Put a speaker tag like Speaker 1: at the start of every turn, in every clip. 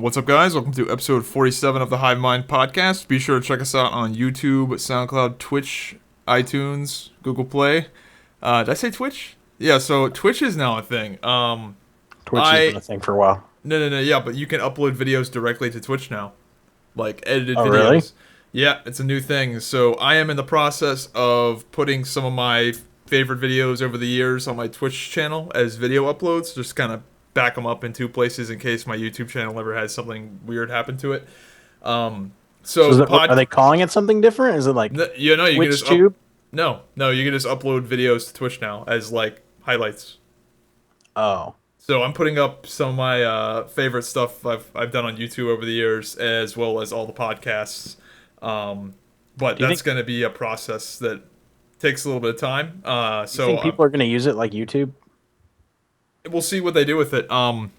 Speaker 1: What's up, guys? Welcome to episode 47 of the Hive Mind podcast. Be sure to check us out on YouTube, SoundCloud, Twitch, iTunes, Google Play. Did I say Twitch? Yeah, so Twitch is now a thing.
Speaker 2: Twitch has been a thing for a while.
Speaker 1: No, yeah, but you can upload videos directly to Twitch now. Like, edited
Speaker 2: Oh, really?
Speaker 1: videos. Yeah, it's a new thing. So I am in the process of putting some of my favorite videos over the years on my Twitch channel as video uploads, just kind of back them up in two places in case my YouTube channel ever has something weird happen to it.
Speaker 2: Are they calling it something different? Is it like
Speaker 1: You can
Speaker 2: Twitch
Speaker 1: just
Speaker 2: Tube?
Speaker 1: no, you can just upload videos to Twitch now as like highlights.
Speaker 2: Oh,
Speaker 1: So I'm putting up some of my favorite stuff I've done on YouTube over the years, as well as all the podcasts. But that's going to be a process that takes a little bit of time.
Speaker 2: you think people are going to use it like YouTube?
Speaker 1: We'll see what they do with it. I'm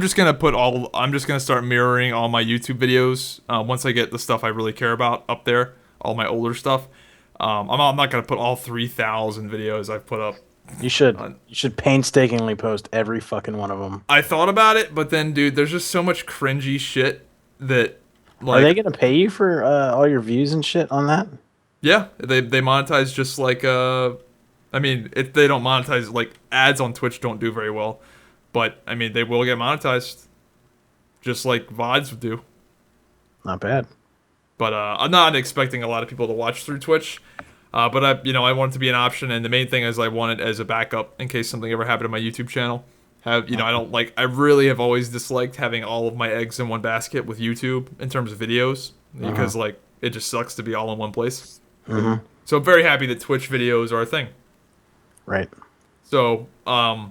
Speaker 1: just gonna start mirroring all my YouTube videos once I get the stuff I really care about up there, all my older stuff. I'm not gonna put all 3,000 videos I've put up.
Speaker 2: You should painstakingly post every fucking one of them.
Speaker 1: I thought about it, but then, dude, there's just so much cringy shit that. Like,
Speaker 2: are they gonna pay you for all your views and shit on that?
Speaker 1: Yeah, they monetize just like I mean, if they don't monetize, like, ads on Twitch don't do very well. But, I mean, they will get monetized. Just like VODs would do.
Speaker 2: Not bad.
Speaker 1: But I'm not expecting a lot of people to watch through Twitch. But I want it to be an option. And the main thing is I want it as a backup in case something ever happened to my YouTube channel. I really have always disliked having all of my eggs in one basket with YouTube in terms of videos. Because, like, it just sucks to be all in one place.
Speaker 2: Mm-hmm.
Speaker 1: So I'm very happy that Twitch videos are a thing.
Speaker 2: Right.
Speaker 1: So, I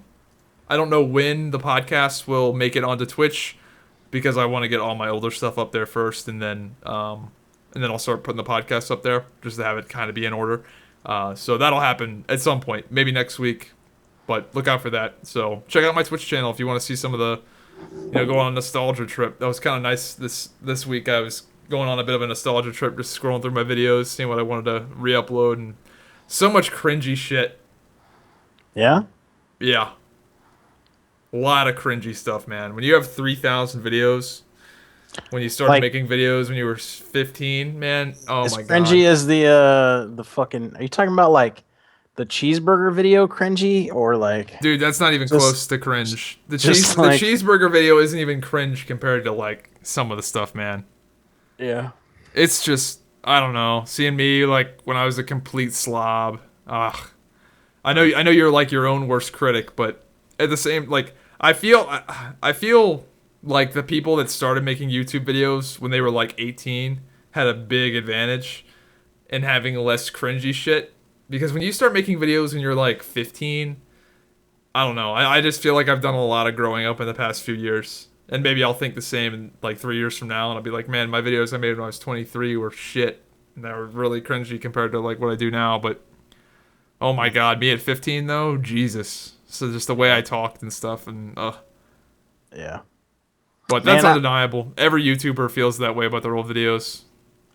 Speaker 1: don't know when the podcast will make it onto Twitch because I want to get all my older stuff up there first, and then I'll start putting the podcast up there just to have it kind of be in order. So that'll happen at some point, maybe next week, but look out for that. So check out my Twitch channel if you want to see some of the, go on a nostalgia trip. That was kind of nice this week. I was going on a bit of a nostalgia trip, just scrolling through my videos, seeing what I wanted to re-upload, and so much cringy shit.
Speaker 2: Yeah?
Speaker 1: Yeah. A lot of cringy stuff, man. When you have 3,000 videos, when you started making videos when you were 15, man, oh my god.
Speaker 2: As cringy as the fucking... Are you talking about, like, the cheeseburger video cringy? Or, like...
Speaker 1: Dude, that's not even close to cringe. The cheeseburger video isn't even cringe compared to, like, some of the stuff, man.
Speaker 2: Yeah.
Speaker 1: It's just, I don't know. Seeing me, like, when I was a complete slob. Ugh. I know you're like your own worst critic, but at the same, like, I feel like the people that started making YouTube videos when they were like 18 had a big advantage in having less cringy shit, because when you start making videos when you're like 15, I don't know. I just feel like I've done a lot of growing up in the past few years, and maybe I'll think the same in like 3 years from now, and I'll be like, man, my videos I made when I was 23 were shit, and they were really cringy compared to like what I do now, but. Oh my god, me at 15 though? Jesus. So just the way I talked and stuff, and
Speaker 2: yeah.
Speaker 1: But that's undeniable. Every YouTuber feels that way about their old videos.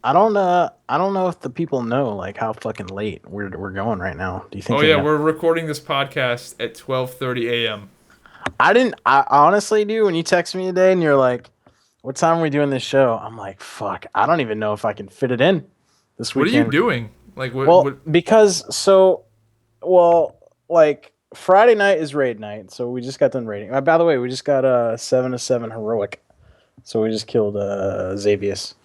Speaker 2: I don't know if the people know like how fucking late we're going right now. Do you think?
Speaker 1: Oh yeah, we're recording this podcast at 12:30 a.m.
Speaker 2: I honestly do. When you text me today and you're like, "What time are we doing this show?" I'm like, "Fuck, I don't even know if I can fit it in this weekend."
Speaker 1: What are you doing? Like,
Speaker 2: like Friday night is raid night, so we just got done raiding. By the way, we just got a 7-7 heroic, so we just killed Xavius,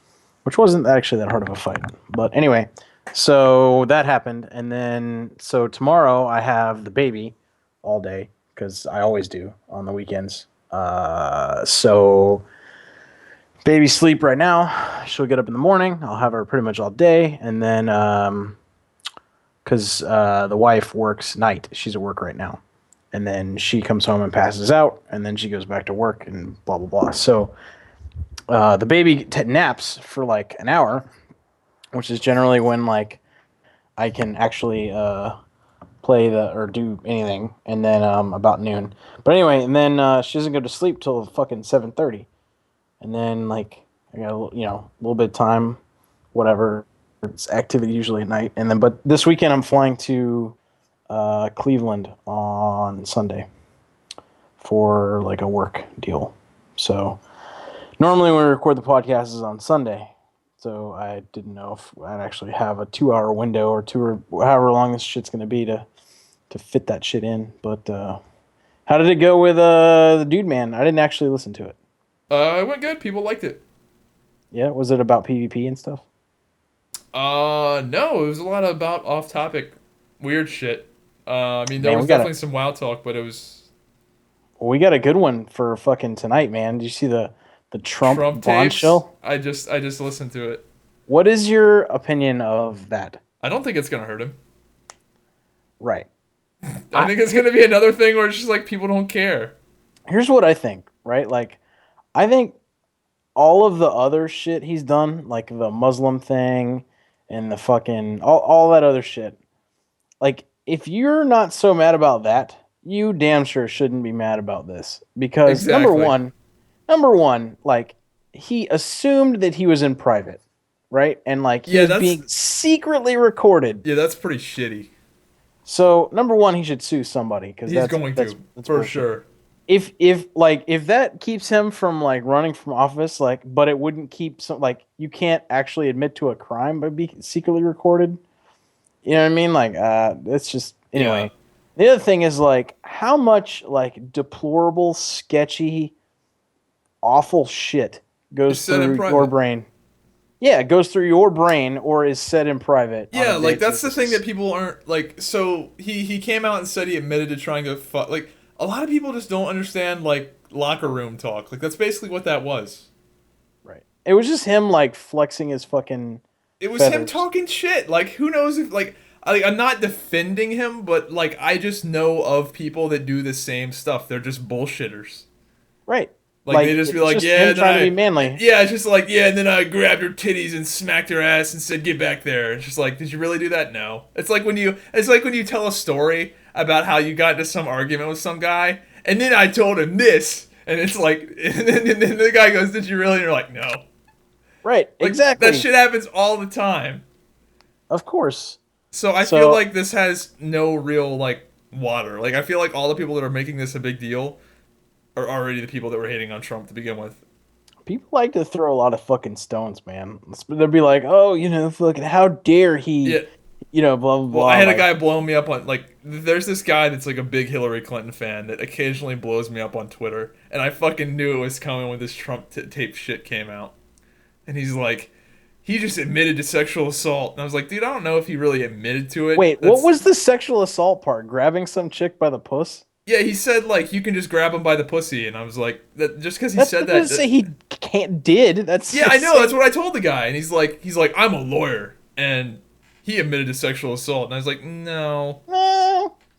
Speaker 2: which wasn't actually that hard of a fight. But anyway, so that happened, and then so tomorrow I have the baby all day because I always do on the weekends. So baby sleep right now. She'll get up in the morning. I'll have her pretty much all day, and then because the wife works night. She's at work right now. And then she comes home and passes out, and then she goes back to work and blah, blah, blah. So the baby naps for like an hour, which is generally when like I can actually play or do anything, and then about noon. But anyway, and then she doesn't go to sleep till fucking 7:30. And then like I got a little bit of time, whatever. It's activity usually at night, and then but this weekend I'm flying to Cleveland on Sunday for like a work deal. So Normally, when we record the podcast is on Sunday, so I didn't know if I'd actually have a 2 hour window or two or however long this shit's gonna be to fit that shit in. But how did it go with the Dude Man? I didn't actually listen to it.
Speaker 1: It went good. People liked it.
Speaker 2: Yeah, was it about PvP and stuff?
Speaker 1: No, it was a lot about off-topic, weird shit. I mean, there
Speaker 2: Man,
Speaker 1: was definitely some WoW talk, but it was
Speaker 2: we got a good one for fucking tonight, man. Did you see the Trump
Speaker 1: Trump tapes.
Speaker 2: bombshell?
Speaker 1: I just listened to it.
Speaker 2: What is your opinion of that?
Speaker 1: I don't think it's gonna hurt him.
Speaker 2: Right.
Speaker 1: I think it's gonna be another thing where it's just like people don't care.
Speaker 2: Here's what I think, right? Like, I think all of the other shit he's done, like the Muslim thing and the fucking all that other shit, like if you're not so mad about that, you damn sure shouldn't be mad about this. Because
Speaker 1: Exactly.
Speaker 2: number one, like he assumed that he was in private, right? And like he
Speaker 1: Yeah,
Speaker 2: was being secretly recorded.
Speaker 1: that's pretty shitty.
Speaker 2: So number one, he should sue somebody because
Speaker 1: He's going to
Speaker 2: that's
Speaker 1: for
Speaker 2: bullshit.
Speaker 1: sure.
Speaker 2: If that keeps him from like running from office, like, but it wouldn't keep some, like, you can't actually admit to a crime by being secretly recorded. You know what I mean? Like, it's just anyway.
Speaker 1: Yeah.
Speaker 2: The other thing is like how much like deplorable, sketchy, awful shit
Speaker 1: It's
Speaker 2: goes
Speaker 1: said in
Speaker 2: through
Speaker 1: private.
Speaker 2: your brain. Yeah, it goes through your brain or is said in private. On a
Speaker 1: Yeah, like
Speaker 2: daily
Speaker 1: that's the thing
Speaker 2: basis.
Speaker 1: that people aren't like. So he came out and said he admitted to trying to fuck. Like a lot of people just don't understand like locker room talk. Like that's basically what that was.
Speaker 2: Right. It was just him like flexing his fucking
Speaker 1: It was him
Speaker 2: feathers.
Speaker 1: talking shit. Like who knows if like I'm not defending him, but like I just know of people that do the same stuff. They're just bullshitters.
Speaker 2: Right.
Speaker 1: Like they just be
Speaker 2: it's
Speaker 1: like,
Speaker 2: just
Speaker 1: yeah,
Speaker 2: him
Speaker 1: and then
Speaker 2: trying to be manly.
Speaker 1: yeah, it's just like, yeah, and then I grabbed her titties and smacked her ass and said, get back there. It's just like, did you really do that? No. It's like when you tell a story about how you got into some argument with some guy, and then I told him this, and it's like, and then the guy goes, did you really? And you're like, no.
Speaker 2: Right.
Speaker 1: Like,
Speaker 2: Exactly.
Speaker 1: that shit happens all the time.
Speaker 2: Of course.
Speaker 1: So I feel like this has no real like water. Like I feel like all the people that are making this a big deal are already the people that were hating on Trump to begin with.
Speaker 2: People like to throw a lot of fucking stones, man. They'll be like, "Oh, fucking how dare he?"
Speaker 1: Yeah.
Speaker 2: Blah blah
Speaker 1: Well,
Speaker 2: blah.
Speaker 1: I had a
Speaker 2: like,
Speaker 1: guy blow me up on like. There's this guy that's like a big Hillary Clinton fan that occasionally blows me up on Twitter, and I fucking knew it was coming when this Trump tape shit came out. And he's like, he just admitted to sexual assault, and I was like, dude, I don't know if he really admitted to it.
Speaker 2: Wait, what was the sexual assault part? Grabbing some chick by the puss?
Speaker 1: Yeah, he said like you can just grab him by the pussy, and I was like, that just because he
Speaker 2: That
Speaker 1: said
Speaker 2: doesn't
Speaker 1: that.
Speaker 2: say he can't did. That's
Speaker 1: Yeah, I know. That's what I told the guy, and he's like, I'm a lawyer, and he admitted to sexual assault, and I was like, no.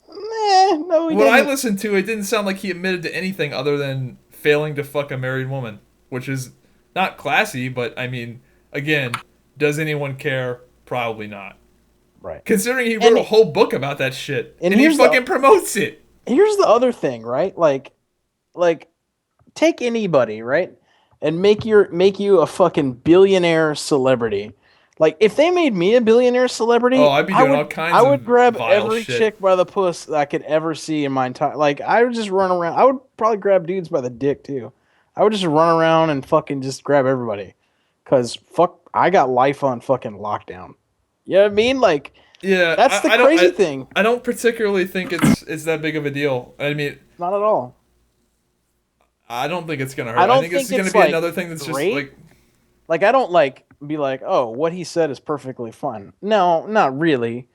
Speaker 2: No, he
Speaker 1: When I
Speaker 2: didn't.
Speaker 1: listened to it, it didn't sound like he admitted to anything other than failing to fuck a married woman, which is not classy, but I mean, again, does anyone care? Probably not.
Speaker 2: Right.
Speaker 1: Considering he wrote a whole book about that shit, and he
Speaker 2: here's
Speaker 1: fucking promotes it.
Speaker 2: Here's the other thing, right? Like take anybody, right? And make you a fucking billionaire celebrity. Like if they made me a billionaire celebrity,
Speaker 1: Oh, I'd be doing
Speaker 2: would,
Speaker 1: all kinds
Speaker 2: I
Speaker 1: of
Speaker 2: would grab
Speaker 1: vile
Speaker 2: every
Speaker 1: shit.
Speaker 2: chick by the puss that I could ever see in my entire. Like I would just run around. I would probably grab dudes by the dick too. I would just run around and fucking just grab everybody. Cause fuck, I got life on fucking lockdown. You know what I mean? Like
Speaker 1: Yeah,
Speaker 2: that's the crazy thing.
Speaker 1: I don't particularly think it's that big of a deal. I mean,
Speaker 2: Not at all.
Speaker 1: I don't think it's gonna hurt.
Speaker 2: I don't
Speaker 1: think it's
Speaker 2: think
Speaker 1: gonna
Speaker 2: it's,
Speaker 1: be
Speaker 2: like,
Speaker 1: another thing that's
Speaker 2: great.
Speaker 1: just like.
Speaker 2: Like I don't like be like, oh, what he said is perfectly fine. No, not really.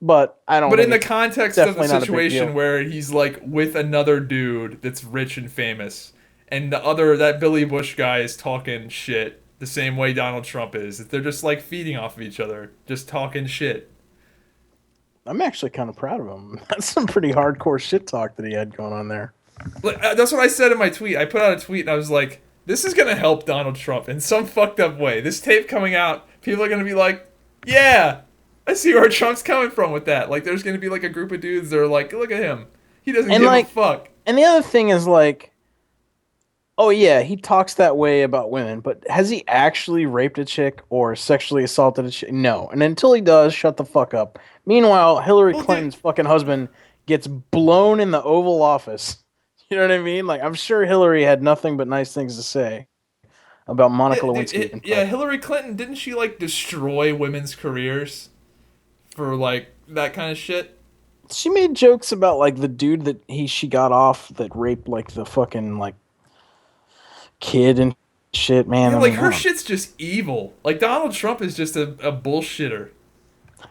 Speaker 2: But I don't.
Speaker 1: But
Speaker 2: think
Speaker 1: in the
Speaker 2: it's
Speaker 1: context of the
Speaker 2: definitely not a big
Speaker 1: situation
Speaker 2: deal.
Speaker 1: where he's like with another dude that's rich and famous, and that Billy Bush guy is talking shit the same way Donald Trump is. That they're just like feeding off of each other, just talking shit.
Speaker 2: I'm actually kind of proud of him. That's some pretty hardcore shit talk that he had going on there.
Speaker 1: Like, that's what I said in my tweet. I put out a tweet and I was like, "This is gonna help Donald Trump in some fucked up way." This tape coming out, people are gonna be like, "Yeah, I see where Trump's coming from with that." Like, there's gonna be like a group of dudes that are like, "Look at him. He doesn't
Speaker 2: And
Speaker 1: give
Speaker 2: like,
Speaker 1: a fuck."
Speaker 2: and the other thing is like, oh yeah, he talks that way about women, but has he actually raped a chick or sexually assaulted a chick? No. And until he does, shut the fuck up. Meanwhile, Hillary
Speaker 1: Well, dude-
Speaker 2: Clinton's fucking husband gets blown in the Oval Office. You know what I mean? Like, I'm sure Hillary had nothing but nice things to say about Monica Lewinsky and
Speaker 1: Yeah,
Speaker 2: fuck.
Speaker 1: Hillary Clinton, didn't she like destroy women's careers for like that kind of shit?
Speaker 2: She made jokes about like the dude that she got off that raped like the fucking like kid and shit, man.
Speaker 1: Yeah,
Speaker 2: I
Speaker 1: like
Speaker 2: mean, I
Speaker 1: her
Speaker 2: don't.
Speaker 1: shit's just evil. Like Donald Trump is just a bullshitter.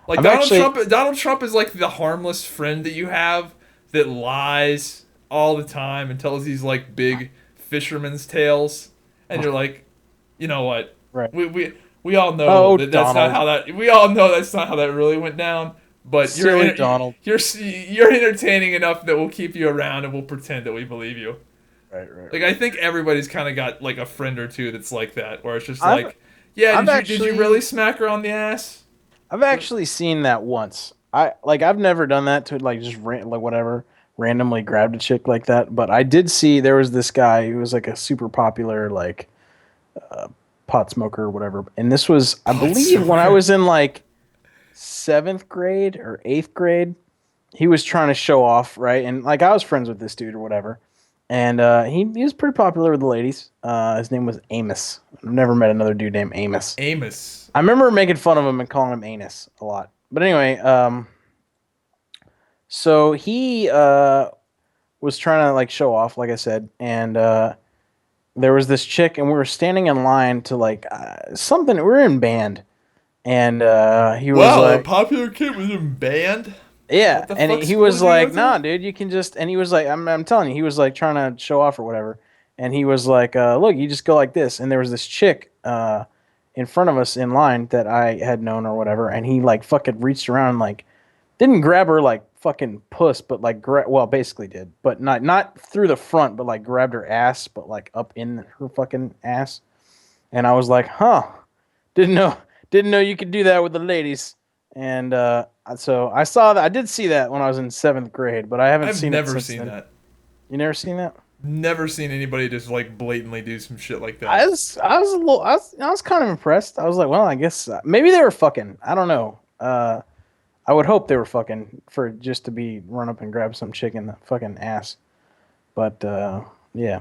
Speaker 1: Like
Speaker 2: I've actually
Speaker 1: Donald Trump is like the harmless friend that you have that lies all the time and tells these like big fisherman's tales, and you're like, you know what?
Speaker 2: right.
Speaker 1: We we we all know
Speaker 2: Oh,
Speaker 1: that that's not
Speaker 2: Donald,
Speaker 1: how that. We all know that's not how that really went down. But
Speaker 2: silly Donald.
Speaker 1: you're entertaining enough that we'll keep you around and we'll pretend that we believe you.
Speaker 2: Right, right,
Speaker 1: Like I think everybody's kind of got like a friend or two that's like that, where it's just
Speaker 2: I've
Speaker 1: like, yeah,
Speaker 2: I've
Speaker 1: did you really
Speaker 2: actually
Speaker 1: smack her on the ass?
Speaker 2: I've actually seen that once. I've never done that to like just like whatever randomly grabbed a chick like that, but I did see there was this guy who was like a super popular like pot smoker or whatever, and this was I
Speaker 1: Pot
Speaker 2: believe when I
Speaker 1: smoker.
Speaker 2: was in like seventh grade or eighth grade. He was trying to show off, right? And like I was friends with this dude or whatever, and he was pretty popular with the ladies. His name was Amos. I've never met another dude named Amos.
Speaker 1: Amos.
Speaker 2: I remember making fun of him and calling him Anus a lot. But anyway, so he was trying to like show off, like I said, and there was this chick, and we were standing in line to like something. We were in band, and he was
Speaker 1: Wow, a
Speaker 2: like,
Speaker 1: popular kid was in band.
Speaker 2: "Yeah,"
Speaker 1: What the
Speaker 2: and
Speaker 1: fuck
Speaker 2: he
Speaker 1: school
Speaker 2: was
Speaker 1: did you go
Speaker 2: like,
Speaker 1: to?
Speaker 2: "Nah, dude, you can just," and he was like, I'm telling you, he was like trying to show off or whatever, and he was like, "Look, you just go like this," and there was this chick. In front of us in line that I had known or whatever, and he like fucking reached around and like didn't grab her like fucking puss, but like well basically did, but not through the front, but like grabbed her ass, but like up in her fucking ass, and I was like, huh, didn't know didn't know you could do that with the ladies, and so I saw that I did see that when I was in seventh grade, but I haven't
Speaker 1: I've
Speaker 2: seen it
Speaker 1: never
Speaker 2: since
Speaker 1: seen
Speaker 2: then.
Speaker 1: that.
Speaker 2: You never seen that?
Speaker 1: Never seen anybody just like blatantly do some shit like
Speaker 2: I
Speaker 1: that.
Speaker 2: was I was a little I was kind of impressed. I was like, well, I guess maybe they were fucking. I don't know. I would hope they were fucking for just to be run up and grab some chick in the fucking ass. But yeah,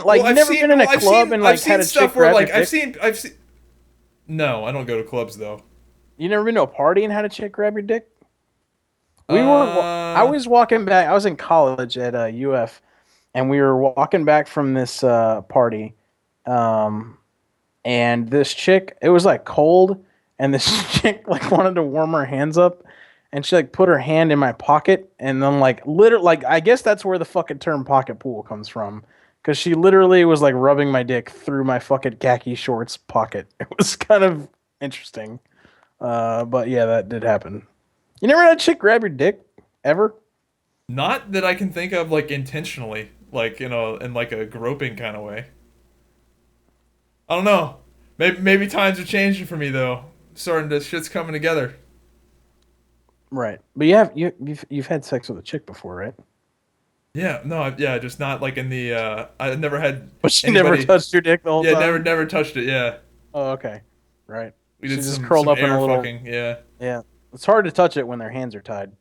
Speaker 1: Well,
Speaker 2: you never been in a club and
Speaker 1: I've
Speaker 2: like had
Speaker 1: seen
Speaker 2: a chick
Speaker 1: stuff where
Speaker 2: grab your
Speaker 1: like
Speaker 2: dick.
Speaker 1: I've seen. No, I don't go to clubs though.
Speaker 2: You never been to a party and had a chick grab your dick. I
Speaker 1: Uh,
Speaker 2: was walking back. I was in college at UF, and we were walking back from this party. Um, and this chick, it was like cold, and this chick like wanted to warm her hands up, and she like put her hand in my pocket, and then like literally, like I guess that's where the fucking term pocket pool comes from, because she literally was like rubbing my dick through my fucking khaki shorts pocket. It was kind of interesting, but yeah, that did happen. You never had a chick grab your dick ever?
Speaker 1: not that I can think of like intentionally, like in like a groping kind of way. I don't know. Maybe times are changing for me though. Starting to shit's coming together.
Speaker 2: Right, but you've had sex with a chick before, right?
Speaker 1: Yeah, no, yeah, just not like in the. I never had
Speaker 2: But she never
Speaker 1: anybody.
Speaker 2: touched your dick the whole
Speaker 1: Yeah,
Speaker 2: time.
Speaker 1: never touched it. Yeah,
Speaker 2: Oh, okay. Right.
Speaker 1: we
Speaker 2: She
Speaker 1: did
Speaker 2: just curled
Speaker 1: some
Speaker 2: up in
Speaker 1: air
Speaker 2: a little.
Speaker 1: fucking. Yeah,
Speaker 2: Yeah. It's hard to touch it when their hands are tied.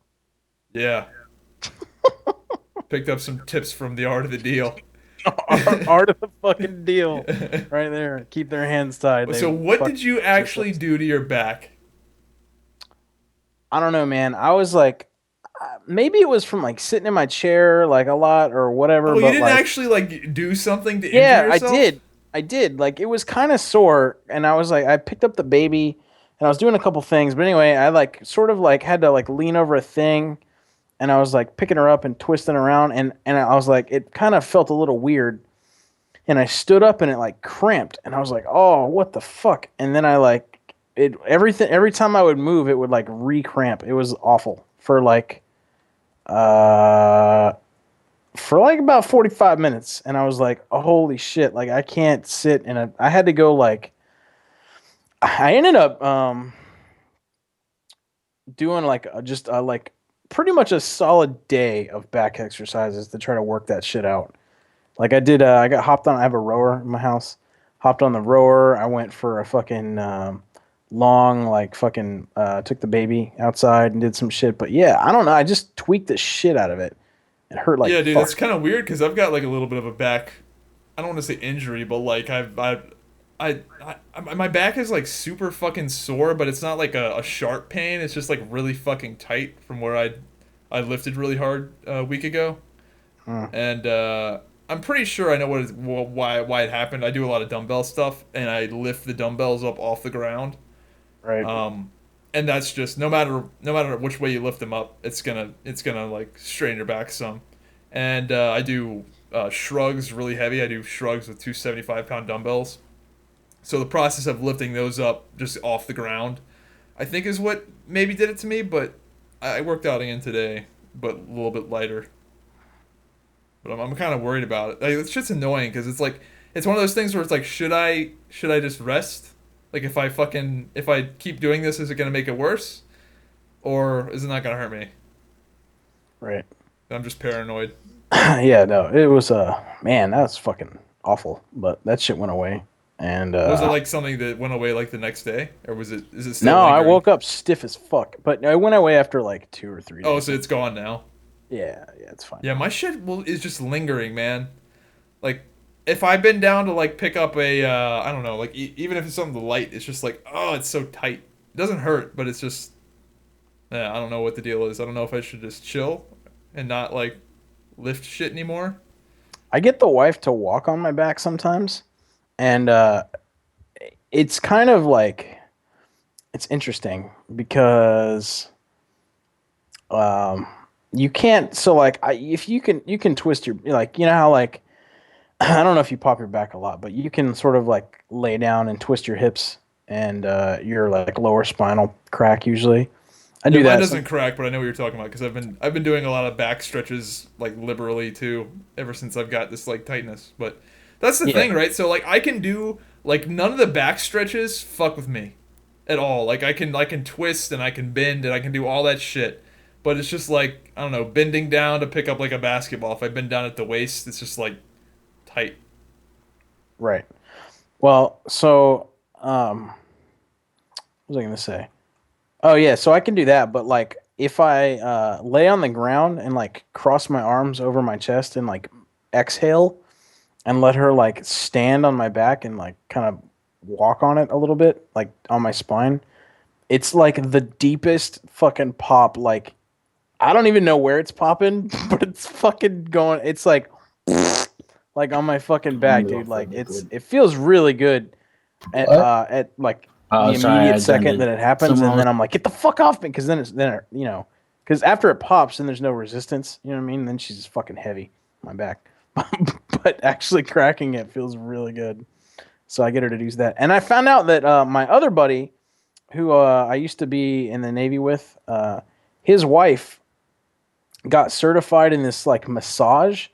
Speaker 1: yeah. Picked up some tips from the art of the deal.
Speaker 2: Art of the fucking deal. Right there. Keep their hands tied. They
Speaker 1: So what
Speaker 2: fuck
Speaker 1: did you
Speaker 2: shit
Speaker 1: actually
Speaker 2: lips.
Speaker 1: do to your back?
Speaker 2: I don't know, man. I was like, maybe it was from like sitting in my chair like a lot or whatever,
Speaker 1: Oh, you
Speaker 2: but
Speaker 1: didn't
Speaker 2: like,
Speaker 1: actually like do something to injure
Speaker 2: yeah, I
Speaker 1: yourself?
Speaker 2: did. I did. Like, it was kind of sore, and I was like, I picked up the baby, and I was doing a couple things, but anyway, I like sort of like had to like lean over a thing, and I was like picking her up and twisting around, and I was like, it kind of felt a little weird, and I stood up and it like cramped, and I was like, oh, what the fuck? And then I like it everything every time I would move, it would like re-cramp. It was awful uh for like about 45 minutes, and I was like, oh, holy shit, like I can't sit in a I had to go like I ended up doing like just like pretty much a solid day of back exercises to try to work that shit out. Like I did I got hopped on I have a rower in my house. Hopped on the rower. I went for a fucking long like fucking took the baby outside and did some shit. But yeah, I don't know. I just tweaked the shit out of it. It hurt like
Speaker 1: Yeah, dude, that's
Speaker 2: fuck.
Speaker 1: kind of weird because I've got like a little bit of a back. I don't want to say injury, but like my back is like super fucking sore, but it's not like a sharp pain. It's just like really fucking tight from where I lifted really hard a week ago,
Speaker 2: Hmm.
Speaker 1: and I'm pretty sure I know why it happened. I do a lot of dumbbell stuff, and I lift the dumbbells up off the ground.
Speaker 2: Right.
Speaker 1: Um, and that's just no matter which way you lift them up, it's gonna like strain your back some. And I do shrugs really heavy. I do shrugs with 275-pound dumbbells. So the process of lifting those up just off the ground, I think is what maybe did it to me. But I worked out again today, but a little bit lighter. But I'm kind of worried about it. Like, it's just annoying because it's like it's one of those things where it's like should I just rest? Like if I keep doing this, is it gonna make it worse, or is it not gonna hurt me?
Speaker 2: Right.
Speaker 1: I'm just paranoid.
Speaker 2: Yeah, no, it was man, that was fucking awful. But that shit went away, and
Speaker 1: Was it like something that went away like the next day, or is it still
Speaker 2: no, I
Speaker 1: lingering?
Speaker 2: woke up stiff as fuck. But it went away after like 2 or 3 days.
Speaker 1: Oh, so it's gone now.
Speaker 2: Yeah, yeah, it's fine
Speaker 1: Yeah,
Speaker 2: now.
Speaker 1: my shit is just lingering, man. Like if I've been down to like pick up a I don't know, like even if it's something light, it's just like oh, it's so tight. It doesn't hurt, but it's just yeah, I don't know what the deal is. I don't know if I should just chill and not like lift shit anymore.
Speaker 2: I get the wife to walk on my back sometimes, and it's kind of like it's interesting because um, you can't. So like, if you can twist your like you know how like I don't know if you pop your back a lot, but you can sort of like lay down and twist your hips and your like lower spinal crack usually. I
Speaker 1: Yeah,
Speaker 2: do
Speaker 1: mine
Speaker 2: that. Some,
Speaker 1: doesn't crack, but I know what you're talking about because I've been doing a lot of back stretches like liberally too ever since I've got this like tightness. But that's the
Speaker 2: yeah,
Speaker 1: thing, right? So like I can do like none of the back stretches fuck with me at all. Like I can twist and I can bend and I can do all that shit. But it's just like I don't know, bending down to pick up like a basketball. If I bend down at the waist, it's just like tight.
Speaker 2: right. Well, so what was I gonna say? Oh yeah, so I can do that, but like if I lay on the ground and like cross my arms over my chest and like exhale and let her like stand on my back and like kind of walk on it a little bit, like on my spine, it's like the deepest fucking pop. Like I don't even know where it's popping, but it's fucking going. It's like on my fucking back, dude. Like it feels really good
Speaker 3: What?
Speaker 2: at like
Speaker 3: Oh,
Speaker 2: the
Speaker 3: sorry,
Speaker 2: immediate
Speaker 3: I joined
Speaker 2: second
Speaker 3: it.
Speaker 2: that it happens,
Speaker 3: Someone
Speaker 2: and
Speaker 3: was
Speaker 2: then I'm like, get the fuck off me, because because after it pops, then there's no resistance. You know what I mean? And then she's just fucking heavy on my back, but actually cracking it feels really good. So I get her to do that, and I found out that my other buddy, who I used to be in the Navy with, his wife got certified in this like massage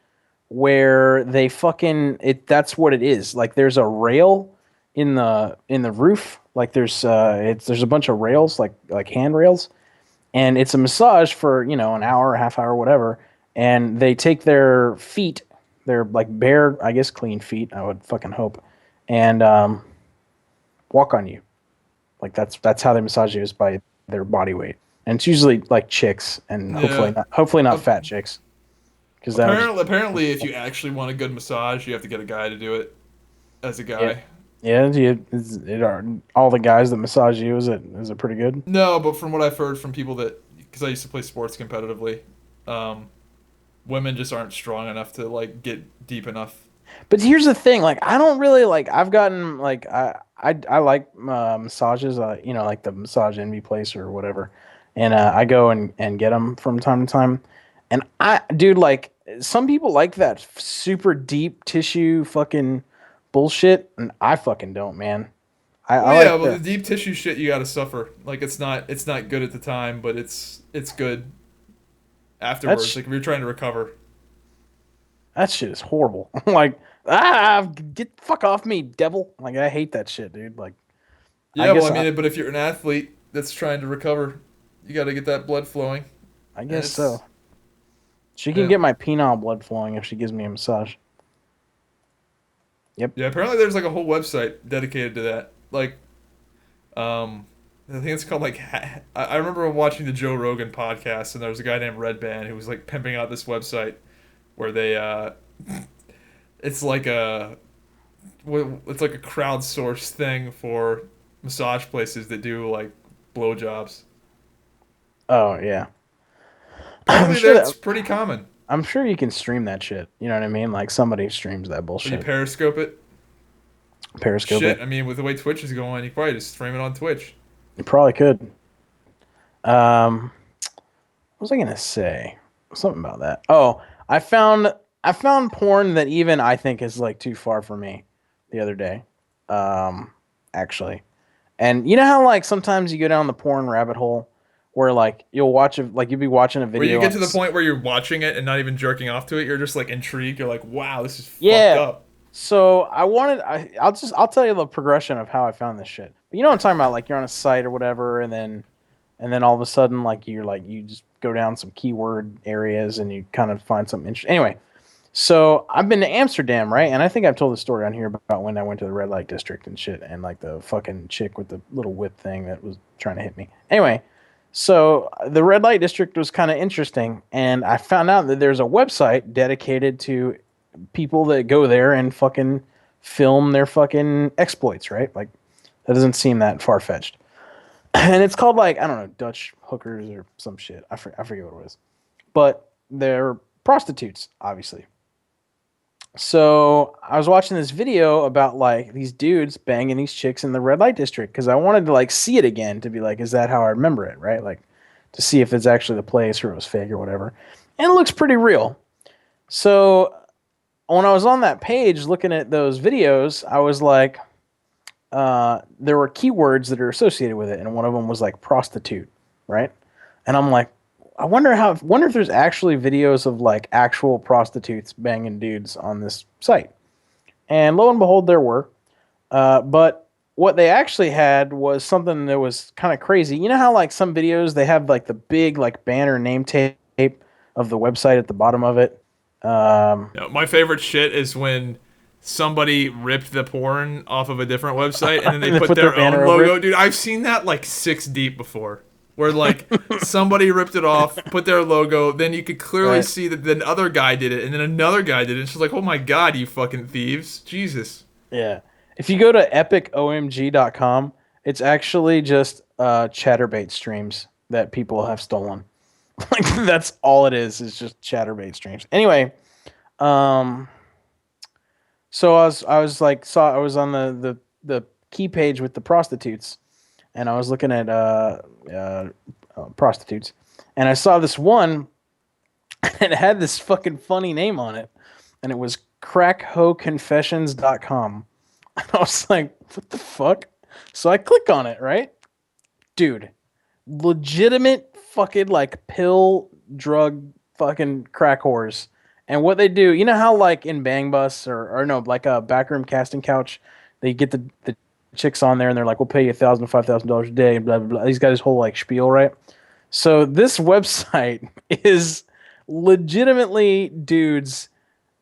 Speaker 2: where they fucking it that's what it is. Like there's a rail in the roof. Like there's a bunch of rails like handrails and it's a massage for, an hour, a half hour, whatever. And they take their feet, their like bare, I guess clean feet, I would fucking hope, and walk on you. Like that's how they massage you is by their body weight. And it's usually like chicks and
Speaker 1: Yeah.
Speaker 2: hopefully not
Speaker 1: A-
Speaker 2: fat chicks because that would just
Speaker 1: apparently, if you actually want a good massage, you have to get a guy to do it as a
Speaker 2: yeah.
Speaker 1: guy.
Speaker 2: Yeah, it are all the guys that massage you. Is it pretty good?
Speaker 1: No, but from what I've heard from people that, because I used to play sports competitively, um, women just aren't strong enough to like get deep enough.
Speaker 2: But here's the thing, like I don't really like. I've gotten like I like massages, like the Massage Envy place or whatever, and I go and get them from time to time. And dude, like some people like that super deep tissue fucking bullshit, and I fucking don't, man. I
Speaker 1: Well, yeah,
Speaker 2: like
Speaker 1: well, the
Speaker 2: the
Speaker 1: deep tissue shit you gotta suffer. Like it's not good at the time, but it's good afterwards.
Speaker 2: that's
Speaker 1: Like if you're trying to recover.
Speaker 2: that shit is horrible. Like get the fuck off me, devil. Like I hate that shit, dude. Like I
Speaker 1: Yeah, well,
Speaker 2: guess
Speaker 1: I mean, but if you're an athlete that's trying to recover, you got to get that blood flowing,
Speaker 2: I
Speaker 1: and
Speaker 2: guess so.
Speaker 1: it's
Speaker 2: She can
Speaker 1: yeah,
Speaker 2: get my penile blood flowing if she gives me a massage. Yep.
Speaker 1: yeah. Apparently, there's like a whole website dedicated to that. Like, I think it's called like. I remember watching the Joe Rogan podcast, and there was a guy named Red Band who was like pimping out this website where they it's like a it's like a crowdsourced thing for massage places that do like blowjobs.
Speaker 2: Oh yeah. I'm
Speaker 1: Apparently,
Speaker 2: sure
Speaker 1: that's
Speaker 2: that
Speaker 1: pretty common.
Speaker 2: I'm sure you can stream that shit. You know what I mean? Like somebody streams that
Speaker 1: Or you
Speaker 2: bullshit.
Speaker 1: periscope it.
Speaker 2: Periscope
Speaker 1: Shit,
Speaker 2: it.
Speaker 1: I mean, with the way Twitch is going, you probably just stream it on Twitch.
Speaker 2: You probably could. Um, what was I gonna say? Something about that. Oh, I found porn that even I think is like too far for me the other day. Um, actually. And you know how like sometimes you go down the porn rabbit hole where like you'll be watching a
Speaker 1: Where you
Speaker 2: video
Speaker 1: get
Speaker 2: on
Speaker 1: to the point where you're watching it and not even jerking off to it, you're just like intrigued. You're like, wow, this is fucked
Speaker 2: yeah.
Speaker 1: up.
Speaker 2: So I'll tell you the progression of how I found this shit. But you know what I'm talking about? Like you're on a site or whatever, and then all of a sudden you just go down some keyword areas and you kind of find something interesting. Anyway, so I've been to Amsterdam, right? And I think I've told the story on here about when I went to the red light district and shit, and like the fucking chick with the little whip thing that was trying to hit me. Anyway, so the red light district was kind of interesting, and I found out that there's a website dedicated to people that go there and fucking film their fucking exploits, right? Like that doesn't seem that far fetched. And it's called like I don't know Dutch hookers or some shit. I forget what it was, but they're prostitutes, obviously. So I was watching this video about like these dudes banging these chicks in the red light district because I wanted to like see it again to be like, is that how I remember it, right? Like to see if it's actually the place or it was fake or whatever. And it looks pretty real. So when I was on that page looking at those videos, I was like, there were keywords that are associated with it, and one of them was like prostitute, right? And I'm like, wonder if there's actually videos of like actual prostitutes banging dudes on this site. And lo and behold, there were. But what they actually had was something that was kind of crazy. You know how like some videos they have like the big like banner name tape of the website at the bottom of it.
Speaker 1: You know, my favorite shit is when somebody ripped the porn off of a different website and then they
Speaker 2: And they
Speaker 1: put
Speaker 2: put their
Speaker 1: their own
Speaker 2: banner over
Speaker 1: logo.
Speaker 2: it.
Speaker 1: Dude, I've seen that like six deep before. Where like somebody ripped it off, put their logo, then you could clearly
Speaker 2: Right.
Speaker 1: see that the other guy did it, and then another guy did it. It's just like, oh my god, you fucking thieves. Jesus.
Speaker 2: Yeah. If you go to epicomg.com, it's actually just chatterbait streams that people have stolen. Like that's all it is just chatterbait streams. Anyway, um so I was on the key page with the prostitutes and I was looking at prostitutes and I saw this one and it had this fucking funny name on it and it was crackhoconfessions.com. And I was like, what the fuck? So I click on it, right? Dude, legitimate fucking like pill drug fucking crack whores. And what they do, you know how like in Bang Bus or no, like a backroom casting couch, they get the chicks on there and they're like, we'll pay you $1,000 to $5,000 a day and blah, blah, blah. He's got his whole like spiel, right? So this website is legitimately dudes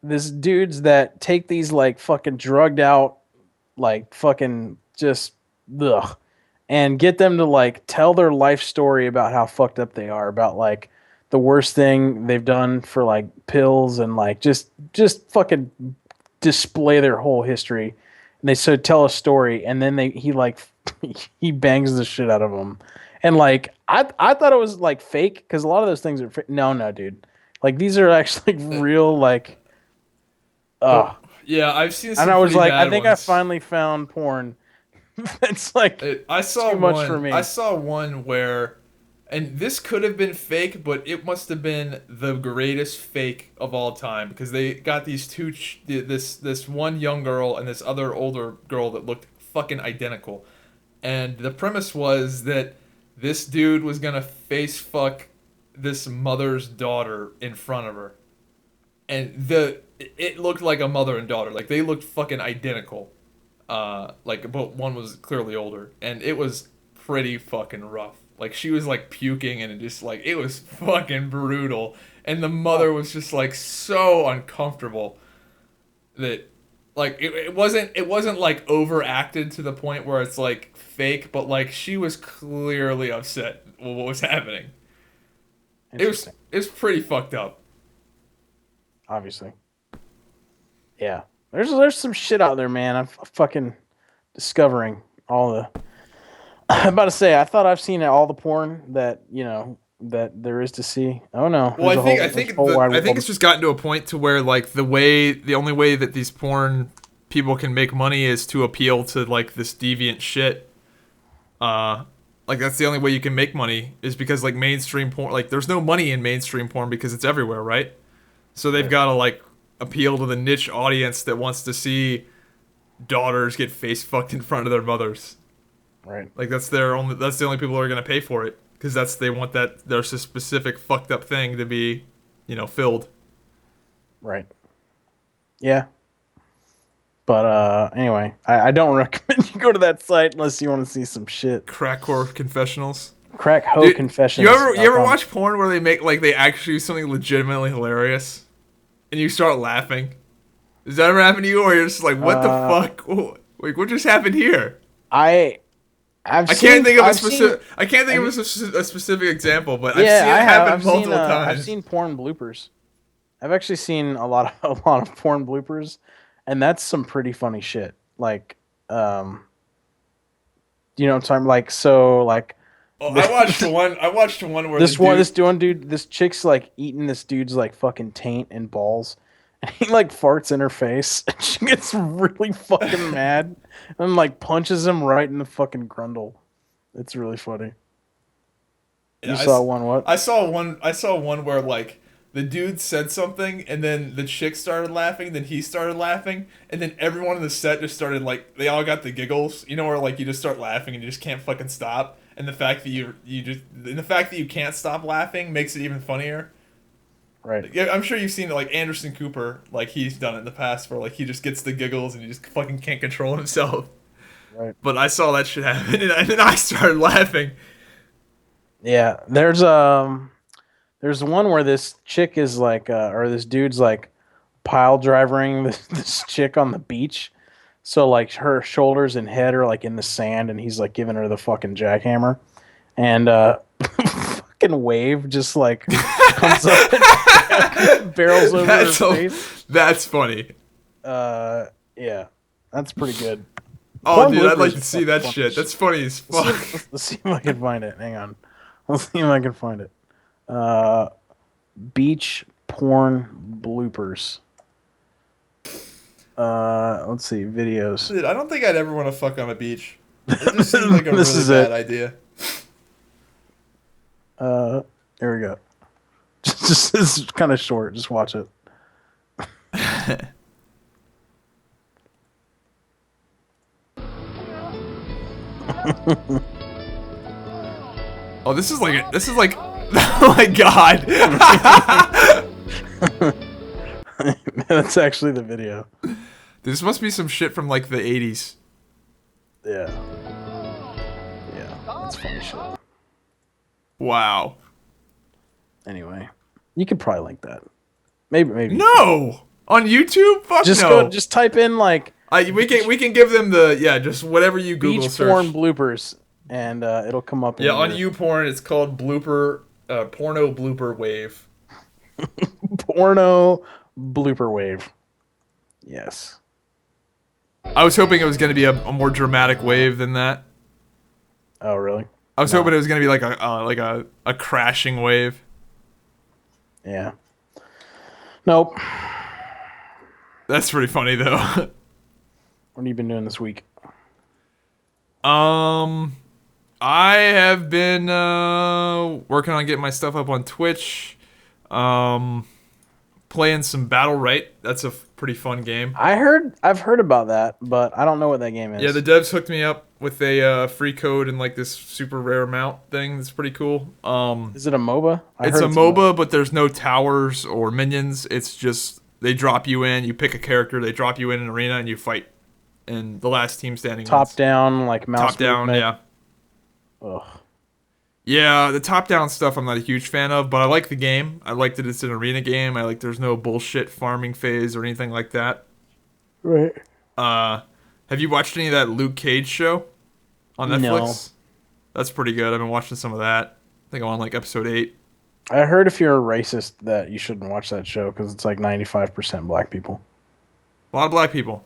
Speaker 2: that take these like fucking drugged out like fucking just ugh, and get them to like tell their life story about how fucked up they are about like the worst thing they've done for like pills and like just fucking display their whole history. And they so tell a story and then he like he bangs the shit out of them. And like I thought it was like fake because a lot of those things are no dude. Like these are actually real like
Speaker 1: Oh,
Speaker 2: uh
Speaker 1: yeah, I've seen
Speaker 2: and
Speaker 1: some
Speaker 2: I was
Speaker 1: pretty
Speaker 2: like, I
Speaker 1: bad
Speaker 2: think I
Speaker 1: ones.
Speaker 2: finally found porn. It's like
Speaker 1: I saw
Speaker 2: too much for
Speaker 1: one. I
Speaker 2: me.
Speaker 1: saw one where, and this could have been fake, but it must have been the greatest fake of all time because they got these this one young girl and this other older girl that looked fucking identical, and the premise was that this dude was gonna face fuck this mother's daughter in front of her, and it looked like a mother and daughter, like they looked fucking identical. Like, but one was clearly older, and it was pretty fucking rough. Like, she was like puking, and it just like it was fucking brutal. And the
Speaker 2: Oh,
Speaker 1: mother was just like so uncomfortable that, like, it wasn't like overacted to the point where it's like fake, but like she was clearly upset with what was happening. It was
Speaker 2: interesting.
Speaker 1: it was pretty fucked up.
Speaker 2: Obviously. Yeah. There's some shit out there, man. I'm fucking discovering all the. I'm about to say I thought I've seen all the porn that that there is to see. Oh no,
Speaker 1: Well,
Speaker 2: there's a whole wide
Speaker 1: I think
Speaker 2: world.
Speaker 1: it's just gotten to a point to where like the only way that these porn people can make money is to appeal to like this deviant shit. Uh, like that's the only way you can make money is because like mainstream porn, like there's no money in mainstream porn because it's everywhere, right? So they've
Speaker 2: Right.
Speaker 1: got to like appeal to the niche audience that wants to see daughters get face fucked in front of their mothers.
Speaker 2: Right.
Speaker 1: Like that's the only people who are gonna pay for it because they want that there's a specific fucked up thing to be, filled.
Speaker 2: Right. Yeah. But anyway, I don't recommend you go to that site unless you want to see some shit.
Speaker 1: Crackcore confessionals. Dude,
Speaker 2: Crackhoeconfessions.
Speaker 1: you ever watch porn where they actually do something legitimately hilarious, and you start laughing? Does that ever happen to you, or you're just like, what the fuck? Like, what just happened here?
Speaker 2: I
Speaker 1: I can't think of a specific. I can't think of a specific example, but I've seen it happen multiple times.
Speaker 2: I've seen porn bloopers. I've actually seen a lot of porn bloopers, and that's some pretty funny shit. Like, you know what I'm talking like so like
Speaker 1: Oh, I watched one where
Speaker 2: this chick's like eating this dude's like fucking taint and balls, and he like farts in her face, and she gets really fucking mad and like punches him right in the fucking grundle. It's really funny.
Speaker 1: Yeah,
Speaker 2: You saw one what?
Speaker 1: I saw one. I saw one where like the dude said something, and then the chick started laughing, then he started laughing, and then everyone in the set just started like they all got the giggles. You know, where like you just start laughing and you just can't fucking stop. And the fact that you can't stop laughing makes it even funnier.
Speaker 2: Right.
Speaker 1: Yeah, I'm sure you've seen it, like Anderson Cooper, like he's done it in the past, where like he just gets the giggles and he just fucking can't control himself.
Speaker 2: Right.
Speaker 1: But I saw that shit happen, and then I started laughing.
Speaker 2: Yeah. There's one where this chick is like or this dude's like pile driving this chick on the beach. So like her shoulders and head are like in the sand, and he's like giving her the fucking jackhammer, and fucking wave just like comes up and barrels over her face.
Speaker 1: That's funny.
Speaker 2: Yeah, that's pretty good.
Speaker 1: Oh,
Speaker 2: Porn
Speaker 1: dude, I'd like
Speaker 2: bloopers
Speaker 1: to
Speaker 2: are
Speaker 1: see that
Speaker 2: fucking
Speaker 1: shit. That's funny as fuck.
Speaker 2: Let's see if I can find it. Hang on. Let's see if I can find it. Beach porn bloopers. Let's see videos.
Speaker 1: Dude, I don't think I'd ever want to fuck on a beach. It just seems like a
Speaker 2: This
Speaker 1: really
Speaker 2: is
Speaker 1: bad
Speaker 2: it.
Speaker 1: idea.
Speaker 2: Here we go. Just it's kind of short. Just watch it.
Speaker 1: Oh, this is like oh my god.
Speaker 2: That's actually the video.
Speaker 1: This must be some shit from like the 80s.
Speaker 2: Yeah. Yeah. That's funny shit.
Speaker 1: Wow.
Speaker 2: Anyway, you could probably link that. Maybe.
Speaker 1: No! On YouTube? Fuck
Speaker 2: Just
Speaker 1: no.
Speaker 2: just type in like
Speaker 1: We can give them just whatever you Google
Speaker 2: beach
Speaker 1: search.
Speaker 2: porn bloopers, and it'll come up.
Speaker 1: Yeah, on YouPorn it's called porno blooper wave.
Speaker 2: Porno blooper wave. Yes.
Speaker 1: I was hoping it was going to be a more dramatic wave than that.
Speaker 2: Oh really?
Speaker 1: I was hoping it was going to be like a crashing wave.
Speaker 2: Yeah. Nope.
Speaker 1: That's pretty funny though.
Speaker 2: What have you been doing this week?
Speaker 1: I have been working on getting my stuff up on Twitch. Playing some Battle Right. That's a pretty fun game.
Speaker 2: I've heard about that, but I don't know what that game is.
Speaker 1: Yeah, the devs hooked me up with a free code and like this super rare mount thing. That's pretty cool.
Speaker 2: Is it a MOBA?
Speaker 1: It's a MOBA, but there's no towers or minions. It's just they drop you in. You pick a character. They drop you in an arena and you fight. And the last team standing
Speaker 2: top
Speaker 1: wins.
Speaker 2: down, like mouse
Speaker 1: Top down,
Speaker 2: movement.
Speaker 1: yeah.
Speaker 2: Ugh.
Speaker 1: Yeah, the top-down stuff I'm not a huge fan of, but I like the game. I like that it's an arena game. I like there's no bullshit farming phase or anything like that.
Speaker 2: Right.
Speaker 1: Have you watched any of that Luke Cage show on Netflix?
Speaker 2: No.
Speaker 1: That's pretty good. I've been watching some of that. I think I'm on like episode 8.
Speaker 2: I heard if you're a racist that you shouldn't watch that show because it's like 95% black people.
Speaker 1: A lot of black people,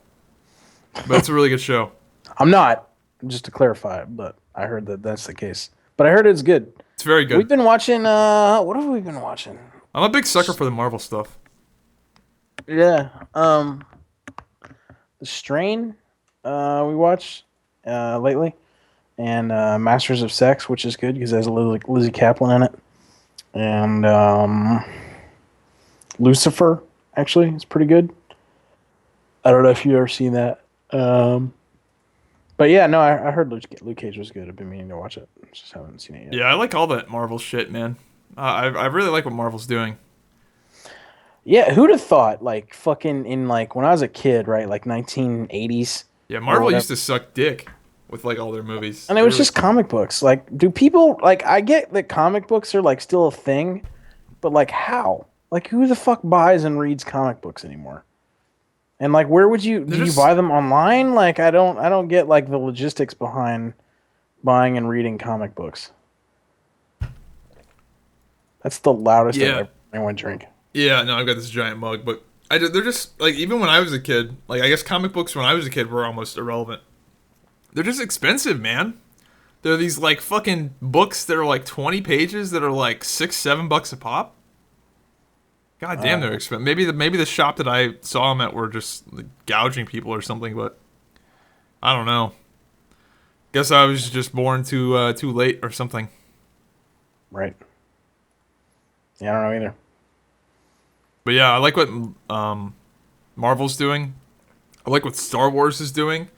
Speaker 1: but it's a really good show.
Speaker 2: I'm not, just to clarify, but I heard that that's the case. But I heard it's good.
Speaker 1: It's very
Speaker 2: We've
Speaker 1: good.
Speaker 2: been watching. What have we been watching?
Speaker 1: I'm a big sucker for the Marvel stuff.
Speaker 2: Yeah. The Strain. We watched lately, and Masters of Sex, which is good because it has Lizzie Kaplan in it, and Lucifer. Actually, it's pretty good. I don't know if you've ever seen that. But yeah, no, I heard Luke Cage was good. I've been meaning to watch it. Just haven't seen it yet.
Speaker 1: Yeah, I like all that Marvel shit, man. I really like what Marvel's doing.
Speaker 2: Yeah, who'd have thought, like, fucking in, like, when I was a kid, right, like 1980s
Speaker 1: Yeah,
Speaker 2: or
Speaker 1: Marvel
Speaker 2: whatever,
Speaker 1: used to suck dick with like all their movies.
Speaker 2: and it
Speaker 1: They
Speaker 2: was
Speaker 1: really,
Speaker 2: just comic books. Like, do people, like, I get that comic books are, like, still a thing, but, like, how? Like, who the fuck buys and reads comic books anymore? And, like, where would you,
Speaker 1: they're
Speaker 2: do you
Speaker 1: just
Speaker 2: buy them online? Like, I don't get, like, the logistics behind buying and reading comic books. That's the loudest I've
Speaker 1: yeah,
Speaker 2: ever heard anyone drink.
Speaker 1: yeah. No, I've got this giant mug, but they're just like even when I was a kid. Like I guess comic books when I was a kid were almost irrelevant. They're just expensive, man. They're these like fucking books that are like 20 pages that are like $6-7 a pop. God damn, they're
Speaker 2: Uh,
Speaker 1: expensive. Maybe the shop that I saw them at were just like, gouging people or something, but I don't know. Guess I was just born too late or something.
Speaker 2: right. Yeah, I don't know either.
Speaker 1: But yeah, I like what Marvel's doing. I like what Star Wars is doing.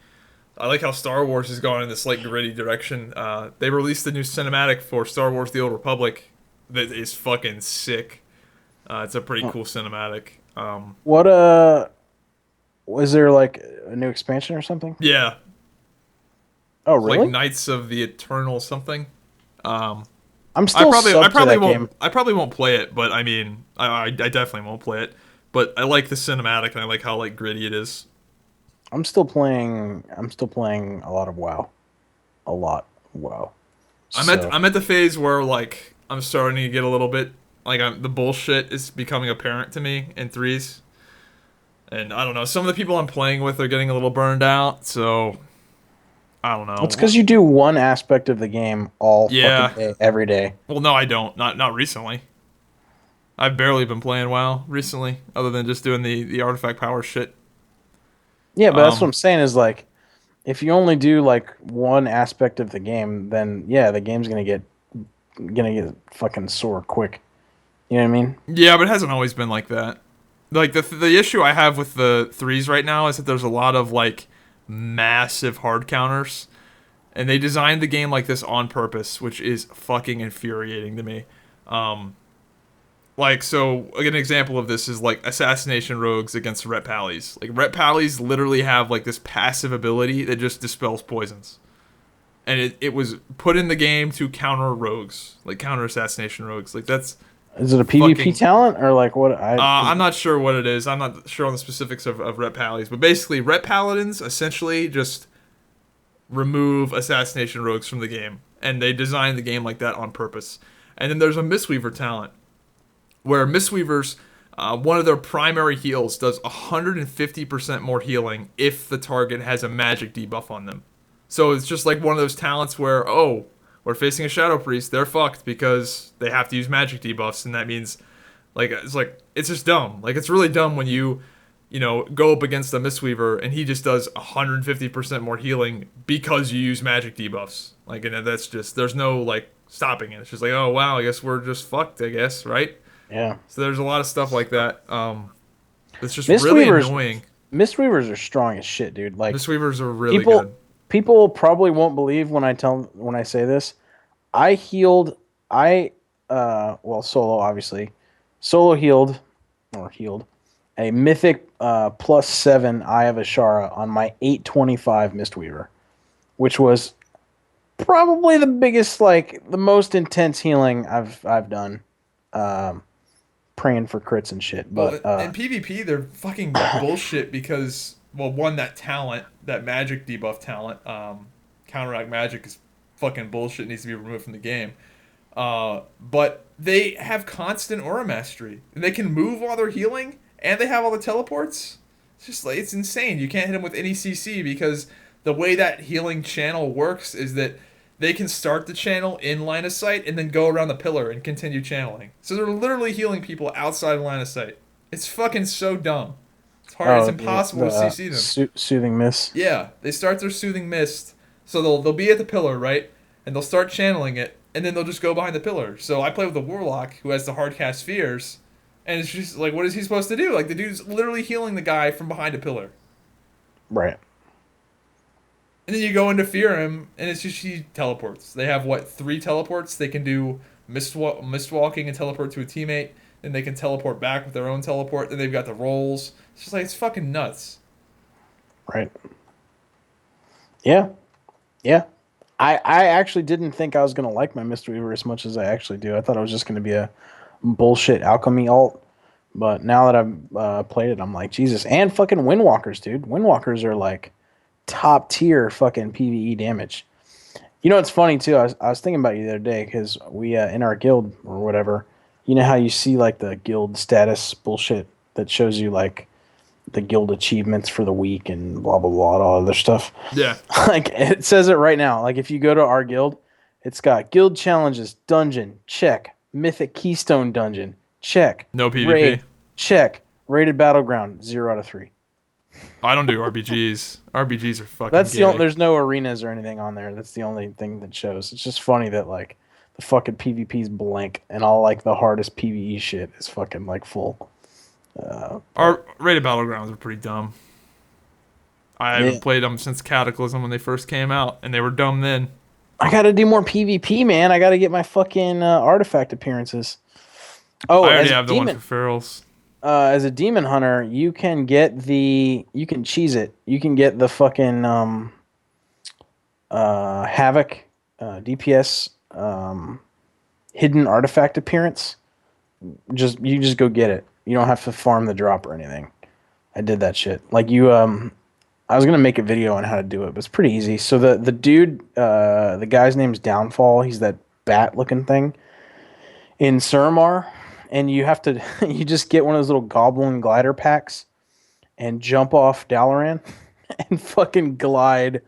Speaker 1: I like how Star Wars is going in this like gritty direction. They released the new cinematic for Star Wars: The Old Republic that is fucking sick. It's a pretty cool cinematic.
Speaker 2: What was there like a new expansion or something?
Speaker 1: Yeah,
Speaker 2: Oh,
Speaker 1: it's like
Speaker 2: really?
Speaker 1: Knights of the Eternal something. Um,
Speaker 2: I'm
Speaker 1: I
Speaker 2: still
Speaker 1: probably I
Speaker 2: sub to
Speaker 1: probably
Speaker 2: that
Speaker 1: won't
Speaker 2: game.
Speaker 1: I probably won't play it, but I mean I definitely won't play it. But I like the cinematic and I like how like gritty it is.
Speaker 2: I'm still playing a lot of WoW. A lot of WoW. So
Speaker 1: I'm at the phase where like I'm starting to get a little bit like the bullshit is becoming apparent to me in threes, and I don't know. Some of the people I'm playing with are getting a little burned out, so I don't
Speaker 2: it's
Speaker 1: know.
Speaker 2: because you do one aspect of the game all fucking
Speaker 1: Yeah.
Speaker 2: day, every day.
Speaker 1: Well, no, I don't. Not recently. I've barely been playing WoW recently, other than just doing the artifact power shit.
Speaker 2: Yeah, but that's what
Speaker 1: Um,
Speaker 2: I'm saying is like if you only do like one aspect of the game, then yeah, the game's gonna get fucking sore quick. You know what I mean?
Speaker 1: yeah, but it hasn't always been like that. Like the issue I have with the threes right now is that there's a lot of like massive hard counters. And they designed the game like this on purpose, which is fucking infuriating to me. Um, like, so like an example of this is like assassination rogues against ret pallies. Like ret pallies literally have like this passive ability that just dispels poisons, and it was put in the game to counter rogues, like counter assassination rogues. Like that's
Speaker 2: Is it a PvP
Speaker 1: fucking.
Speaker 2: talent or like what?
Speaker 1: I'm not sure what it is. I'm not sure on the specifics of ret pallies, but basically ret paladins essentially just remove assassination rogues from the game, and they designed the game like that on purpose. And then there's a Mistweaver talent, where Mistweavers, one of their primary heals does 150% more healing if the target has a magic debuff on them. So it's just like one of those talents where, oh, we're facing a Shadow Priest, they're fucked because they have to use magic debuffs, and that means, like, it's just dumb. Like, it's really dumb when you go up against a Mistweaver and he just does 150% more healing because you use magic debuffs. Like, and that's just, there's no, like, stopping it. It's just like, oh, wow, I guess we're just fucked, I guess, right?
Speaker 2: Yeah.
Speaker 1: So there's a lot of stuff like that. It's just really
Speaker 2: Mistweavers
Speaker 1: annoying.
Speaker 2: Mistweavers are strong as shit, dude. Like
Speaker 1: Mistweavers are really
Speaker 2: people
Speaker 1: good.
Speaker 2: people probably won't believe when I say this. I healed I well solo obviously. Solo healed a mythic +7 Eye of Ashara on my 825 Mistweaver, which was probably the biggest like the most intense healing I've done. Um praying for crits and shit.
Speaker 1: Well,
Speaker 2: But
Speaker 1: in PvP, they're fucking bullshit because, well, one, that talent, that magic debuff talent, counteract magic is fucking bullshit, needs to be removed from the game. But they have constant aura mastery. And they can move while they're healing, and they have all the teleports. It's just like it's insane. You can't hit them with any CC because the way that healing channel works is that they can start the channel in line of sight and then go around the pillar and continue channeling. So they're literally healing people outside of line of sight. It's fucking so dumb. It's hard. It's
Speaker 2: Oh,
Speaker 1: impossible to CC them.
Speaker 2: soothing mist.
Speaker 1: Yeah, they start their soothing mist, so they'll be at the pillar, right? And they'll start channeling it, and then they'll just go behind the pillar. So I play with a warlock who has the hard cast spheres, and it's just like, what is he supposed to do? Like the dude's literally healing the guy from behind a pillar,
Speaker 2: Right.
Speaker 1: and then you go interfere him, and it's just he teleports. They have what 3 teleports? They can do mist walking and teleport to a teammate. Then they can teleport back with their own teleport. Then they've got the rolls. It's just like it's fucking nuts.
Speaker 2: Right. Yeah. Yeah. I actually didn't think I was going to like my Mistweaver as much as I actually do. I thought it was just going to be a bullshit alchemy alt. But now that I've played it, I'm like, Jesus. And fucking Windwalkers, dude. Windwalkers are like top tier fucking PvE damage. You know, it's funny too. I was thinking about you the other day because we, in our guild or whatever, you know how you see like the guild status bullshit that shows you like the guild achievements for the week and blah blah blah, all other stuff.
Speaker 1: Yeah.
Speaker 2: Like it says it right now. Like if you go to our guild, it's got guild challenges, dungeon, check. Mythic Keystone dungeon, check.
Speaker 1: No PvP.
Speaker 2: Raid, check. Rated battleground, 0 out of 3.
Speaker 1: I don't do RBGs. RBGs are fucking.
Speaker 2: That's
Speaker 1: gay.
Speaker 2: the only, there's no arenas or anything on there. That's the only thing that shows. It's just funny that like the fucking PvP's blank and all like the hardest PvE shit is fucking like full.
Speaker 1: Our rated battlegrounds are pretty dumb. I
Speaker 2: Yeah.
Speaker 1: haven't played them since Cataclysm when they first came out, and they were dumb then.
Speaker 2: I gotta do more PvP, man. I gotta get my fucking artifact appearances. Oh,
Speaker 1: I already
Speaker 2: as a
Speaker 1: have the one
Speaker 2: demon,
Speaker 1: for ferals.
Speaker 2: as a demon hunter, you can cheese it. You can get the fucking Havoc DPS hidden artifact appearance. You just go get it. You don't have to farm the drop or anything. I did that shit. Like I was gonna make a video on how to do it, but it's pretty easy. So the dude, the guy's name's Downfall. He's that bat looking thing in Suramar, and you have to you just get one of those little goblin glider packs and jump off Dalaran and fucking glide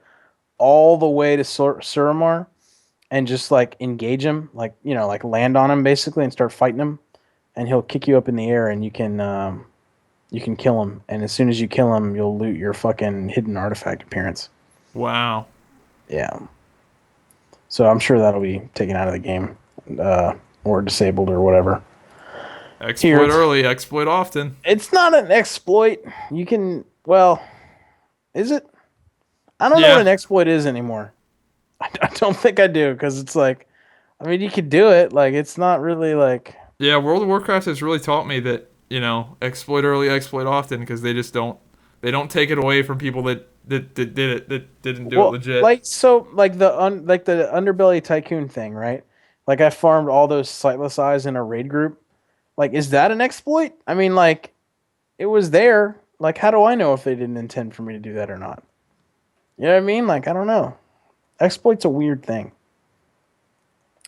Speaker 2: all the way to Suramar and just like engage him, like like land on him basically and start fighting him, and he'll kick you up in the air and you can kill him, and as soon as you kill him, you'll loot your fucking hidden artifact appearance.
Speaker 1: Wow.
Speaker 2: Yeah. So I'm sure that'll be taken out of the game, or disabled or whatever.
Speaker 1: Exploit early, exploit often.
Speaker 2: It's not an exploit. You can, well, is it? I don't know what an exploit is anymore. I don't think I do, because it's like, I mean, you could do it. Like, it's not really like.
Speaker 1: Yeah, World of Warcraft has really taught me that, exploit early, exploit often, because they don't take it away from people that did it, that didn't do it legit.
Speaker 2: Like the Underbelly Tycoon thing, right? Like I farmed all those sightless eyes in a raid group. Like, is that an exploit? I mean, like, it was there. Like, how do I know if they didn't intend for me to do that or not? You know what I mean? Like, I don't know. Exploit's a weird thing.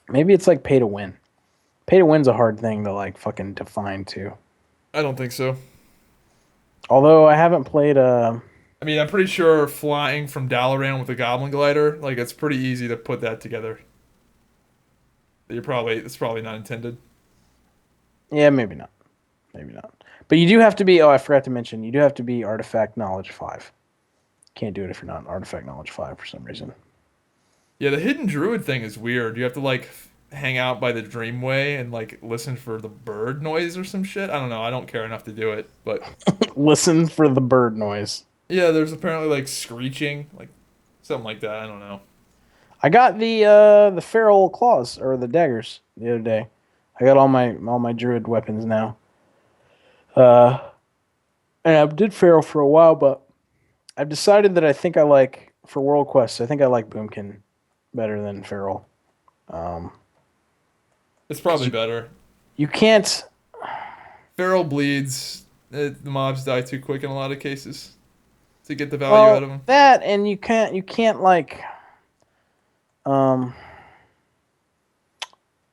Speaker 2: Maybe it's like pay to win. Pay to win's a hard thing to like fucking define too.
Speaker 1: I don't think so.
Speaker 2: Although I haven't played
Speaker 1: I mean, I'm pretty sure flying from Dalaran with a Goblin Glider, like, it's pretty easy to put that together. It's probably not intended.
Speaker 2: Yeah, maybe not. Maybe not. But you do have to be, I forgot to mention, you do have to be Artifact Knowledge 5. Can't do it if you're not Artifact Knowledge 5 for some reason.
Speaker 1: Yeah, the hidden druid thing is weird. You have to, like, hang out by the Dreamway and, like, listen for the bird noise or some shit. I don't know. I don't care enough to do it, but...
Speaker 2: Listen for the bird noise.
Speaker 1: Yeah, there's apparently, like, screeching, like, something like that. I don't know. I
Speaker 2: got the feral claws, or the daggers, the other day. I got all my druid weapons now. And I did feral for a while, but I've decided that I think I like, for World Quests, I think I like Boomkin better than feral.
Speaker 1: It's probably better.
Speaker 2: You can't...
Speaker 1: Feral bleeds. The mobs die too quick in a lot of cases to get the value out of them.
Speaker 2: That, and you can't like...
Speaker 1: Pull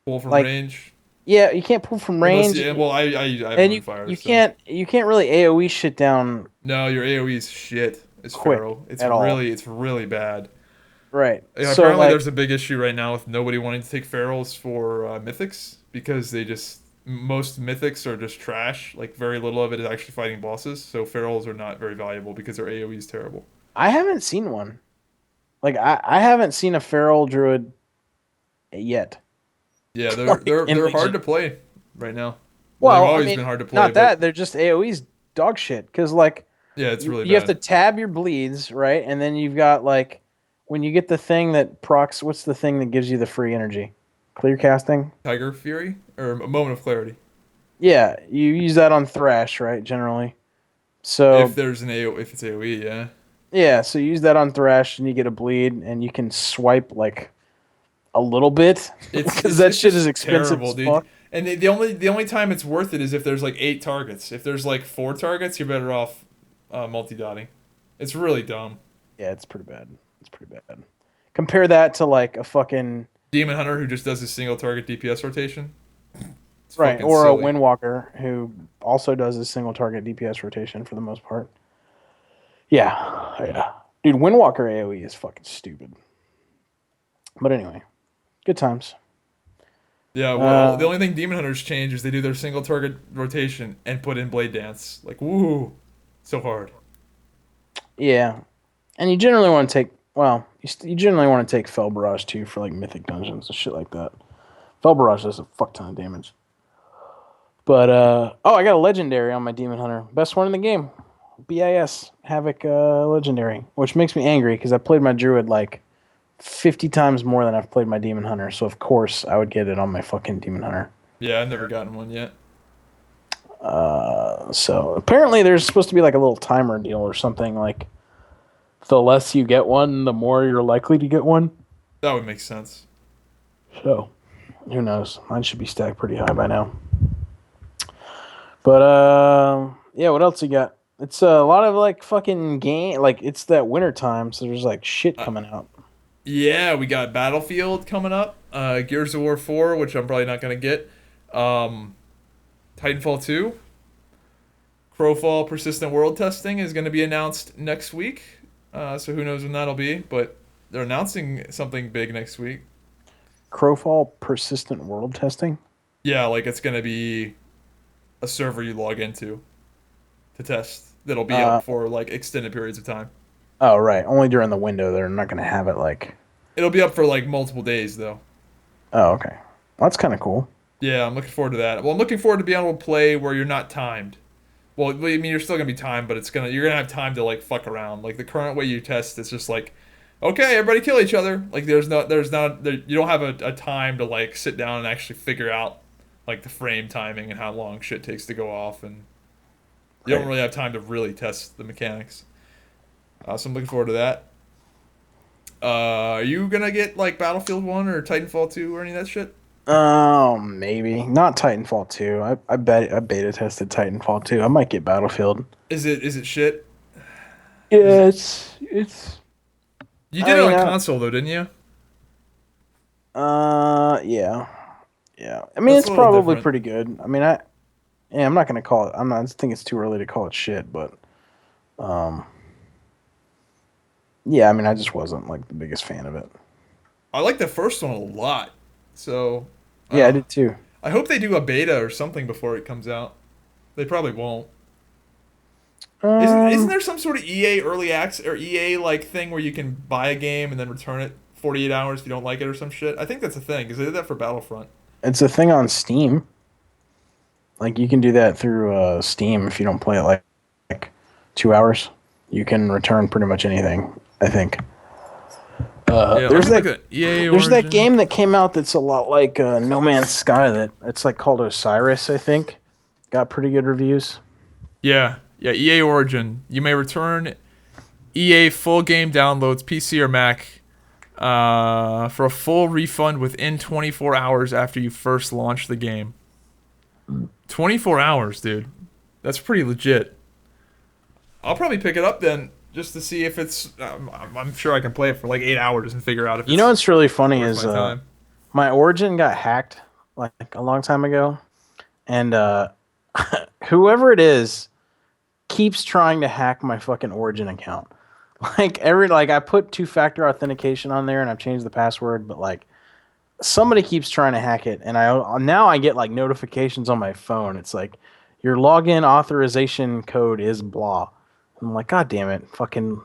Speaker 1: from range.
Speaker 2: Yeah, you can't pull from
Speaker 1: Unless,
Speaker 2: range,
Speaker 1: yeah, well, I have
Speaker 2: and you
Speaker 1: Moonfire,
Speaker 2: you
Speaker 1: so.
Speaker 2: can't you can't really AOE shit down
Speaker 1: No, your AoE is shit. It's
Speaker 2: quick
Speaker 1: feral. It's
Speaker 2: at all.
Speaker 1: really bad.
Speaker 2: Right.
Speaker 1: Yeah,
Speaker 2: So
Speaker 1: apparently,
Speaker 2: like
Speaker 1: there's a big issue right now with nobody wanting to take ferals for mythics because most mythics are just trash. Like very little of it is actually fighting bosses. So ferals are not very valuable because their AoE is terrible.
Speaker 2: I haven't seen one. Like I haven't seen a feral druid yet.
Speaker 1: Yeah,
Speaker 2: Like in
Speaker 1: they're hard
Speaker 2: Legion.
Speaker 1: to play right now. Well, they've
Speaker 2: Well, I
Speaker 1: always
Speaker 2: mean,
Speaker 1: been hard to play,
Speaker 2: not
Speaker 1: but
Speaker 2: that they're just AOE's dog shit. Because like
Speaker 1: yeah, it's really
Speaker 2: you have to
Speaker 1: bad.
Speaker 2: tab your bleeds, right? And then you've got like when you get the thing that procs. What's the thing that gives you the free energy? Clear casting.
Speaker 1: Tiger Fury or a moment of clarity.
Speaker 2: Yeah, you use that on Thrash, right? Generally.
Speaker 1: If
Speaker 2: So
Speaker 1: there's an AO, if it's AoE, yeah.
Speaker 2: yeah, so you use that on Thrash and you get a bleed, and you can swipe like a little bit because that
Speaker 1: It's
Speaker 2: shit is
Speaker 1: just
Speaker 2: expensive
Speaker 1: terrible,
Speaker 2: as
Speaker 1: dude.
Speaker 2: fuck.
Speaker 1: And the only time it's worth it is if there's like 8 targets. If there's like 4 targets, you're better off multi-dotting. It's really dumb.
Speaker 2: Yeah, it's pretty bad. It's pretty bad. Compare that to like a fucking
Speaker 1: Demon Hunter who just does his single target DPS rotation. It's
Speaker 2: right,
Speaker 1: fucking
Speaker 2: or a
Speaker 1: silly.
Speaker 2: Windwalker who also does a single target DPS rotation for the most part. Yeah, yeah, dude, Windwalker AOE is fucking stupid. But anyway, good times.
Speaker 1: Yeah, well, the
Speaker 2: Uh,
Speaker 1: only thing Demon Hunters change is they do their single target rotation and put in Blade Dance. Like, woo, so hard.
Speaker 2: yeah, and you generally want to take you generally want to take Fel Barrage too for like mythic dungeons and shit like that. Fel Barrage does a fuck ton of damage. But oh, I got a legendary on my Demon Hunter, best one in the game. BIS Havoc legendary, which makes me angry because I played my Druid like 50 times more than I've played my Demon Hunter. So of course I would get it on my fucking Demon Hunter.
Speaker 1: Yeah, I've never gotten one yet.
Speaker 2: So apparently there's supposed to be like a little timer deal or something. Like the less you get one, the more you're likely to get one.
Speaker 1: That would make sense.
Speaker 2: So who knows? Mine should be stacked pretty high by now. But yeah, what else you got? It's a lot of like fucking game. Like it's that winter time, so there's like shit
Speaker 1: Uh,
Speaker 2: coming out.
Speaker 1: yeah, we got Battlefield coming up. Gears of War 4, which I'm probably not gonna get. Um, Titanfall 2. Crowfall persistent world testing is going to be announced next week. So who knows when that'll be, but they're announcing something big next week.
Speaker 2: Crowfall persistent world testing.
Speaker 1: Yeah, like it's going to be a server you log into to test that'll be
Speaker 2: Uh
Speaker 1: up for like extended periods of time.
Speaker 2: oh right, only during the window. They're not gonna have it like.
Speaker 1: It'll be up for like multiple days though.
Speaker 2: Oh okay, well, that's kind of cool.
Speaker 1: Yeah, I'm looking forward to that. Well, I'm looking forward to being able to play where you're not timed. Well, I mean, you're still gonna be timed, but you're gonna have time to like fuck around. Like the current way you test, it's just like, okay, everybody kill each other. Like you don't have a time to like sit down and actually figure out like the frame timing and how long shit takes to go off, and you don't
Speaker 2: Right.
Speaker 1: really have time to really test the mechanics. So I'm looking forward to that. Are you gonna get like Battlefield 1 or Titanfall 2 or any of that shit?
Speaker 2: Oh, maybe not Titanfall 2. I bet I beta tested Titanfall 2. I might get Battlefield.
Speaker 1: Is it shit? Is
Speaker 2: Yeah,
Speaker 1: it?
Speaker 2: it's.
Speaker 1: You
Speaker 2: I
Speaker 1: did it
Speaker 2: mean,
Speaker 1: on console though, didn't you?
Speaker 2: yeah, yeah. I mean,
Speaker 1: That's
Speaker 2: it's
Speaker 1: a little
Speaker 2: probably
Speaker 1: different.
Speaker 2: pretty good. I mean, I'm not gonna call it. I'm not. I think it's too early to call it shit, but um, yeah. I mean, I just wasn't like the biggest fan of it.
Speaker 1: I like the first one a lot. So,
Speaker 2: Yeah, I did too.
Speaker 1: I hope they do a beta or something before it comes out. They probably won't. Isn't
Speaker 2: Um,
Speaker 1: there some sort of EA early access or EA like thing where you can buy a game and then return it 48 hours if you don't like it or some shit? I think that's a thing because they did that for Battlefront.
Speaker 2: it's a thing on Steam. Like you can do that through Steam if you don't play it like 2 hours. You can return pretty much anything. I think.
Speaker 1: Yeah, let
Speaker 2: There's
Speaker 1: me
Speaker 2: that
Speaker 1: look at EA
Speaker 2: There's that
Speaker 1: Origin.
Speaker 2: game that came out that's a lot like No Man's Sky. That it's like called Osiris, I think. Got pretty good reviews.
Speaker 1: Yeah, EA Origin. You may return EA full game downloads, PC or Mac, for a full refund within 24 hours after you first launch the game. 24 hours, dude. That's pretty legit. I'll probably pick it up then, just to see if it's. I'm sure I can play it for like 8 hours and figure out if
Speaker 2: You know
Speaker 1: it's
Speaker 2: what's really funny
Speaker 1: worth
Speaker 2: is
Speaker 1: my time.
Speaker 2: my Origin got hacked like a long time ago, and whoever it is keeps trying to hack my fucking Origin account. Like I put two-factor authentication on there and I've changed the password, but like somebody keeps trying to hack it, and I get like notifications on my phone. It's like your login authorization code is blah. I'm like, God damn it, fucking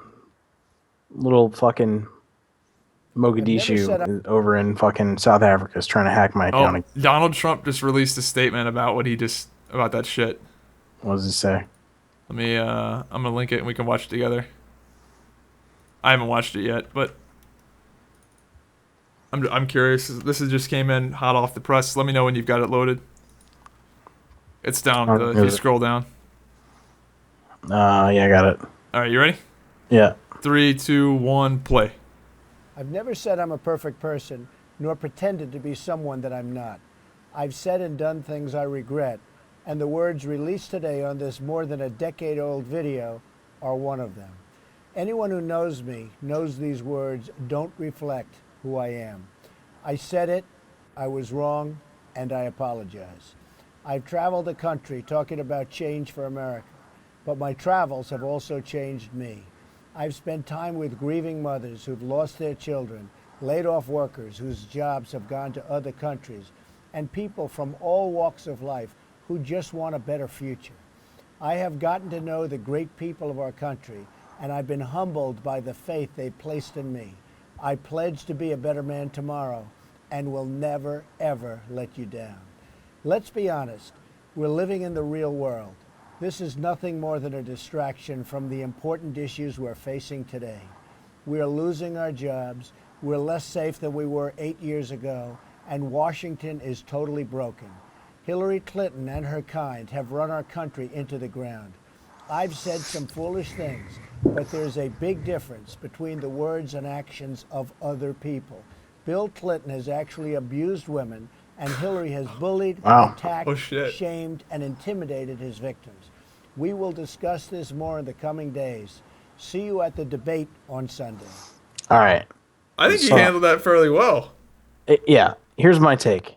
Speaker 2: little fucking Mogadishu over in fucking South Africa is trying to hack my
Speaker 1: Oh,
Speaker 2: account.
Speaker 1: Donald Trump just released a statement about about that shit.
Speaker 2: What does it say?
Speaker 1: Let me I'm gonna link it and we can watch it together. I haven't watched it yet, but I'm curious. This has just came in hot off the press. Let me know when you've got it loaded. It's down. If you scroll down.
Speaker 2: Yeah, I got it.
Speaker 1: All right, you ready?
Speaker 2: Yeah.
Speaker 1: 3, 2, 1, play.
Speaker 3: I've never said I'm a perfect person, nor pretended to be someone that I'm not. I've said and done things I regret, and the words released today on this more than a decade-old video are one of them. Anyone who knows me knows these words don't reflect who I am. I said it, I was wrong, and I apologize. I've traveled the country talking about change for America, but my travels have also changed me. I've spent time with grieving mothers who've lost their children, laid off workers whose jobs have gone to other countries, and people from all walks of life who just want a better future. I have gotten to know the great people of our country, and I've been humbled by the faith they placed in me. I pledge to be a better man tomorrow and will never, ever let you down. Let's be honest, we're living in the real world. This is nothing more than a distraction from the important issues we're facing today. We are losing our jobs, we're less safe than we were 8 years ago, and Washington is totally broken. Hillary Clinton and her kind have run our country into the ground. I've said some foolish things, but there's a big difference between the words and actions of other people. Bill Clinton has actually abused women, and Hillary has bullied, attacked, shamed, and intimidated his victims. We will discuss this more in the coming days. See you at the debate on Sunday.
Speaker 2: All right.
Speaker 1: I think he handled that fairly well.
Speaker 2: Yeah. Here's my take.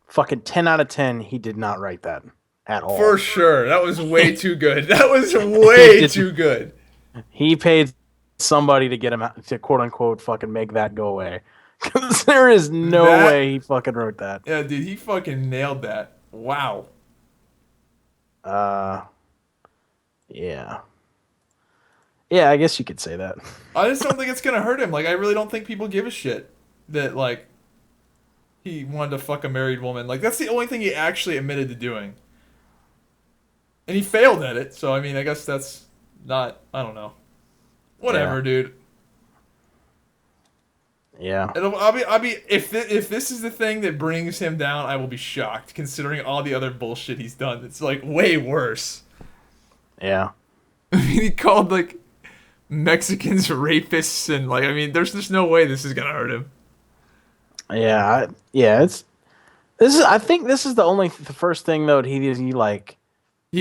Speaker 2: Fucking 10 out of 10, he did not write that at all.
Speaker 1: For sure. That was way too good. That was way too good.
Speaker 2: He paid somebody to get him out, to quote unquote fucking make that go away. Because there is no way he fucking wrote that.
Speaker 1: Yeah, dude, he fucking nailed that. Wow.
Speaker 2: Yeah. Yeah, I guess you could say that.
Speaker 1: I just don't think it's gonna hurt him. Like, I really don't think people give a shit that, like, he wanted to fuck a married woman. Like, that's the only thing he actually admitted to doing. And he failed at it, so, I mean, I guess that's not, I don't know. Whatever, dude.
Speaker 2: Yeah.
Speaker 1: I'll be if this is the thing that brings him down, I will be shocked, considering all the other bullshit he's done. It's, like, way worse.
Speaker 2: Yeah.
Speaker 1: I mean, he called, like, Mexicans rapists, and, like, I mean, there's just no way this is gonna hurt him.
Speaker 2: Yeah, I think this is the first thing though he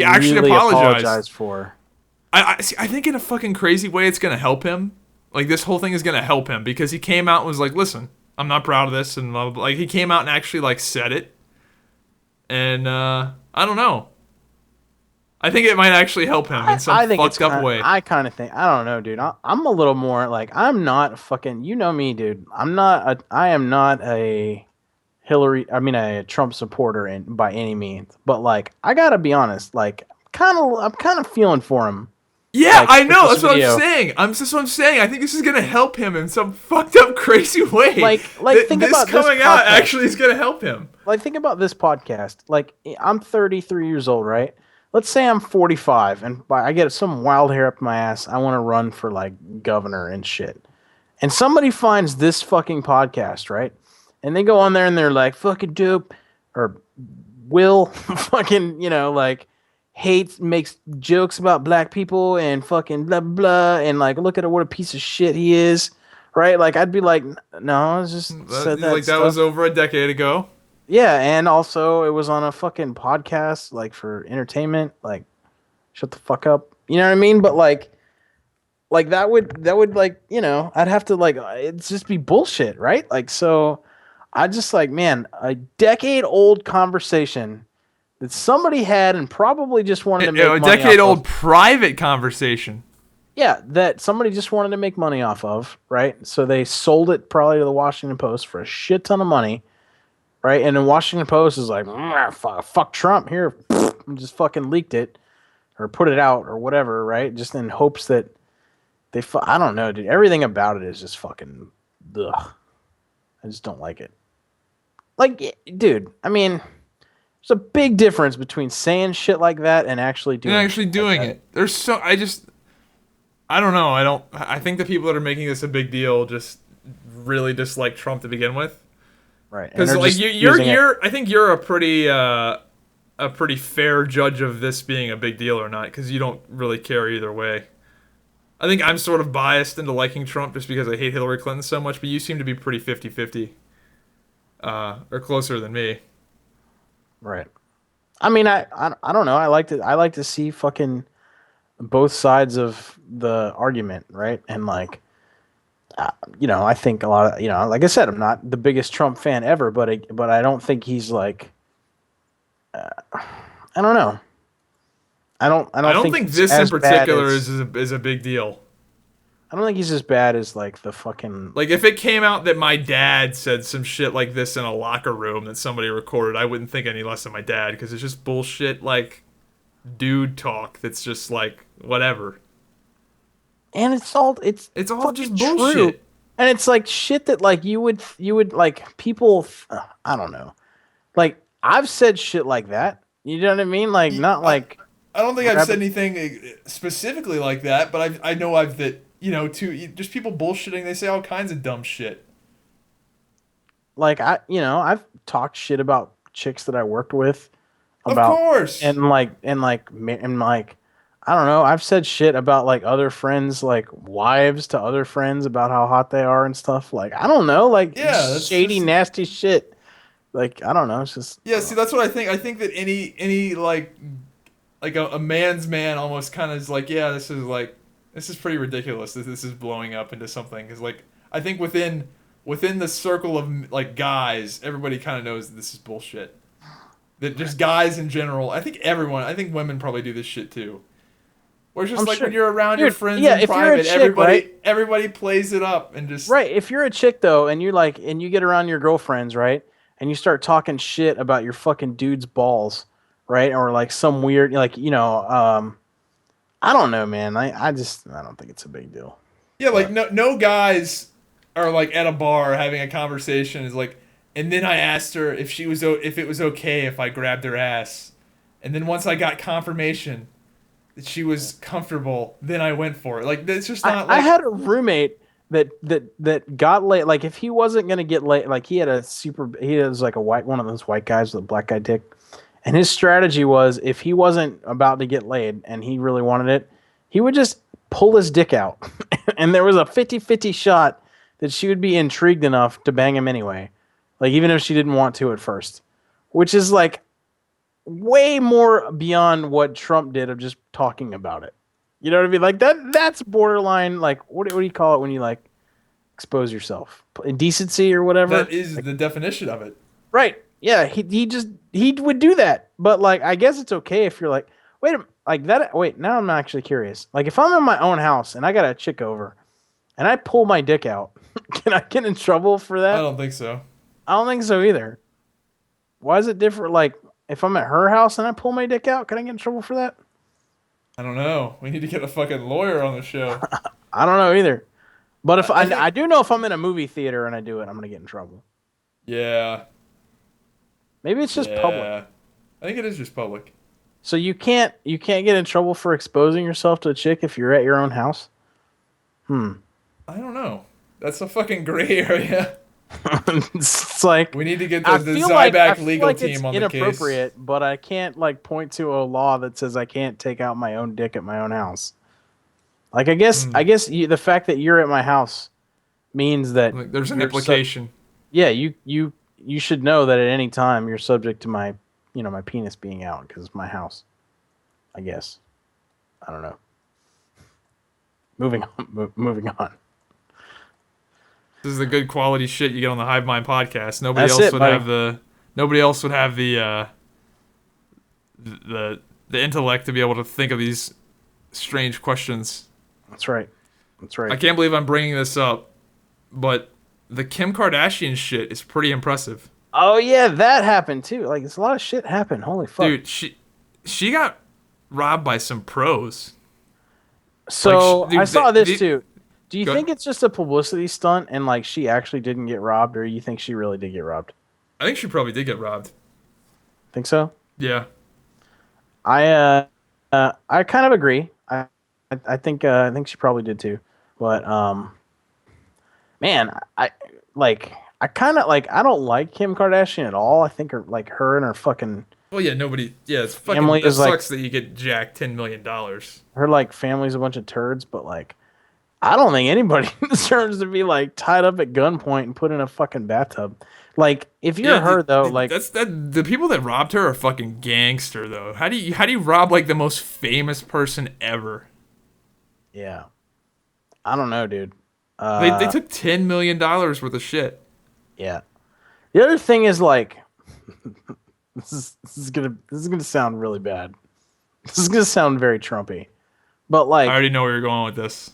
Speaker 1: actually
Speaker 2: really
Speaker 1: apologized
Speaker 2: for.
Speaker 1: I think in a fucking crazy way it's gonna help him. Like, this whole thing is gonna help him because he came out and was like, "Listen, I'm not proud of this," and blah, blah, blah. Like, he came out and actually like said it. And I don't know. I think it might actually help him in some fucked up way.
Speaker 2: I kind of think, I don't know, dude. I'm a little more like, I'm not fucking, you know me, dude. I am not a a Trump supporter by any means. But like, I gotta be honest, like, I'm kind of feeling for him.
Speaker 1: Yeah,
Speaker 2: like,
Speaker 1: I know. That's what I'm saying. That's what I'm saying. I think this is gonna help him in some fucked up, crazy way.
Speaker 2: Like think about
Speaker 1: this coming out actually is gonna help him.
Speaker 2: Like, think about this podcast. Like, I'm 33 years old, right? Let's say I'm 45 and I get some wild hair up my ass. I want to run for like governor and shit. And somebody finds this fucking podcast, right? And they go on there and they're like, fucking dope, or Will fucking, like makes jokes about black people and fucking blah, blah, and like, look at what a piece of shit he is, right? Like, I'd be like, no, it's just said that
Speaker 1: like, that was over a decade ago.
Speaker 2: Yeah, and also it was on a fucking podcast, like, for entertainment. Like, shut the fuck up. You know what I mean? But like that would like, I'd have to like, it's just be bullshit, right? Like, so I just like, man, a decade old conversation that somebody had and probably just wanted to make
Speaker 1: A
Speaker 2: money off
Speaker 1: decade old
Speaker 2: of.
Speaker 1: private conversation.
Speaker 2: Yeah, that somebody just wanted to make money off of, right? So they sold it probably to the Washington Post for a shit ton of money, right? And the Washington Post is like, fuck Trump here, and just fucking leaked it or put it out or whatever, right? Just in hopes that I don't know, dude. Everything about it is just fucking, ugh. I just don't like it. Like, dude, I mean, there's a big difference between saying shit like that and actually
Speaker 1: And
Speaker 2: doing
Speaker 1: actually
Speaker 2: shit like
Speaker 1: doing
Speaker 2: that.
Speaker 1: it. I don't know. I think the people that are making this a big deal just really dislike Trump to begin with.
Speaker 2: Right. And
Speaker 1: Because
Speaker 2: they're
Speaker 1: like
Speaker 2: just using it.
Speaker 1: I think you're a pretty fair judge of this being a big deal or not, because you don't really care either way. I think I'm sort of biased into liking Trump just because I hate Hillary Clinton so much, but you seem to be pretty 50-50, or closer than me.
Speaker 2: Right. I mean, I don't know. I like to see fucking both sides of the argument, right? And like, I think a lot of, like I said, I'm not the biggest Trump fan ever, but I don't think he's like, I don't know. I
Speaker 1: I
Speaker 2: don't
Speaker 1: don't
Speaker 2: think
Speaker 1: think
Speaker 2: he's
Speaker 1: this in
Speaker 2: as bad
Speaker 1: particular
Speaker 2: as
Speaker 1: is a big deal.
Speaker 2: I don't think he's as bad as like the fucking
Speaker 1: Like, if it came out that my dad said some shit like this in a locker room that somebody recorded, I wouldn't think any less of my dad, because it's just bullshit, like, dude talk that's just, like, whatever.
Speaker 2: and
Speaker 1: It's all
Speaker 2: fucking
Speaker 1: just
Speaker 2: true.
Speaker 1: bullshit.
Speaker 2: And it's like shit that like you would like people I don't know. Like I've said shit like that. You know what I mean? Like not
Speaker 1: I,
Speaker 2: like
Speaker 1: I don't think I've said
Speaker 2: grab
Speaker 1: anything specifically like that, but I know I've that, just people bullshitting, they say all kinds of dumb shit.
Speaker 2: like I've talked shit about chicks that I worked with
Speaker 1: Of
Speaker 2: about
Speaker 1: course.
Speaker 2: and like I don't know. I've said shit about like other friends, like wives to other friends about how hot they are and stuff. Like I don't know, like
Speaker 1: Yeah, that's
Speaker 2: shady,
Speaker 1: just
Speaker 2: nasty shit. Like I don't know. It's just I
Speaker 1: yeah.
Speaker 2: don't
Speaker 1: See,
Speaker 2: know.
Speaker 1: that's what I think. I think that any like a man's man almost kind of is like, yeah, this is pretty ridiculous that this is blowing up into something. Because like I think within the circle of like guys, everybody kind of knows that this is bullshit. That just guys in general. I think women probably do this shit too. Where it's just
Speaker 2: I'm
Speaker 1: like when
Speaker 2: sure,
Speaker 1: you're around your
Speaker 2: dude.
Speaker 1: friends
Speaker 2: Yeah,
Speaker 1: in
Speaker 2: if you're a
Speaker 1: private,
Speaker 2: chick, right?
Speaker 1: everybody plays it up and just
Speaker 2: Right. If you're a chick though, and you get around your girlfriends, right, and you start talking shit about your fucking dude's balls, right, or like some weird, like I don't know, man. I don't think it's a big deal.
Speaker 1: yeah, like
Speaker 2: But
Speaker 1: no guys are like at a bar having a conversation is like, and then I asked her if it was okay if I grabbed her ass, and then once I got confirmation that she was comfortable, then I went for it. Like it's just not
Speaker 2: I
Speaker 1: like
Speaker 2: had a roommate that got laid. Like if he wasn't gonna get laid, like he was like a one of those white guys with a black guy dick, and his strategy was if he wasn't about to get laid and he really wanted it, he would just pull his dick out, and there was a 50-50 shot that she would be intrigued enough to bang him anyway, like even if she didn't want to at first, which is like way more beyond what Trump did of just talking about it. You know what I mean? Like that's borderline like what do you call it when you like expose yourself? Indecency or whatever?
Speaker 1: that is
Speaker 2: Like
Speaker 1: the definition of it.
Speaker 2: right. Yeah, he would do that. But like I guess it's okay if you're like, wait a like that wait, now I'm actually curious. Like if I'm in my own house and I got a chick over and I pull my dick out, can I get in trouble for
Speaker 1: I
Speaker 2: that?
Speaker 1: don't think so.
Speaker 2: I don't think so either. Why is it different like if I'm at her house and I pull my dick out, can I get in trouble for that?
Speaker 1: I don't know. We need to get a fucking lawyer on the show.
Speaker 2: I don't know either. But if
Speaker 1: I
Speaker 2: I
Speaker 1: think
Speaker 2: do know if I'm in a movie theater and I do it, I'm gonna get in trouble.
Speaker 1: yeah,
Speaker 2: Maybe it's just public.
Speaker 1: yeah. I think it is just public.
Speaker 2: So you can't get in trouble for exposing yourself to a chick if you're at your own house. Hmm.
Speaker 1: I don't know. That's a fucking gray area.
Speaker 2: It's like
Speaker 1: We need to get
Speaker 2: I
Speaker 1: the
Speaker 2: feel like I
Speaker 1: Zyback
Speaker 2: feel
Speaker 1: legal
Speaker 2: like it's
Speaker 1: team on the case.
Speaker 2: inappropriate, but I can't like point to a law that says I can't take out my own dick at my own house. Like the fact that you're at my house means that
Speaker 1: Like, there's an
Speaker 2: you're
Speaker 1: implication.
Speaker 2: yeah, you should know that at any time you're subject to my penis being out because it's my house. I guess. I don't know. Moving on. Moving on.
Speaker 1: This is the good quality shit you get on the Hive Mind podcast. Nobody
Speaker 2: That's
Speaker 1: else
Speaker 2: it,
Speaker 1: would
Speaker 2: buddy.
Speaker 1: have the. Nobody else would have the intellect to be able to think of these strange questions.
Speaker 2: That's right. That's
Speaker 1: I
Speaker 2: right.
Speaker 1: can't believe I'm bringing this up, but the Kim Kardashian shit is pretty impressive.
Speaker 2: Oh yeah, that happened too. Like, it's a lot of shit happened. Holy fuck.
Speaker 1: Dude, she got robbed by some pros.
Speaker 2: So
Speaker 1: Like, dude,
Speaker 2: I saw this
Speaker 1: the-
Speaker 2: too. Do you
Speaker 1: Go
Speaker 2: think
Speaker 1: ahead.
Speaker 2: it's just a publicity stunt and like she actually didn't get robbed, or you think she really did get robbed?
Speaker 1: I think she probably did get robbed.
Speaker 2: Think so?
Speaker 1: Yeah.
Speaker 2: I kind of agree. I think she probably did too. But man, I kind of like, I don't like Kim Kardashian at all. I think her and her fucking
Speaker 1: Well, yeah, nobody. Yeah, it's fucking.
Speaker 2: Family
Speaker 1: It
Speaker 2: is like-
Speaker 1: sucks that you get jacked $10 million.
Speaker 2: her like family's a bunch of turds, but like I don't think anybody deserves to be like tied up at gunpoint and put in a fucking bathtub. Like, if you're her though, like
Speaker 1: that's that. The people that robbed her are fucking gangster though. How do you rob like the most famous person ever?
Speaker 2: yeah, I don't know, dude.
Speaker 1: They took $10 million worth of shit.
Speaker 2: Yeah. The other thing is like, this is gonna sound really bad. This is gonna sound very Trumpy, but
Speaker 1: I
Speaker 2: like,
Speaker 1: already know where you're going with this.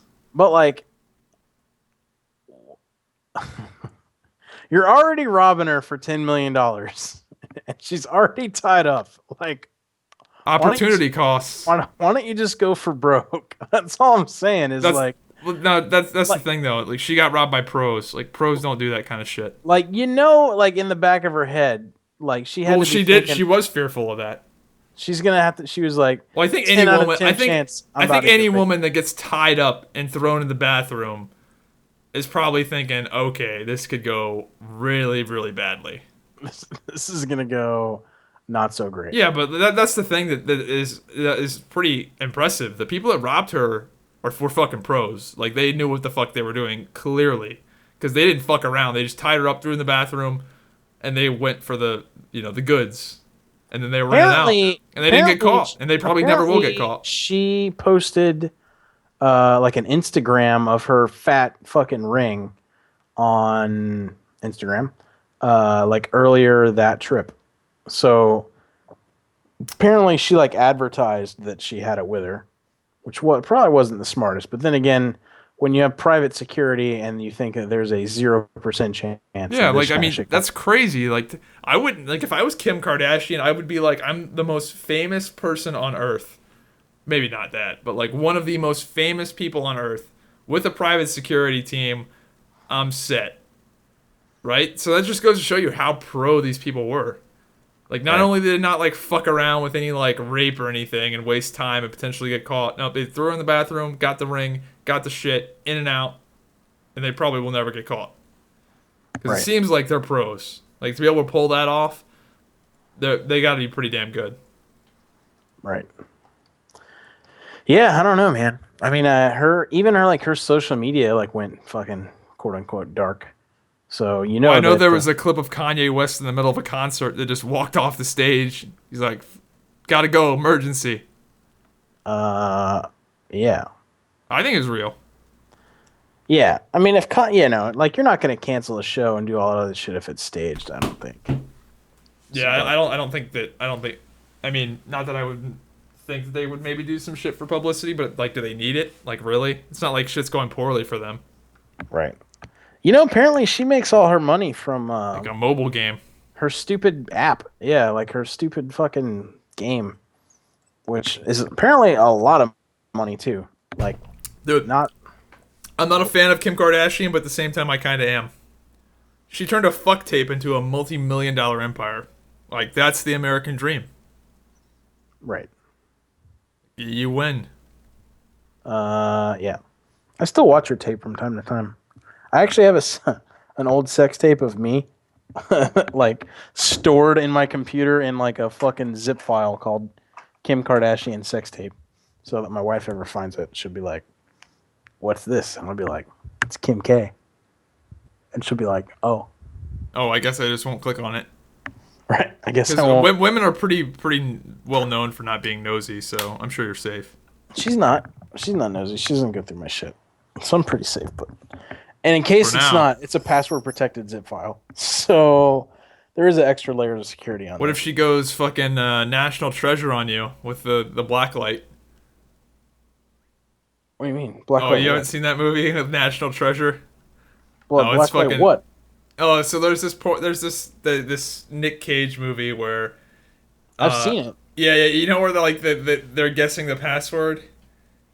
Speaker 2: you're already robbing her for $10 million, and she's already tied up. Like,
Speaker 1: Opportunity costs.
Speaker 2: why don't you just go for broke? That's all I'm saying. Is
Speaker 1: That's
Speaker 2: like,
Speaker 1: well, no, that's the
Speaker 2: like-
Speaker 1: thing though. Like she got robbed by pros. Like pros don't do that kind of shit.
Speaker 2: like like in the back of her head, like she had.
Speaker 1: Well,
Speaker 2: to be
Speaker 1: she did.
Speaker 2: thinking,
Speaker 1: She was fearful of that.
Speaker 2: She's gonna have to. She was like,
Speaker 1: Well, I think
Speaker 2: 10
Speaker 1: any
Speaker 2: out of
Speaker 1: woman.
Speaker 2: 10
Speaker 1: I think.
Speaker 2: chance I'm
Speaker 1: I
Speaker 2: about
Speaker 1: think
Speaker 2: to get
Speaker 1: any
Speaker 2: raped.
Speaker 1: woman that gets tied up and thrown in the bathroom is probably thinking, "Okay, this could go really, really badly."
Speaker 2: this is gonna go not so great.
Speaker 1: Yeah, but that's the thing that is pretty impressive. The people that robbed her were fucking pros. Like they knew what the fuck they were doing clearly, because they didn't fuck around. They just tied her up, threw her in the bathroom, and they went for the the goods, and then they ran out,
Speaker 2: Apparently,
Speaker 1: and they didn't get
Speaker 2: apparently-
Speaker 1: caught, and they probably never will get
Speaker 2: apparently
Speaker 1: caught.
Speaker 2: She posted like an Instagram of her fat fucking ring on Instagram like earlier that trip. So apparently she like advertised that she had it with her, which probably wasn't the smartest. But then again, when you have private security and you think that there's a 0% chance,
Speaker 1: Yeah,
Speaker 2: of this
Speaker 1: like I
Speaker 2: kind of
Speaker 1: mean,
Speaker 2: shit
Speaker 1: that's crazy. Like I wouldn't like if I was Kim Kardashian, I would be like, I'm the most famous person on earth. Maybe not that, but like one of the most famous people on earth with a private security team. I'm set. Right? So that just goes to show you how pro these people were. Like not
Speaker 2: Right.
Speaker 1: only did they not like fuck around with any like rape or anything and waste time and potentially get caught. No, they threw her in the bathroom, got the ring, got the shit in and out, and they probably will never get caught. Because
Speaker 2: Right.
Speaker 1: it seems like they're pros. Like to be able to pull that off, they got to be pretty damn good.
Speaker 2: Right. Yeah, I don't know, man. I mean, her social media like went fucking quote unquote dark. So
Speaker 1: Well, I know
Speaker 2: that
Speaker 1: there was a clip of Kanye West in the middle of a concert that just walked off the stage. He's like, "Gotta go, emergency."
Speaker 2: yeah,
Speaker 1: I think it's real.
Speaker 2: yeah. I mean, like you're not gonna cancel a show and do all that other shit if it's staged. I don't think.
Speaker 1: Yeah, I don't think. I mean, not that I would think that they would maybe do some shit for publicity, but like, do they need it? Like, really? It's not like shit's going poorly for them.
Speaker 2: Right. Apparently she makes all her money from
Speaker 1: Like a mobile game.
Speaker 2: her stupid app. Yeah, like her stupid fucking game, which is apparently a lot of money too. Like,
Speaker 1: Dude,
Speaker 2: not.
Speaker 1: I'm not a fan of Kim Kardashian, but at the same time, I kind of am. She turned a fuck tape into a multi-million-dollar empire. Like, that's the American dream.
Speaker 2: Right.
Speaker 1: You win.
Speaker 2: Yeah. I still watch her tape from time to time. I actually have an old sex tape of me, like stored in my computer in like a fucking zip file called Kim Kardashian sex tape, so that my wife ever finds it, she'll be like, "What's this?" And I'll be like, "It's Kim K," and she'll be like, "Oh,
Speaker 1: Oh, I guess I just won't click on it.
Speaker 2: right." I guess I
Speaker 1: Because
Speaker 2: won't.
Speaker 1: women are pretty well known for not being nosy, so I'm sure you're safe.
Speaker 2: She's not nosy. She doesn't go through my shit, so I'm pretty safe. But And in
Speaker 1: For
Speaker 2: case it's
Speaker 1: now.
Speaker 2: not, it's a password protected zip file. So there is an extra layer of security on
Speaker 1: What
Speaker 2: there.
Speaker 1: if she goes fucking national treasure on you with the black light?
Speaker 2: What do you mean?
Speaker 1: Oh,
Speaker 2: Blacklight
Speaker 1: you haven't
Speaker 2: what?
Speaker 1: seen that movie with National Treasure?
Speaker 2: Blood
Speaker 1: Oh, it's
Speaker 2: blacklight
Speaker 1: fucking.
Speaker 2: what?
Speaker 1: Oh, so there's this Nick Cage movie where
Speaker 2: I've
Speaker 1: uh
Speaker 2: seen it.
Speaker 1: yeah, you know where they're guessing the password,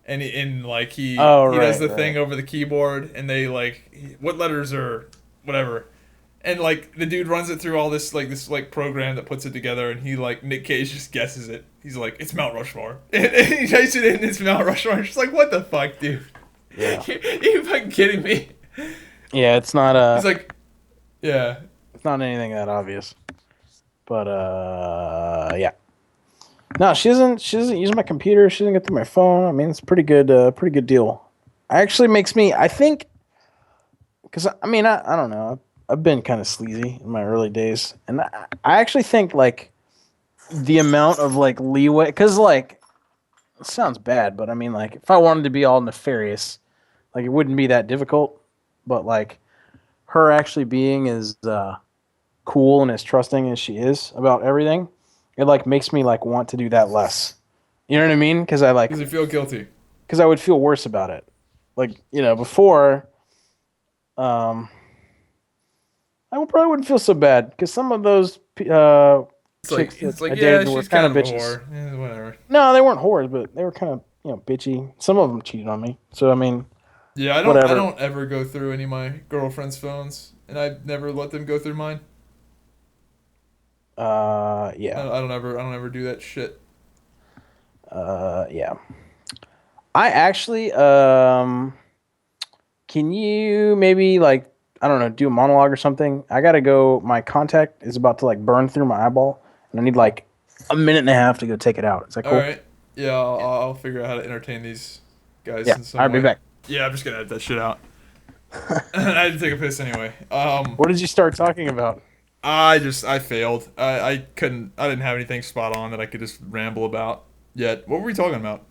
Speaker 1: and like
Speaker 2: Oh
Speaker 1: he does
Speaker 2: right,
Speaker 1: the thing
Speaker 2: right.
Speaker 1: over the keyboard, and they like what letters are whatever, and like the dude runs it through all this program that puts it together, and he like Nick Cage just guesses it. He's like, it's Mount Rushmore, and he types it in, and it's Mount Rushmore. It's just like, what the fuck, dude?
Speaker 2: Yeah.
Speaker 1: You fucking kidding me?
Speaker 2: Yeah,
Speaker 1: He's like, yeah.
Speaker 2: it's not anything that obvious. But yeah. No, she doesn't use my computer, she doesn't get through my phone. I mean, it's pretty good deal. Actually makes me I think because I mean I don't know. I've been kind of sleazy in my early days, and I actually think like the amount of like leeway, because like it sounds bad, but I mean like if I wanted to be all nefarious, like it wouldn't be that difficult. But like her actually being as cool and as trusting as she is about everything, it like makes me like want to do that less. You know what I mean?
Speaker 1: Because you feel guilty.
Speaker 2: Because I would feel worse about it. Like before, um, probably wouldn't feel so bad because some of those chicks that
Speaker 1: It's like
Speaker 2: I
Speaker 1: yeah,
Speaker 2: dated were
Speaker 1: she's
Speaker 2: kind
Speaker 1: kind
Speaker 2: of
Speaker 1: of a
Speaker 2: bitches.
Speaker 1: whore. Yeah, whatever.
Speaker 2: No, they weren't whores, but they were kind of bitchy. Some of them cheated on me. So I mean,
Speaker 1: Yeah, I
Speaker 2: whatever.
Speaker 1: don't ever go through any of my girlfriend's phones, and I never let them go through mine.
Speaker 2: Yeah,
Speaker 1: I don't ever do that shit.
Speaker 2: yeah. I actually can you maybe like I don't know do a monologue or something? I gotta go. My contact is about to like burn through my eyeball, and I need like a minute and a half to go take it out. Is that
Speaker 1: All
Speaker 2: cool?
Speaker 1: right. Yeah, I'll figure out how to entertain these guys
Speaker 2: Yeah.
Speaker 1: in some
Speaker 2: I'll be
Speaker 1: way.
Speaker 2: back.
Speaker 1: Yeah, I'm just gonna edit that shit out. I had to take a piss anyway.
Speaker 2: What did you start talking about?
Speaker 1: I failed. I didn't have anything spot on that I could just ramble about yet. What were we talking about?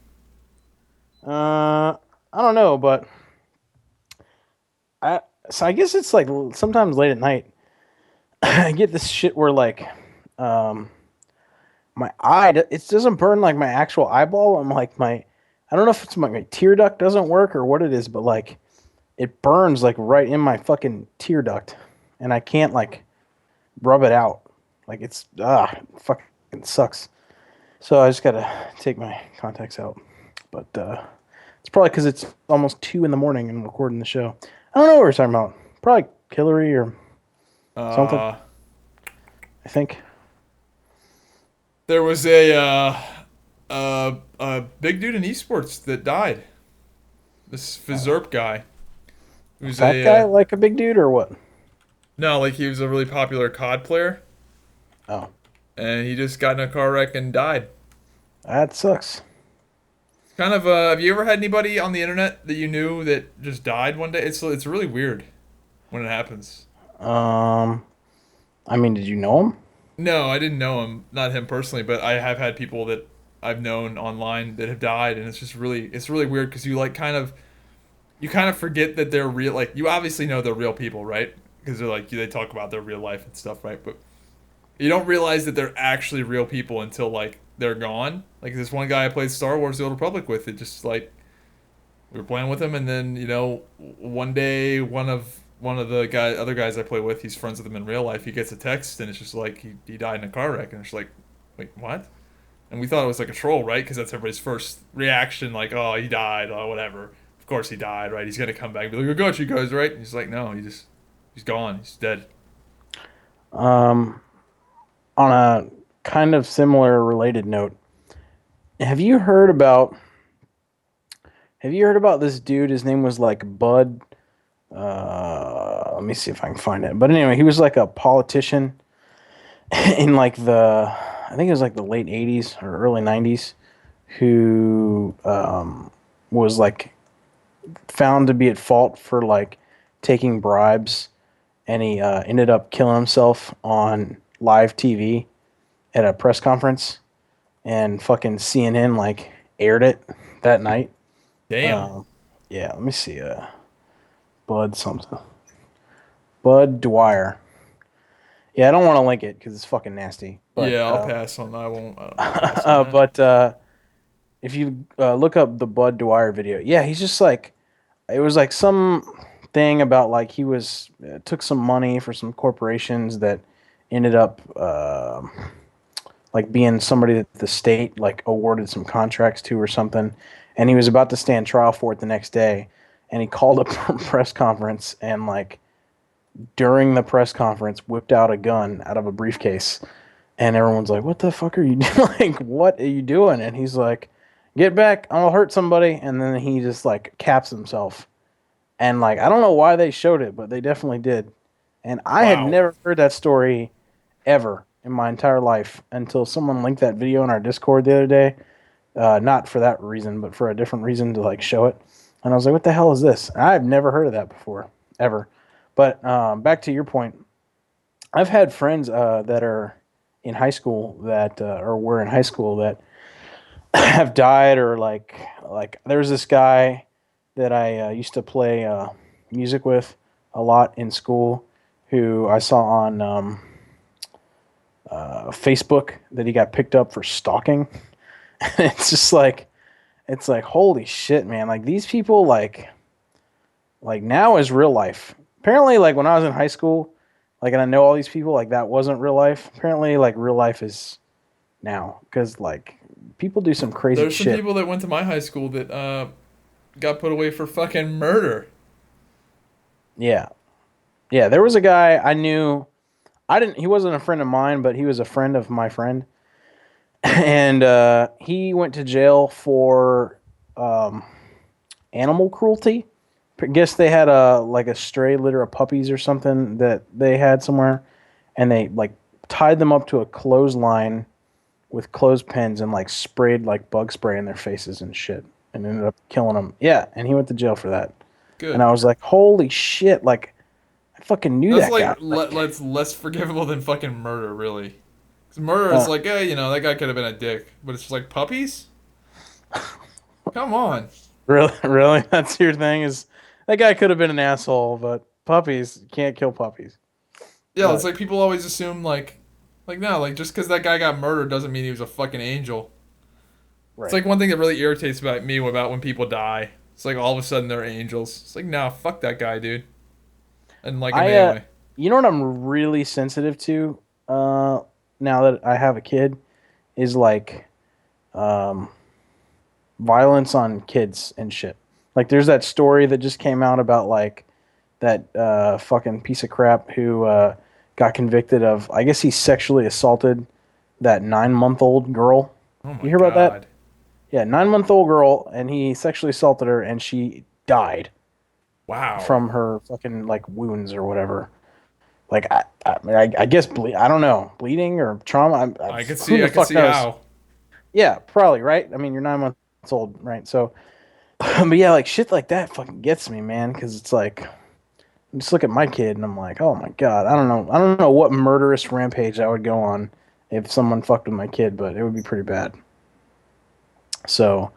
Speaker 2: I don't know, but I so I guess it's like sometimes late at night. I get this shit where like um my it doesn't burn like my actual eyeball. I'm like my I don't know if it's my tear duct doesn't work or what it is, but like it burns like right in my fucking tear duct, and I can't like rub it out. Like it's fucking sucks. So I just gotta take my contacts out. But it's probably because it's almost 2 in the morning and I'm recording the show. I don't know what we're talking about. Probably Hillary or something.
Speaker 1: Uh,
Speaker 2: I think.
Speaker 1: there was a big dude in esports that died. This Phizzurp guy, who's
Speaker 2: Fat
Speaker 1: a
Speaker 2: guy like a big dude or what?
Speaker 1: no, like he was a really popular COD player,
Speaker 2: Oh,
Speaker 1: and he just got in a car wreck and died.
Speaker 2: that sucks.
Speaker 1: Kind of. Have you ever had anybody on the internet that you knew that just died one day? It's really weird when it happens.
Speaker 2: Um, I mean, did you know him?
Speaker 1: No, I didn't know him, not him personally, but I have had people that I've known online that have died, and it's really weird because you kind of forget that they're real. Like you obviously know they're real people, right? Because they're like they talk about their real life and stuff, right? But you don't realize that they're actually real people until like they're gone. Like this one guy I played Star Wars: The Old Republic with, it just like we were playing with him, and then one day one of the other guys I play with, he's friends with him in real life. He gets a text, and it's just like he died in a car wreck, and it's like, wait, what? And we thought it was like a troll, right? Because that's everybody's first reaction, like, oh, he died, oh, whatever. Of course he died, right? He's gonna come back and be like, I got you guys, right? And he's like, no, he's gone, he's dead.
Speaker 2: Um, on a kind of similar related note, have you heard about this dude? His name was like Bud. Let me see if I can find it. But anyway, he was like a politician in like I think it was like the late '80s or early '90s, who was like found to be at fault for like taking bribes, and he ended up killing himself on live TV at a press conference, and fucking CNN like aired it that night.
Speaker 1: Damn.
Speaker 2: Yeah, let me see. Bud something. Bud Dwyer. Yeah, I don't want to link it because it's fucking nasty. But
Speaker 1: Yeah, I'll pass on. I won't. I'll pass on that.
Speaker 2: but if you look up the Bud Dwyer video, yeah, he's just like it was like some thing about like he was took some money for some corporations that ended up like being somebody that the state like awarded some contracts to or something, and he was about to stand trial for it the next day, and he called a press conference and like during the press conference whipped out a gun out of a briefcase, and everyone's like, "What the fuck are you doing? Like, what are you doing?" And he's like, "Get back! I'll hurt somebody." And then he just like caps himself, and like I don't know why they showed it, but they definitely did. And I had
Speaker 1: Wow.
Speaker 2: never heard that story ever in my entire life until someone linked that video in our Discord the other day. Not for that reason, but for a different reason to like show it. And I was like, "What the hell is this?" And I've never heard of that before, ever. But back to your point, I've had friends that are in high school that or were in high school that have died or like there's this guy that I used to play music with a lot in school who I saw on Facebook that he got picked up for stalking. It's just like it's like holy shit, man! Like these people like now is real life. Apparently, like when I was in high school, like and I know all these people, like that wasn't real life. Apparently, like real life is now because like people do some crazy
Speaker 1: There's some
Speaker 2: shit.
Speaker 1: people that went to my high school that got put away for fucking murder.
Speaker 2: Yeah, yeah. There was a guy I knew. I didn't. He wasn't a friend of mine, but he was a friend of my friend, and he went to jail for um, animal cruelty. I guess they had a like a stray litter of puppies or something that they had somewhere, and they like tied them up to a clothesline with clothespins and like sprayed like bug spray in their faces and shit, and ended up killing them. Yeah, and he went to jail for that. And I
Speaker 1: Good.
Speaker 2: was like, holy shit! Like I fucking knew
Speaker 1: That's
Speaker 2: that
Speaker 1: like
Speaker 2: guy. Like,
Speaker 1: that's less forgivable than fucking murder, really. 'Cause murder is
Speaker 2: uh,
Speaker 1: like, you know, that guy could have been a dick, but it's just like puppies. Come on.
Speaker 2: really, really, that's your thing. Is that guy could have been an asshole, but puppies you can't kill puppies.
Speaker 1: Yeah, it's
Speaker 2: But
Speaker 1: like people always assume like no, like just because that guy got murdered doesn't mean he was a fucking angel. It's
Speaker 2: right,
Speaker 1: like one thing that really irritates about me about when people die. It's like all of a sudden they're angels. It's like, nah, fuck that guy, dude. I didn't like him
Speaker 2: I
Speaker 1: anyway.
Speaker 2: you know what I'm really sensitive to uh, now that I have a kid is like um, violence on kids and shit. Like there's that story that just came out about like that fucking piece of crap who got convicted of. I guess he sexually assaulted that 9 month old girl.
Speaker 1: Oh
Speaker 2: You
Speaker 1: my
Speaker 2: hear about that?
Speaker 1: god.
Speaker 2: Yeah, 9 month old girl, and he sexually assaulted her, and she died
Speaker 1: Wow.
Speaker 2: from her fucking like wounds or whatever. Like I guess I don't know, bleeding or trauma. Who
Speaker 1: I
Speaker 2: the
Speaker 1: could
Speaker 2: fuck
Speaker 1: see
Speaker 2: knows?
Speaker 1: how.
Speaker 2: Yeah, probably right. I mean, you're 9 months old, right? So, but yeah, like shit like that fucking gets me, man. Because it's like just look at my kid and I'm like, oh my god, I don't know. I don't know what murderous rampage I would go on if someone fucked with my kid, but it would be pretty bad. So,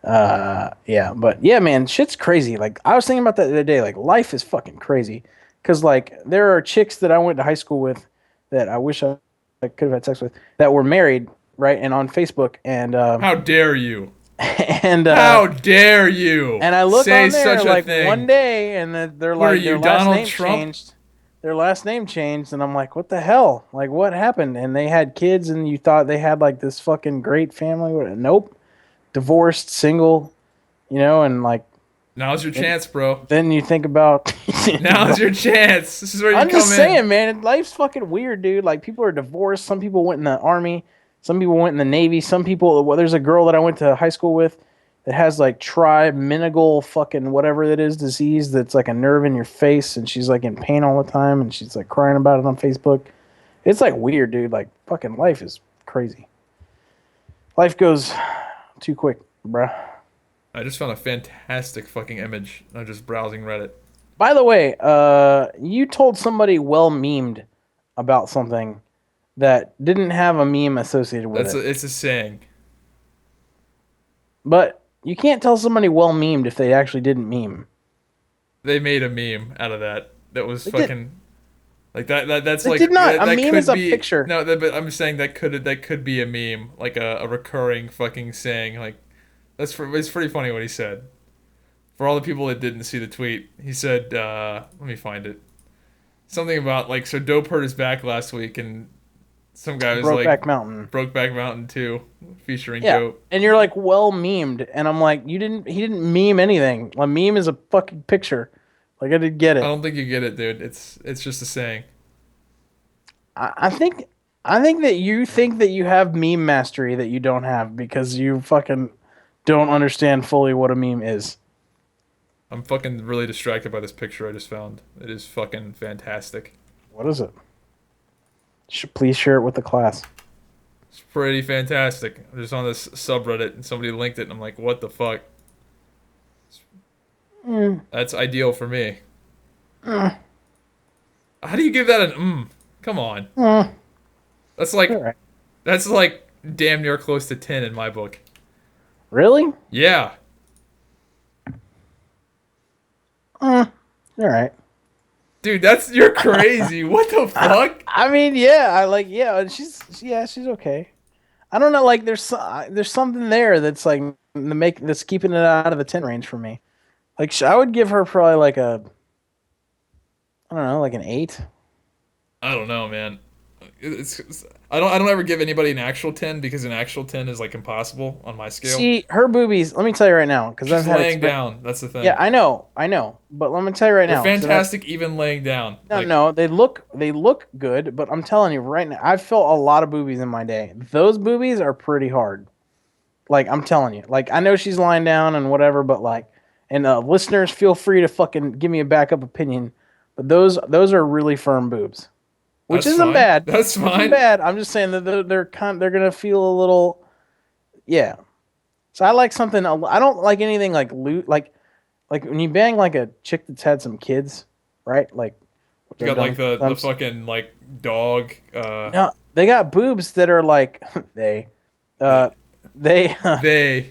Speaker 2: yeah, but yeah, man, shit's crazy. Like I was thinking about that the other day. Like life is fucking crazy. Cause like there are chicks that I went to high school with that I wish I could have had sex with that were married, right? And on Facebook
Speaker 1: How dare you?
Speaker 2: and
Speaker 1: How dare you
Speaker 2: and I look
Speaker 1: say
Speaker 2: on there
Speaker 1: such a
Speaker 2: like one
Speaker 1: thing?
Speaker 2: day, and then they're
Speaker 1: What are
Speaker 2: like their
Speaker 1: you,
Speaker 2: last
Speaker 1: Donald
Speaker 2: name
Speaker 1: Trump?
Speaker 2: changed. Their last name changed, and I'm like, what the hell? Like, what happened? And they had kids, and you thought they had like this fucking great family. Nope, divorced, single, and like
Speaker 1: Now's your
Speaker 2: it,
Speaker 1: chance, bro.
Speaker 2: then you think about.
Speaker 1: Now's your chance. This is where you
Speaker 2: I'm
Speaker 1: come
Speaker 2: just
Speaker 1: in.
Speaker 2: saying, man, life's fucking weird, dude. Like people are divorced. Some people went in the army. Some people went in the navy. Some people. Well, there's a girl that I went to high school with that has like trimeninal fucking whatever that is disease. That's like a nerve in your face, and she's like in pain all the time, and she's like crying about it on Facebook. It's like weird, dude. Like fucking life is crazy. Life goes too quick, bruh.
Speaker 1: I just found a fantastic fucking image. I'm just browsing Reddit.
Speaker 2: By the way, you told somebody well memed about something that didn't have a meme associated with it.
Speaker 1: It's a saying.
Speaker 2: But you can't tell somebody well memed if they actually didn't meme.
Speaker 1: They made a meme out of that. That was
Speaker 2: They did.
Speaker 1: fucking like that. That's
Speaker 2: They
Speaker 1: like
Speaker 2: did not. A
Speaker 1: that
Speaker 2: meme
Speaker 1: could
Speaker 2: is a
Speaker 1: be
Speaker 2: picture.
Speaker 1: no. But I'm saying that could be a meme, like a recurring fucking saying. Like it's pretty funny what he said. For all the people that didn't see the tweet, he said, let me find it. Something about like so Dope hurt his back last week, and some guy was like
Speaker 2: Brokeback Mountain.
Speaker 1: Brokeback Mountain 2 featuring
Speaker 2: Yeah.
Speaker 1: Dope.
Speaker 2: And you're like, well memed. And I'm like, you didn't, he didn't meme anything. A meme is a fucking picture. Like, I didn't get
Speaker 1: I
Speaker 2: it.
Speaker 1: don't think you get it, dude. It's just a saying.
Speaker 2: I think, I think that you have meme mastery that you don't have because you fucking don't understand fully what a meme is.
Speaker 1: I'm fucking really distracted by this picture I just found. It is fucking fantastic.
Speaker 2: What is it? Please share it with the class.
Speaker 1: It's pretty fantastic. I'm just on this subreddit and somebody linked it and I'm like, what the fuck? That's ideal for me. How do you give that an Come on. That's like
Speaker 2: All right.
Speaker 1: that's like damn near close to 10 in my book.
Speaker 2: Really?
Speaker 1: Yeah.
Speaker 2: All right.
Speaker 1: Dude, you're crazy. What the fuck?
Speaker 2: I mean, yeah, and she's okay. I don't know, like there's something there that's like that's keeping it out of the 10 range for me. Like I would give her probably like I don't know, like an 8.
Speaker 1: I don't know, man. I don't ever give anybody an actual 10 because an actual 10 is like impossible on my scale.
Speaker 2: See, her boobies, let me tell you right now, because I've
Speaker 1: She's
Speaker 2: had
Speaker 1: laying down. That's the thing.
Speaker 2: Yeah, I know, but let me tell you right
Speaker 1: They're
Speaker 2: now.
Speaker 1: fantastic even laying down.
Speaker 2: No,
Speaker 1: Like,
Speaker 2: no, they look good, but I'm telling you right now, I've felt a lot of boobies in my day. Those boobies are pretty hard. Like I'm telling you, like I know she's lying down and whatever, but like, and listeners, feel free to fucking give me a backup opinion. But those are really firm boobs, which
Speaker 1: that's
Speaker 2: isn't
Speaker 1: fine.
Speaker 2: bad.
Speaker 1: That's
Speaker 2: Which isn't
Speaker 1: fine.
Speaker 2: bad. I'm just saying that they're gonna feel a little, yeah. So I like something. I don't like anything like loot like when you bang like a chick that's had some kids, right? Like
Speaker 1: You got like the fucking like dog.
Speaker 2: No, they got boobs that are like they uh they
Speaker 1: They.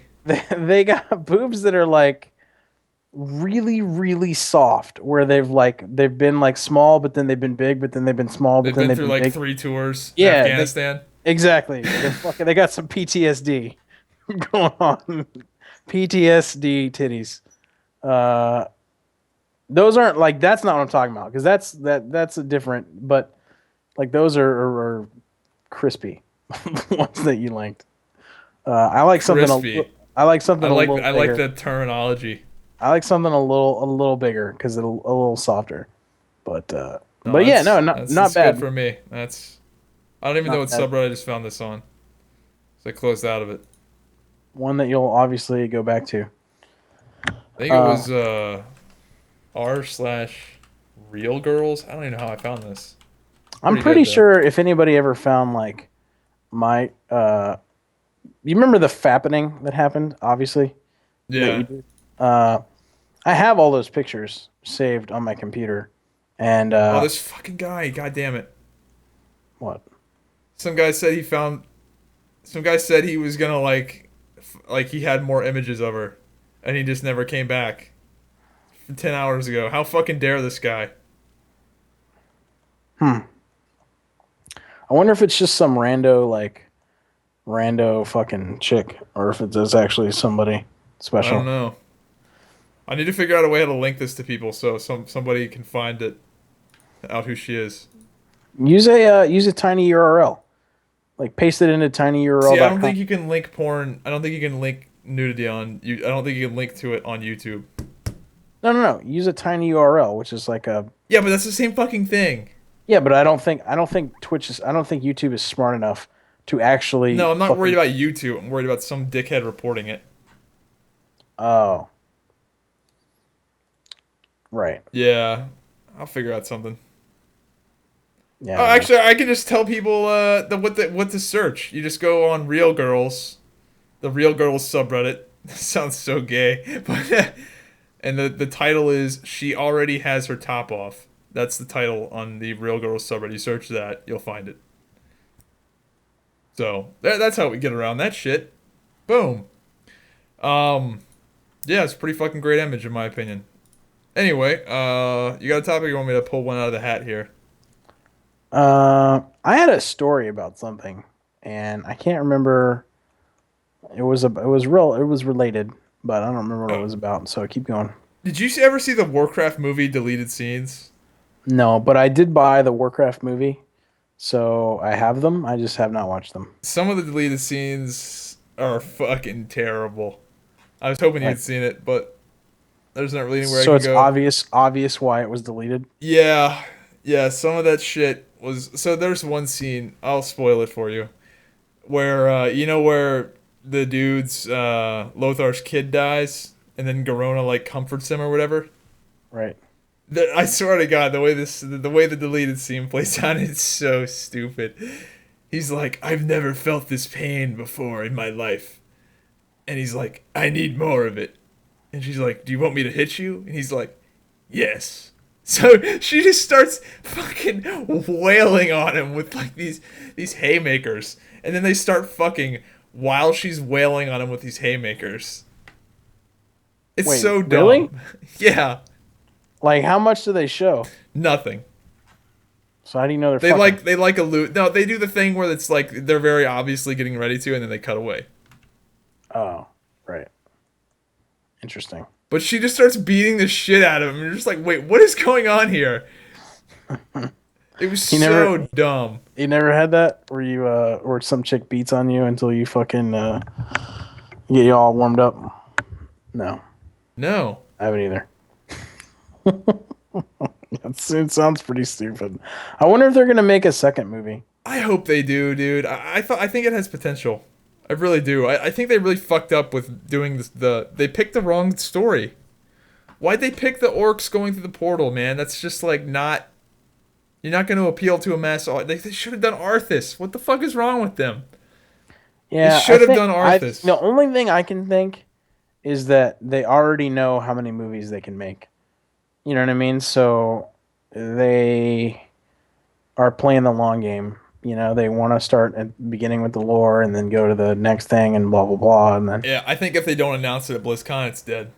Speaker 2: they got boobs that are like really really soft where they've been like small but then they've been big but then they've been small but
Speaker 1: They've
Speaker 2: then
Speaker 1: been
Speaker 2: they've
Speaker 1: through
Speaker 2: been
Speaker 1: like
Speaker 2: big.
Speaker 1: 3 tours.
Speaker 2: Yeah,
Speaker 1: Afghanistan.
Speaker 2: Exactly. They got some PTSD going on. PTSD titties. Those aren't like that's not what I'm talking about because that's a different. But like those are crispy ones that you linked. I like
Speaker 1: Crispy.
Speaker 2: I like something a little
Speaker 1: I
Speaker 2: bigger.
Speaker 1: like the terminology.
Speaker 2: I like something a little bigger because a little softer. But
Speaker 1: No,
Speaker 2: but yeah, no, not
Speaker 1: that's
Speaker 2: bad.
Speaker 1: good for me. I don't even know what
Speaker 2: Not bad.
Speaker 1: subreddit I just found this on. So I closed out of it.
Speaker 2: One that you'll obviously go back to.
Speaker 1: I think it was r/real girls. I don't even know how I found this.
Speaker 2: I'm
Speaker 1: Pretty
Speaker 2: pretty
Speaker 1: good, though.
Speaker 2: sure if anybody ever found like my you remember the fappening that happened, obviously? That
Speaker 1: Yeah.
Speaker 2: you did? I have all those pictures saved on my computer. And
Speaker 1: Oh, this fucking guy. God damn it.
Speaker 2: what?
Speaker 1: Some guy said he found. Some guy said he was gonna like he had more images of her, and he just never came back. 10 hours ago. How fucking dare this guy?
Speaker 2: I wonder if it's just some rando fucking chick or if it's actually somebody
Speaker 1: I
Speaker 2: special.
Speaker 1: don't know. I need to figure out a way how to link this to people so somebody can find it out who she is.
Speaker 2: Use a tiny URL. Like paste it into tinyurl.com.
Speaker 1: See, I don't think you can link porn. I don't think you can link nudity on you. I don't think you can link to it on YouTube.
Speaker 2: No. Use a tiny URL, which is like a
Speaker 1: Yeah, but that's the same fucking thing.
Speaker 2: yeah, but I don't think YouTube is smart enough to actually.
Speaker 1: No, I'm not worried about YouTube. I'm worried about some dickhead reporting it.
Speaker 2: Oh, right.
Speaker 1: Yeah, I'll figure out something.
Speaker 2: Yeah.
Speaker 1: Oh, actually, I can just tell people what to search. You just go on Real Girls, the Real Girls subreddit. Sounds so gay, but and the title is "She Already Has Her Top Off." That's the title on the Real Girls subreddit. You search that, you'll find it. So that's how we get around that shit. Boom. Yeah, it's a pretty fucking great image in my opinion. Anyway, you got a topic? You want me to pull one out of the hat here?
Speaker 2: I had a story about something, and I can't remember. It was related, but I don't remember what it
Speaker 1: Oh,
Speaker 2: was about. So keep going.
Speaker 1: did you ever see the Warcraft movie deleted scenes?
Speaker 2: No, but I did buy the Warcraft movie, so I have them. I just have not watched them.
Speaker 1: Some of the deleted scenes are fucking terrible. I was hoping you'd
Speaker 2: Like,
Speaker 1: seen it, but there's not really anywhere I
Speaker 2: so
Speaker 1: can
Speaker 2: it's
Speaker 1: go.
Speaker 2: obvious why it was deleted.
Speaker 1: Yeah, yeah. Some of that shit was. So there's one scene. I'll spoil it for you. Where where the dude's Lothar's kid dies, and then Garona like comforts him or whatever.
Speaker 2: Right.
Speaker 1: I swear to God, the way the deleted scene plays out, it's so stupid. He's like, I've never felt this pain before in my life, and he's like, I need more of it. And she's like, do you want me to hit you? And he's like, yes. So she just starts fucking wailing on him with like these haymakers, and then they start fucking while she's wailing on him with these haymakers. It's
Speaker 2: Wait,
Speaker 1: so dumb.
Speaker 2: really?
Speaker 1: Yeah,
Speaker 2: Like, how much do they show?
Speaker 1: nothing.
Speaker 2: So how do you know they're
Speaker 1: They
Speaker 2: fucking?
Speaker 1: like allude. No, they do the thing where it's like they're very obviously getting ready to, and then they cut away.
Speaker 2: Oh, right. Interesting.
Speaker 1: But she just starts beating the shit out of him. And you're just like, wait, what is going on here? It was
Speaker 2: You
Speaker 1: so
Speaker 2: never,
Speaker 1: dumb.
Speaker 2: you never had that where you where some chick beats on you until you fucking get you all warmed up. No,
Speaker 1: No.
Speaker 2: I haven't either. It sounds pretty stupid. I wonder if they're gonna make a second movie.
Speaker 1: I hope they do, dude. I think it has potential. I really do. I think they really fucked up with doing this. They picked the wrong story. Why'd they pick the orcs going through the portal, man? That's just like not. You're not going to appeal to a mass audience. They should have done Arthas. What the fuck is wrong with them? They
Speaker 2: Yeah,
Speaker 1: should have done Arthas.
Speaker 2: the only thing I can think is that they already know how many movies they can make. You know what I mean? So they are playing the long game. You know, they want to start at the beginning with the lore and then go to the next thing and blah blah blah. And then
Speaker 1: Yeah, I think if they don't announce it at BlizzCon, it's dead.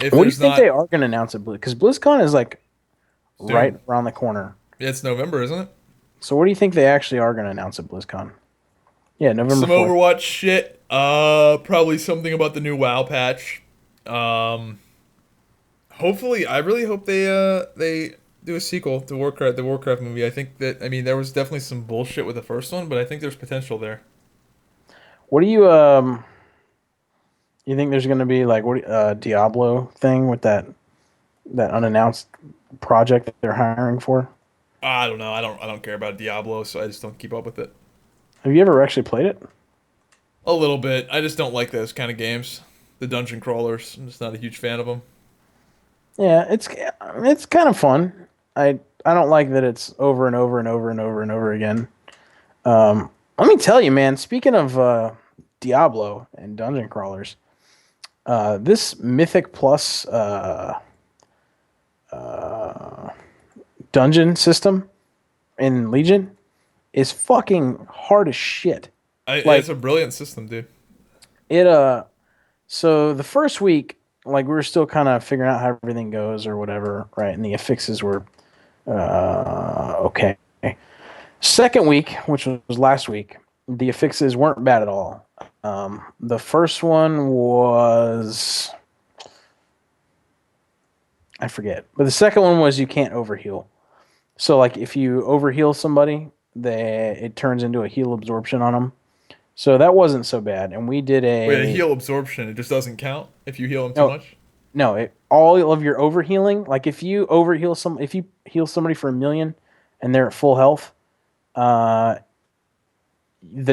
Speaker 1: If
Speaker 2: what do you
Speaker 1: there's
Speaker 2: think
Speaker 1: not,
Speaker 2: they are going to announce at Because BlizzCon is like right
Speaker 1: soon.
Speaker 2: around the corner.
Speaker 1: It's November, isn't it?
Speaker 2: So what do you think they actually are going to announce at BlizzCon? Yeah, November
Speaker 1: Some
Speaker 2: 4th.
Speaker 1: Overwatch shit. Probably something about the new WoW patch. Hopefully, I really hope they do a sequel to Warcraft, the Warcraft movie. I mean, there was definitely some bullshit with the first one, but I think there's potential there.
Speaker 2: What do you think there's going to be like what Diablo thing with that unannounced project that they're hiring for?
Speaker 1: I don't know. I don't care about Diablo, so I just don't keep up with it.
Speaker 2: Have you ever actually played it?
Speaker 1: A little bit. I just don't like those kind of games. The dungeon crawlers. I'm just not a huge fan of them.
Speaker 2: Yeah, it's kind of fun. I don't like that it's over and over and over and over and over again. Let me tell you, man. Speaking of Diablo and dungeon crawlers, this Mythic Plus dungeon system in Legion is fucking hard as shit.
Speaker 1: It's a brilliant system, dude.
Speaker 2: It so the first week, like we were still kind of figuring out how everything goes or whatever, right? And the affixes were okay. Second week, which was last week, the affixes weren't bad at all. The first one was I forget, but the second one was you can't overheal. So like if you overheal somebody, it turns into a heal absorption on them. So that wasn't so bad, and we did
Speaker 1: Wait, a heal absorption, it just doesn't count if you heal them too much?
Speaker 2: No, all of your overhealing, like if you if you heal somebody for 1,000,000 and they're at full health, the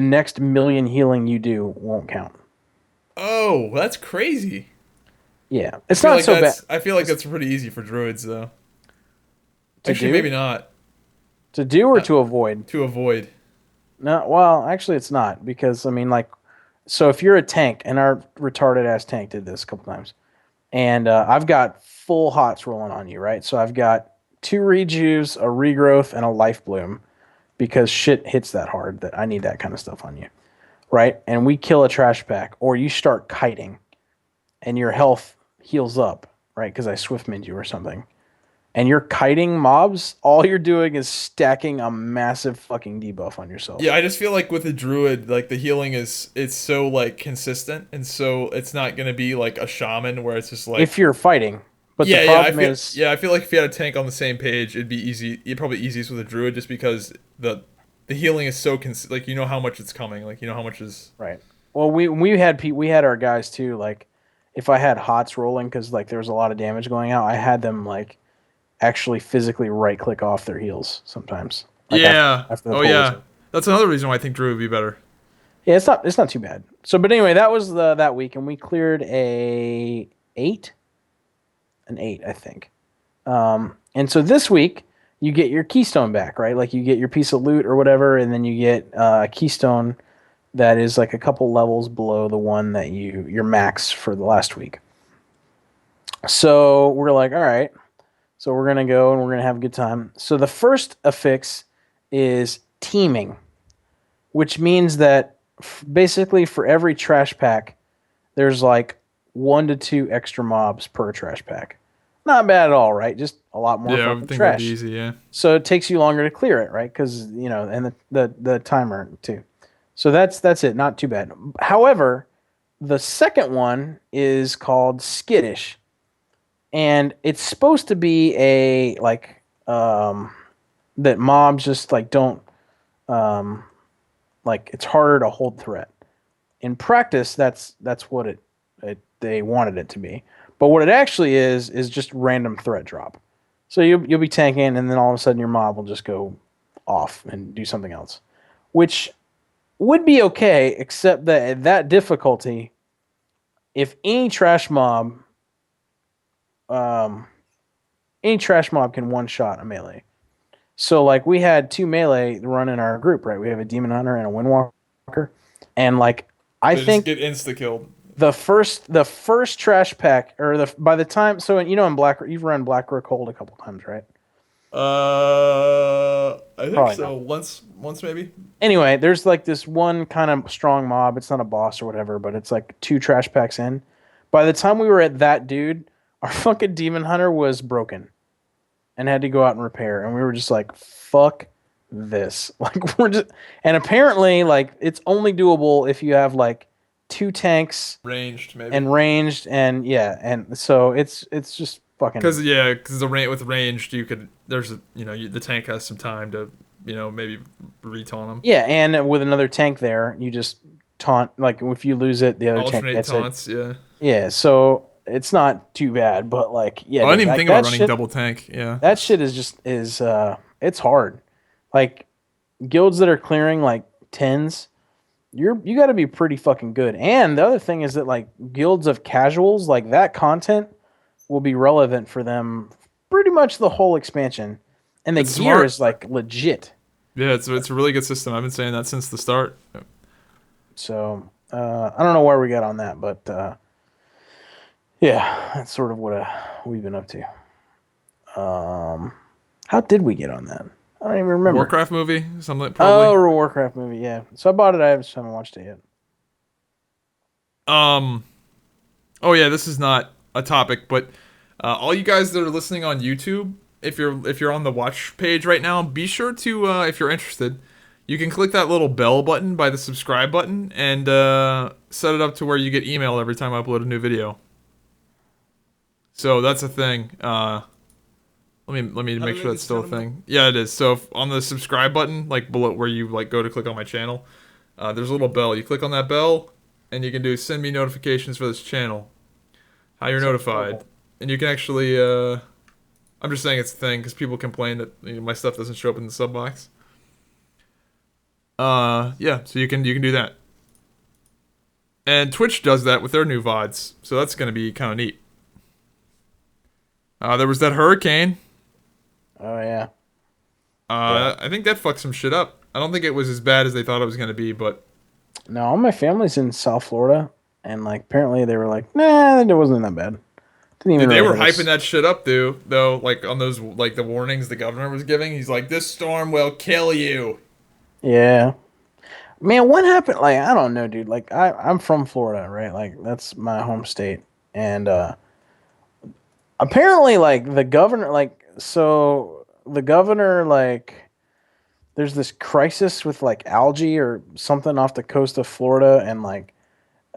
Speaker 2: next 1,000,000 healing you do won't count.
Speaker 1: Oh, that's crazy.
Speaker 2: Yeah, it's not so bad.
Speaker 1: I feel like that's pretty easy for druids, though.
Speaker 2: To
Speaker 1: Actually,
Speaker 2: do?
Speaker 1: maybe not.
Speaker 2: To do or to avoid?
Speaker 1: To avoid.
Speaker 2: No, well, actually, it's not because I mean, like, so if you're a tank, and our retarded ass tank did this a couple times, and I've got full hots rolling on you, right? So I've got 2 rejuves, a regrowth, and a life bloom because shit hits that hard that I need that kind of stuff on you, right? And we kill a trash pack, or you start kiting, and your health heals up, right? Because I swift mid you or something, and you're kiting mobs, all you're doing is stacking a massive fucking debuff on
Speaker 1: Yeah,
Speaker 2: yourself.
Speaker 1: I just feel like with a druid, like the healing is it's so like consistent, and so it's not gonna be like a shaman where it's just
Speaker 2: If
Speaker 1: like
Speaker 2: you're fighting, but the
Speaker 1: yeah,
Speaker 2: problem is
Speaker 1: I feel like if you had a tank on the same page, it'd be easy. You'd probably easiest with a druid just because the healing is so like you know how much it's coming, like you know how much is
Speaker 2: right. Well, we had our guys too. Like, if I had hots rolling because like there was a lot of damage going out, I had them like actually physically right click off their heals sometimes. Like
Speaker 1: yeah.
Speaker 2: after the
Speaker 1: Oh
Speaker 2: pull was
Speaker 1: yeah,
Speaker 2: in.
Speaker 1: that's another reason why I think druid would be better.
Speaker 2: Yeah, it's not too bad. So, but anyway, that was that week, and we cleared eight, an eight, I think. And so this week you get your keystone back, right? Like you get your piece of loot or whatever, and then you get a keystone that is like a couple levels below the one that your max for the last week. So we're like, all right. So we're gonna go and we're gonna have a good time. So the first affix is teaming, which means that basically for every trash pack, there's like 1 to 2 extra mobs per trash pack. Not bad at all, right? Just a lot more
Speaker 1: Yeah, I would
Speaker 2: fucking
Speaker 1: think that'd be
Speaker 2: trash.
Speaker 1: easy. Yeah.
Speaker 2: So it takes you longer to clear it, right? Because and the timer too. So that's it. Not too bad. However, the second one is called skittish, and it's supposed to be a like that mobs just like don't like it's harder to hold threat. In practice, that's what they wanted it to be. But what it actually is just random threat drop. So you'll be tanking, and then all of a sudden your mob will just go off and do something else, which would be okay, except that at that difficulty, if um, any trash mob can one shot a melee. So like we had 2 melee run in our group, right? We have a demon hunter and a windwalker, and like I
Speaker 1: They just
Speaker 2: think
Speaker 1: get insta killed.
Speaker 2: the first trash pack or the by the time so in Black you've run Blackrook Hold a couple times, right?
Speaker 1: I think
Speaker 2: Probably
Speaker 1: so.
Speaker 2: not.
Speaker 1: Once maybe.
Speaker 2: Anyway, there's like this one kind of strong mob. It's not a boss or whatever, but it's like 2 trash packs in. By the time we were at that dude, our fucking demon hunter was broken and had to go out and repair. And we were just like, fuck this. Like we're just and apparently like it's only doable if you have like 2 tanks
Speaker 1: Ranged maybe.
Speaker 2: and ranged and yeah, and so it's just fucking
Speaker 1: Because the with ranged you could there's a the tank has some time to maybe retaunt them.
Speaker 2: yeah, and with another tank there, you just taunt like if you lose it, the other tank
Speaker 1: Alternate
Speaker 2: gets it.
Speaker 1: taunts, yeah.
Speaker 2: Yeah, so it's not too bad, but like yeah,
Speaker 1: Oh, I didn't
Speaker 2: dude,
Speaker 1: even
Speaker 2: like
Speaker 1: think about running double tank. Yeah.
Speaker 2: that shit is just it's hard. Like guilds that are clearing like tens, you got to be pretty fucking good. And the other thing is that like guilds of casuals, like that content will be relevant for them pretty much the whole expansion. And the
Speaker 1: It's
Speaker 2: gear
Speaker 1: smart.
Speaker 2: is like legit.
Speaker 1: Yeah, it's a really good system. I've been saying that since the start.
Speaker 2: So I don't know where we got on that, but yeah, that's sort of what we've been up to. How did we get on that? I don't even remember.
Speaker 1: Warcraft movie, something
Speaker 2: Oh,
Speaker 1: probably.
Speaker 2: a Warcraft movie, yeah. So I bought it. I just haven't watched it yet.
Speaker 1: Um. Oh yeah, this is not a topic, but all you guys that are listening on YouTube, if you're on the watch page right now, be sure to if you're interested, you can click that little bell button by the subscribe button and set it up to where you get email every time I upload a new video. So that's a thing. Let me make sure that's still a thing. Yeah, it is. So on the subscribe button, like below where you like go to click on my channel, there's a little bell. You click on that bell, and you can do send me notifications for this channel. How you're notified, and you can actually. I'm just saying it's a thing because people complain that my stuff doesn't show up in the sub box. Yeah, so you can do that. And Twitch does that with their new VODs, so that's gonna be kind of neat. There was that hurricane.
Speaker 2: Oh yeah.
Speaker 1: I think that fucked some shit up. I don't think it was as bad as they thought it was gonna be, but
Speaker 2: No, all my family's in South Florida, and like apparently they were like, nah, it wasn't that bad. Didn't even
Speaker 1: dude, they
Speaker 2: really
Speaker 1: were
Speaker 2: hit us.
Speaker 1: hyping that shit up, dude. Though, like on those like the warnings the governor was giving, he's like, "This storm will kill you."
Speaker 2: Yeah. Man, what happened? Like, I don't know, dude. Like, I'm from Florida, right? Like, that's my home state. And Apparently, like the governor, like there's this crisis with like algae or something off the coast of Florida, and like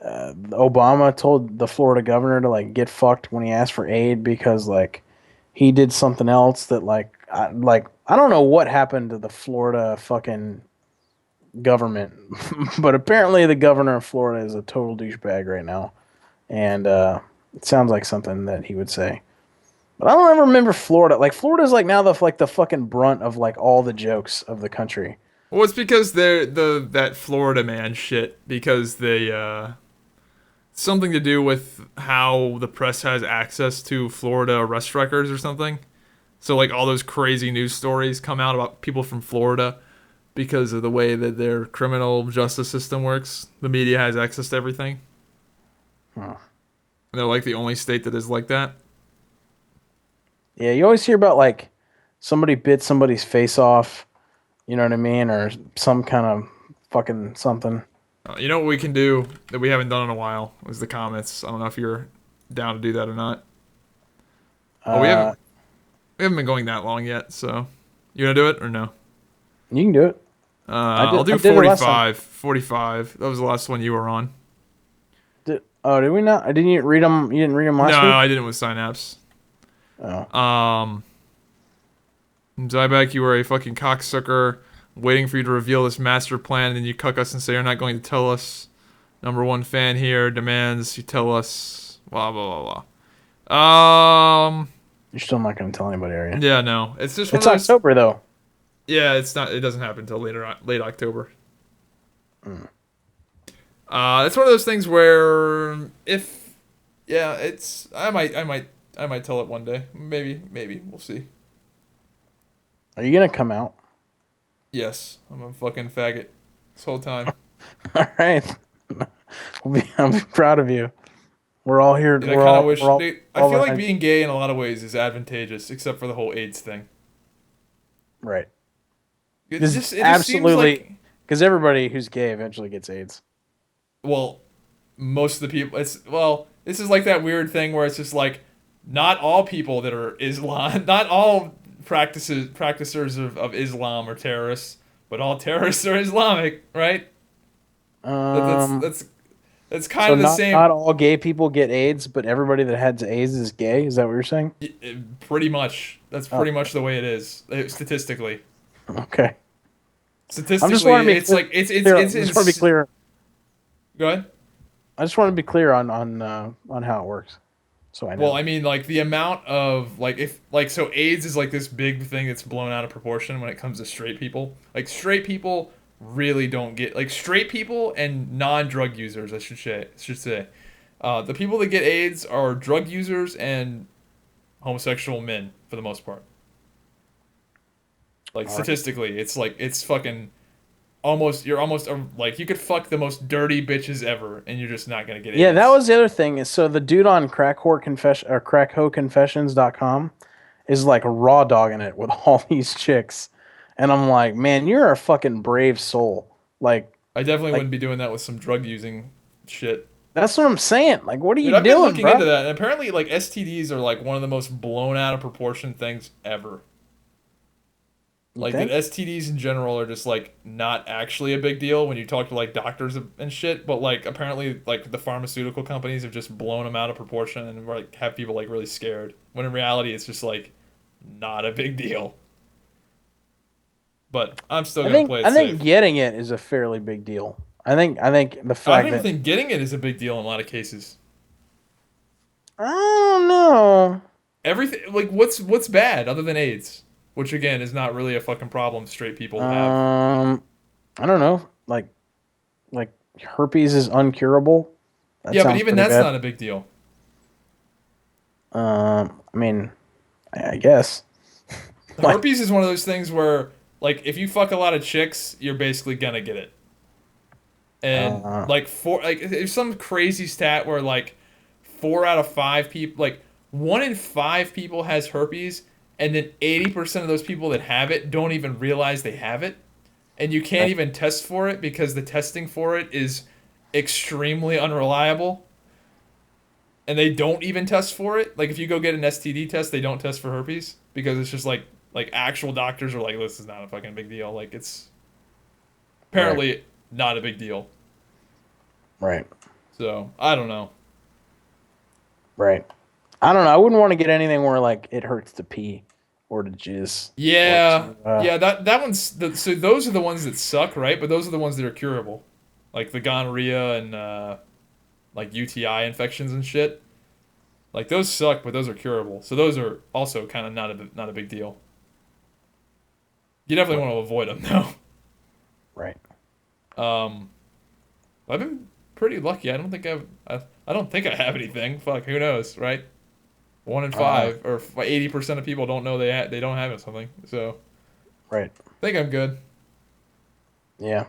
Speaker 2: Obama told the Florida governor to like get fucked when he asked for aid because like he did something else that I don't know what happened to the Florida fucking government, but apparently the governor of Florida is a total douchebag right now, and it sounds like something that he would say. But I don't ever remember Florida. Like Florida's like now the fucking brunt of like all the jokes of the country.
Speaker 1: Well, it's because they're that Florida man shit because they something to do with how the press has access to Florida arrest records or something. So like all those crazy news stories come out about people from Florida because of the way that their criminal justice system works. The media has access to everything.
Speaker 2: Huh.
Speaker 1: And they're like the only state that is like that.
Speaker 2: Yeah, you always hear about like somebody bit somebody's face off, you know what I mean, or some kind of fucking something.
Speaker 1: You know what we can do that we haven't done in a while is the comments. I don't know if you're down to do that or not. Oh, we haven't been going that long yet, so you gonna do it or no?
Speaker 2: You can do it.
Speaker 1: I'll do 45. 45. That was the last one you were on.
Speaker 2: Did we not? Didn't you read them? You didn't read them last
Speaker 1: No,
Speaker 2: week?
Speaker 1: I didn't with Synapse.
Speaker 2: Oh.
Speaker 1: Zyback, you were a fucking cocksucker waiting for you to reveal this master plan, and then you cuck us and say you're not going to tell us. Number one fan here demands you tell us. Blah blah blah blah.
Speaker 2: You're still not going to tell anybody, are you?
Speaker 1: Yeah, no. It's just
Speaker 2: It's October though.
Speaker 1: Yeah, it's not. It doesn't happen until late October.
Speaker 2: Mm.
Speaker 1: It's one of those things where it's. I might tell it one day. Maybe we'll see.
Speaker 2: Are you going to come out?
Speaker 1: Yes, I'm a fucking faggot this whole time.
Speaker 2: All right. I'll be proud of you. We're all here.
Speaker 1: Dude, I kind of wish.
Speaker 2: I
Speaker 1: feel like being gay in a lot of ways is advantageous, except for the whole AIDS thing.
Speaker 2: Right.
Speaker 1: It just
Speaker 2: absolutely, because everybody who's gay eventually gets AIDS.
Speaker 1: Well, most of the people. This is like that weird thing where it's just like, not all people that are Islam, not all practitioners of Islam are terrorists, but all terrorists are Islamic, right? That's kind of the same.
Speaker 2: Not all gay people get AIDS, but everybody that has AIDS is gay. Is that what you're saying?
Speaker 1: Pretty much. That's pretty much the way it is statistically.
Speaker 2: Okay.
Speaker 1: Statistically, it's like it's.
Speaker 2: I just want to be clear.
Speaker 1: Go ahead.
Speaker 2: I just want to be clear on how it works, so I know.
Speaker 1: Well, I mean, like the amount of so AIDS is like this big thing that's blown out of proportion when it comes to straight people. Like straight people really don't get straight people and non-drug users. I should say, the people that get AIDS are drug users and homosexual men for the most part. Like statistically, it's fucking almost. You're almost like you could fuck the most dirty bitches ever, and you're just not gonna get it.
Speaker 2: Yeah, that was the other thing. So the dude on crackhoconfessions.com is like raw dogging it with all these chicks, and I'm like, man, you're a fucking brave soul. Like,
Speaker 1: I definitely wouldn't be doing that with some drug using shit.
Speaker 2: That's what I'm saying. Like, what are you
Speaker 1: I've
Speaker 2: doing,
Speaker 1: been looking
Speaker 2: bro?
Speaker 1: into that, and apparently, like STDs are like one of the most blown out of proportion things ever. Like that STDs in general are just like not actually a big deal when you talk to like doctors and shit, but like apparently like the pharmaceutical companies have just blown them out of proportion and like have people like really scared. When in reality it's just like not a big deal. But I'm still gonna play it safe.
Speaker 2: I think getting it is a fairly big deal. I think the fact
Speaker 1: I think getting it is a big deal in a lot of cases.
Speaker 2: I don't know.
Speaker 1: Everything like what's bad other than AIDS? Which again is not really a fucking problem straight people have.
Speaker 2: I don't know. Like herpes is uncurable.
Speaker 1: But even that's not a big deal.
Speaker 2: I mean, I guess.
Speaker 1: Herpes is one of those things where, like, if you fuck a lot of chicks, you're basically gonna get it. And there's some crazy stat where like 4 out of 5 people, like 1 in 5 people has herpes. And then 80% of those people that have it don't even realize they have it. And you can't even test for it because the testing for it is extremely unreliable. and they don't even test for it. Like if you go get an STD test, they don't test for herpes because it's just like actual doctors are like, this is not a fucking big deal. Like it's apparently not a big deal.
Speaker 2: Right.
Speaker 1: So I don't know.
Speaker 2: Right. I don't know. I wouldn't want to get anything where like it hurts to pee or to jizz.
Speaker 1: Yeah,
Speaker 2: Or to,
Speaker 1: yeah. That one's so those are the ones that suck, right? But those are the ones that are curable, like the gonorrhea and like UTI infections and shit. Like those suck, but those are curable. So those are also kind of not a big deal. You definitely want to avoid them though.
Speaker 2: Right.
Speaker 1: I've been pretty lucky. I don't think I have anything. Fuck, who knows, right? 1 in 5 or 80% of people don't know they don't have something. So
Speaker 2: Right.
Speaker 1: I think I'm good.
Speaker 2: Yeah.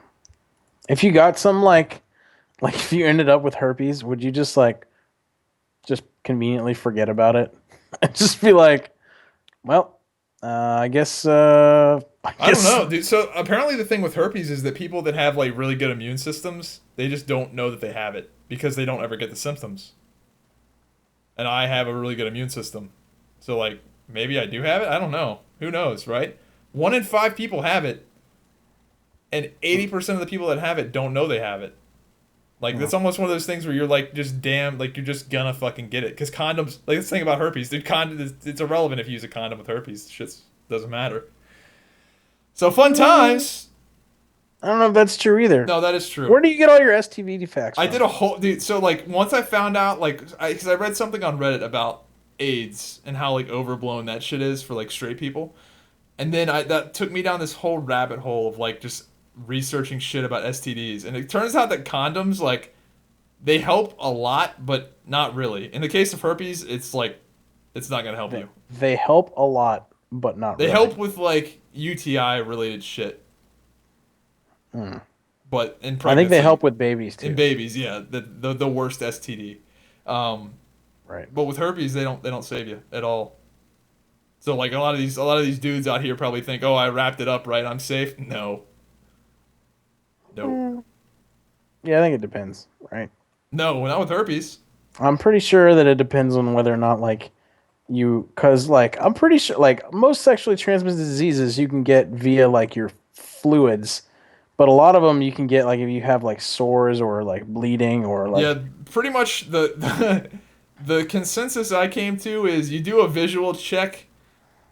Speaker 2: If you got some like if you ended up with herpes, would you just just conveniently forget about it and just be like, well, I guess
Speaker 1: I don't know, dude. So apparently the thing with herpes is that people that have like really good immune systems, they just don't know that they have it because they don't ever get the symptoms. And I have a really good immune system. So like maybe I do have it? I don't know. Who knows, right? 1 in 5 people have it. And 80% of the people that have it don't know they have it. Like that's almost one of those things where you're like just damn, like you're just gonna fucking get it. Because condoms, like this thing about herpes, dude, it's irrelevant if you use a condom with herpes. Shit doesn't matter. So fun times.
Speaker 2: I don't know if that's true either.
Speaker 1: No, that is true.
Speaker 2: Where do you get all your STD facts
Speaker 1: I
Speaker 2: from?
Speaker 1: did a whole dude. So like once I found out because I read something on Reddit about AIDS and how like overblown that shit is for like straight people, and then that took me down this whole rabbit hole of like just researching shit about STDs, and it turns out that condoms like they help a lot, but not really. In the case of herpes, it's like it's not gonna help you.
Speaker 2: They help a lot, but not
Speaker 1: They
Speaker 2: really.
Speaker 1: help with like UTI related shit. But in pregnancy,
Speaker 2: I think they help with babies too.
Speaker 1: in babies, yeah, the worst STD.
Speaker 2: Right.
Speaker 1: But with herpes, they don't save you at all. So like a lot of these dudes out here probably think, oh, I wrapped it up right, I'm safe. No. Nope.
Speaker 2: Yeah, I think it depends, right?
Speaker 1: No, not with herpes.
Speaker 2: I'm pretty sure that it depends on whether or not because I'm pretty sure like most sexually transmitted diseases you can get via like your fluids, but a lot of them you can get like if you have like sores or like bleeding or like
Speaker 1: Yeah, pretty much the consensus I came to is you do a visual check,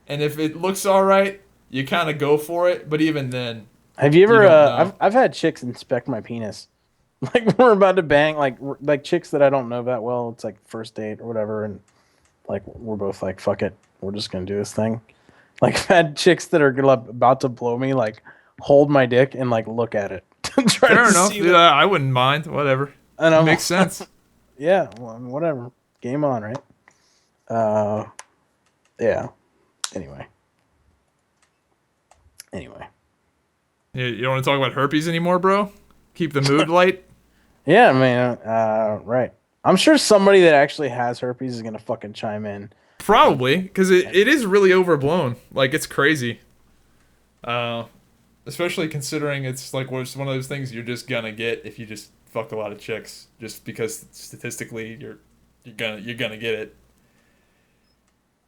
Speaker 1: and if it looks all right, you kind of go for it. But even then,
Speaker 2: Have you ever?
Speaker 1: don't know.
Speaker 2: I've had chicks inspect my penis, like we're about to bang, like chicks that I don't know that well. It's like first date or whatever, and like we're both like, fuck it, we're just gonna do this thing. Like I've had chicks that are about to blow me, like hold my dick and like look at it. Try
Speaker 1: Fair
Speaker 2: to
Speaker 1: enough,
Speaker 2: see
Speaker 1: dude. I wouldn't mind. Whatever.
Speaker 2: And
Speaker 1: It
Speaker 2: I'm
Speaker 1: makes sense.
Speaker 2: yeah, well, whatever. Game on, right? Yeah. Anyway.
Speaker 1: You don't want to talk about herpes anymore, bro? Keep the mood light.
Speaker 2: Yeah, man. Right. I'm sure somebody that actually has herpes is gonna fucking chime in.
Speaker 1: Probably, because it is really overblown. Like, it's crazy. Especially considering it's like one of those things you're just gonna get if you just fuck a lot of chicks. Just because statistically you're gonna get it.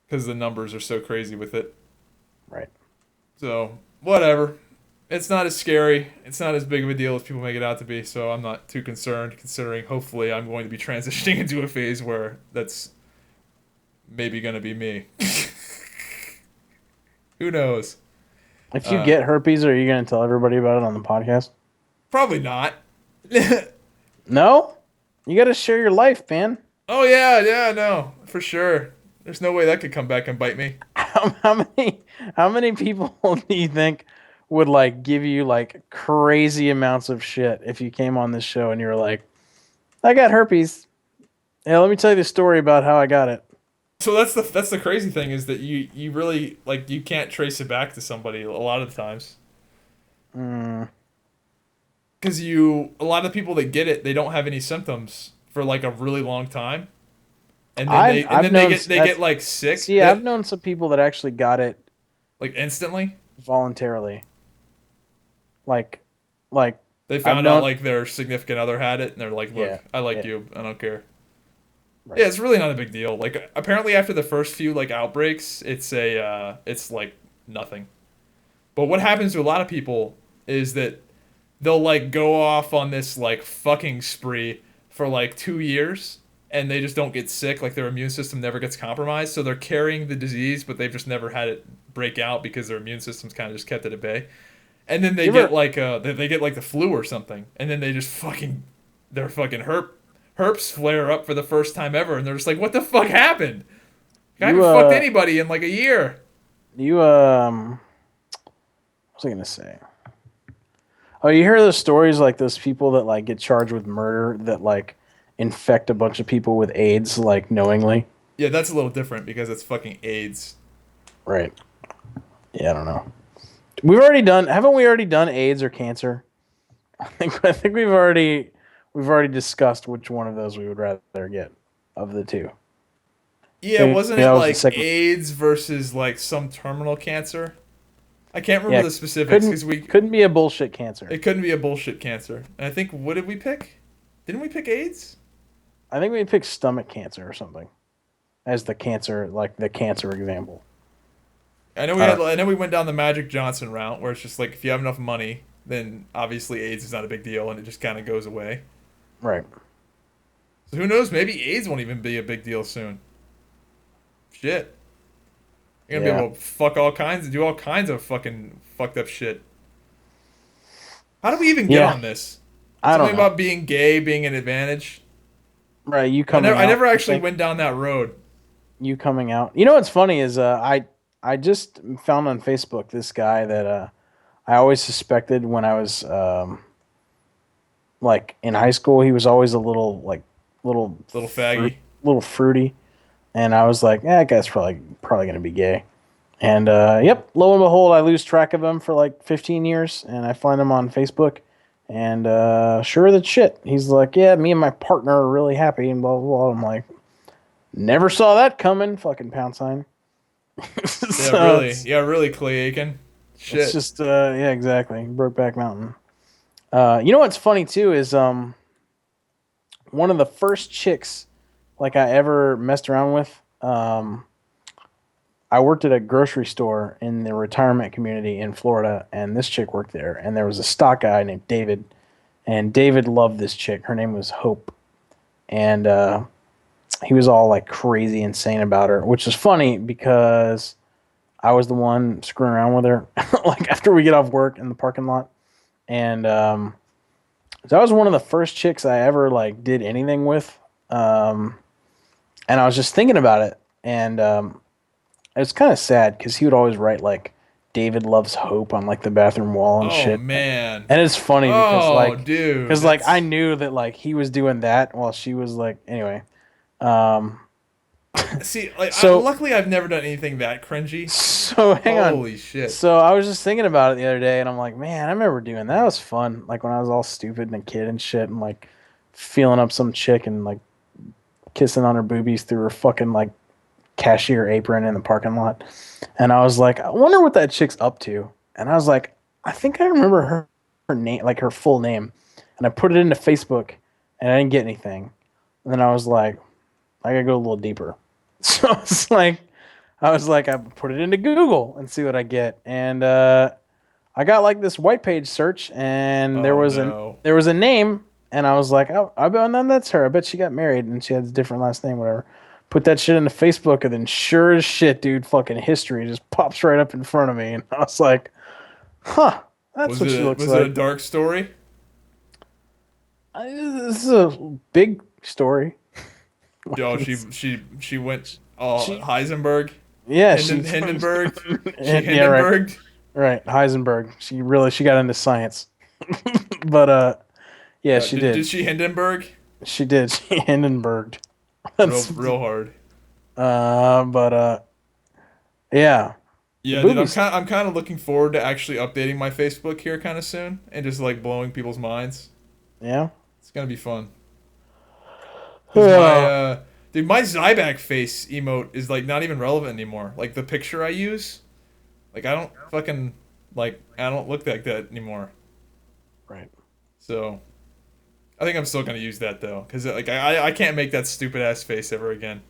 Speaker 1: Because the numbers are so crazy with it.
Speaker 2: Right.
Speaker 1: So, whatever. It's not as scary. It's not as big of a deal as people make it out to be, so I'm not too concerned, considering hopefully I'm going to be transitioning into a phase where that's maybe going to be me. Who knows?
Speaker 2: If you get herpes, are you gonna tell everybody about it on the podcast?
Speaker 1: Probably not.
Speaker 2: No? You gotta share your life, man.
Speaker 1: Oh, yeah, no, for sure. There's no way that could come back and bite me.
Speaker 2: How many people do you think would like give you like crazy amounts of shit if you came on this show and you were like, I got herpes. Yeah, let me tell you the story about how I got it.
Speaker 1: So that's the crazy thing is that you really like you can't trace it back to somebody a lot of the times. Because a lot of people that get it, they don't have any symptoms for like a really long time, and then they get like sick.
Speaker 2: See, I've known some people that actually got it
Speaker 1: like instantly,
Speaker 2: voluntarily. Like
Speaker 1: they found out like their significant other had it, and they're like, "Look,
Speaker 2: Yeah,
Speaker 1: I like
Speaker 2: yeah.
Speaker 1: you. I don't care."
Speaker 2: Right.
Speaker 1: Yeah, it's really not a big deal. Like apparently after the first few like outbreaks, it's like nothing. But what happens to a lot of people is that they'll like go off on this like fucking spree for like 2 years and they just don't get sick. Like their immune system never gets compromised, so they're carrying the disease, but they've just never had it break out because their immune system's kind of just kept it at bay. And then they
Speaker 2: You
Speaker 1: get
Speaker 2: ever,
Speaker 1: like they get like the flu or something, and then they just fucking their fucking herpes flare up for the first time ever, and they're just like, what the fuck happened? I
Speaker 2: you
Speaker 1: haven't fucked anybody in like a year.
Speaker 2: you what was I gonna say? Oh, you hear those stories like those people that like get charged with murder that like infect a bunch of people with AIDS like knowingly?
Speaker 1: Yeah, that's a little different because it's fucking AIDS.
Speaker 2: Right. Yeah, I don't know. Haven't we already done AIDS or cancer? I think we've already discussed which one of those we would rather get of the two.
Speaker 1: Yeah,
Speaker 2: Maybe
Speaker 1: wasn't it
Speaker 2: that was the
Speaker 1: like
Speaker 2: second.
Speaker 1: AIDS versus like some terminal cancer? I can't remember
Speaker 2: Yeah,
Speaker 1: the specifics
Speaker 2: couldn't
Speaker 1: because we
Speaker 2: couldn't be a bullshit cancer.
Speaker 1: it couldn't be a bullshit cancer. And I think what did we pick? Didn't we pick AIDS?
Speaker 2: I think we picked stomach cancer or something as the cancer, like the cancer example.
Speaker 1: I know we went down the Magic Johnson route where it's just like if you have enough money, then obviously AIDS is not a big deal and it just kind of goes away.
Speaker 2: Right.
Speaker 1: So who knows? Maybe AIDS won't even be a big deal soon. Shit. You're gonna be able to do all kinds of fucking fucked up shit. How do we even get
Speaker 2: Yeah.
Speaker 1: on this?
Speaker 2: I don't
Speaker 1: Something
Speaker 2: know.
Speaker 1: about being gay being an advantage.
Speaker 2: Right. You coming
Speaker 1: I
Speaker 2: out.
Speaker 1: never
Speaker 2: I
Speaker 1: actually
Speaker 2: think
Speaker 1: went down that road.
Speaker 2: you coming out. You know what's funny is I just found on Facebook this guy that I always suspected when I was like in high school. He was always a little like little
Speaker 1: Little faggy.
Speaker 2: little fruity, and I was like, that guy's probably gonna be gay. And yep, lo and behold, I lose track of him for like 15 years, and I find him on Facebook, and sure as shit, he's like, yeah, me and my partner are really happy, and blah blah blah. I'm like, never saw that coming, fucking pound sign.
Speaker 1: Yeah,
Speaker 2: So
Speaker 1: really. Yeah, really, Clay Aiken.
Speaker 2: it's
Speaker 1: Shit.
Speaker 2: just yeah, exactly, Brokeback Mountain. You know what's funny too is one of the first chicks like I ever messed around with. I worked at a grocery store in the retirement community in Florida, and this chick worked there. And there was a stock guy named David, and David loved this chick. Her name was Hope, and he was all like crazy insane about her, which is funny because I was the one screwing around with her, like after we get off work in the parking lot, and that was one of the first chicks I ever like did anything with. And I was just thinking about it, and it's kind of sad because he would always write like David loves Hope on like the bathroom wall and
Speaker 1: Oh
Speaker 2: shit.
Speaker 1: man.
Speaker 2: And it's funny
Speaker 1: Oh dude.
Speaker 2: because like I
Speaker 1: That's
Speaker 2: knew that like he was doing that while she was like anyway. Um,
Speaker 1: see, like
Speaker 2: so
Speaker 1: luckily I've never done anything that cringy.
Speaker 2: so hang on.
Speaker 1: Holy shit.
Speaker 2: So I was just thinking about it the other day, and I'm like, man, I remember doing that. That was fun. Like when I was all stupid and a kid and shit, and like feeling up some chick and like kissing on her boobies through her fucking like cashier apron in the parking lot. And I was like, I wonder what that chick's up to. And I was like, I think I remember her name, like her full name. And I put it into Facebook, and I didn't get anything. And then I was like, I gotta go a little deeper. So I was like, I put it into Google and see what I get. And I got like this white page search, and there
Speaker 1: Oh
Speaker 2: was
Speaker 1: no.
Speaker 2: a name, and I was like, oh, I bet no, that's her. I bet she got married and she has a different last name, whatever. Put that shit into Facebook, and then sure as shit, dude, fucking history just pops right up in front of me, and I was like, huh, that's what she looks
Speaker 1: Was
Speaker 2: like.
Speaker 1: it a dark story?
Speaker 2: This is a big story.
Speaker 1: Yo, she went
Speaker 2: She-
Speaker 1: Heisenberg.
Speaker 2: Yeah,
Speaker 1: Hindenburg. She
Speaker 2: Yeah,
Speaker 1: Hindenburg.
Speaker 2: right, Heisenberg. She got into science, but yeah, she did.
Speaker 1: Did she Hindenburg?
Speaker 2: She did. She Hindenburged.
Speaker 1: Real hard.
Speaker 2: But yeah.
Speaker 1: Yeah,
Speaker 2: The
Speaker 1: dude,
Speaker 2: boobies.
Speaker 1: I'm kind of looking forward to actually updating my Facebook here kind of soon and just like blowing people's minds.
Speaker 2: Yeah.
Speaker 1: It's gonna be fun. 'Cause
Speaker 2: Yeah.
Speaker 1: dude, my Zyback face emote is like not even relevant anymore. Like the picture I use, like I don't fucking I don't look like that anymore.
Speaker 2: Right.
Speaker 1: So I think I'm still gonna use that though, because like I can't make that stupid ass face ever again.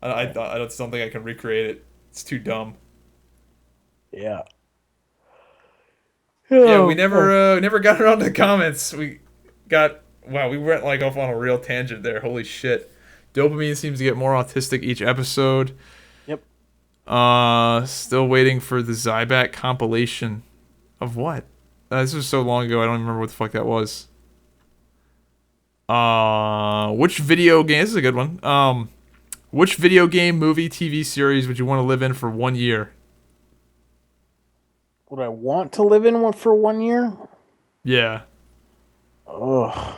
Speaker 1: I don't think I can recreate it. It's too dumb.
Speaker 2: Yeah.
Speaker 1: Yeah, we
Speaker 2: Oh,
Speaker 1: never
Speaker 2: oh.
Speaker 1: never got around to the comments. We got wow, we went like off on a real tangent there. Holy shit. Dopamine seems to get more autistic each episode.
Speaker 2: Yep.
Speaker 1: Still waiting for the Zyback compilation of what? This was so long ago. I don't even remember what the fuck that was. Which video game? This is a good one. Which video game, movie, TV series would you want to live in for 1 year?
Speaker 2: Would I want to live in one for 1 year?
Speaker 1: Yeah.
Speaker 2: Ugh.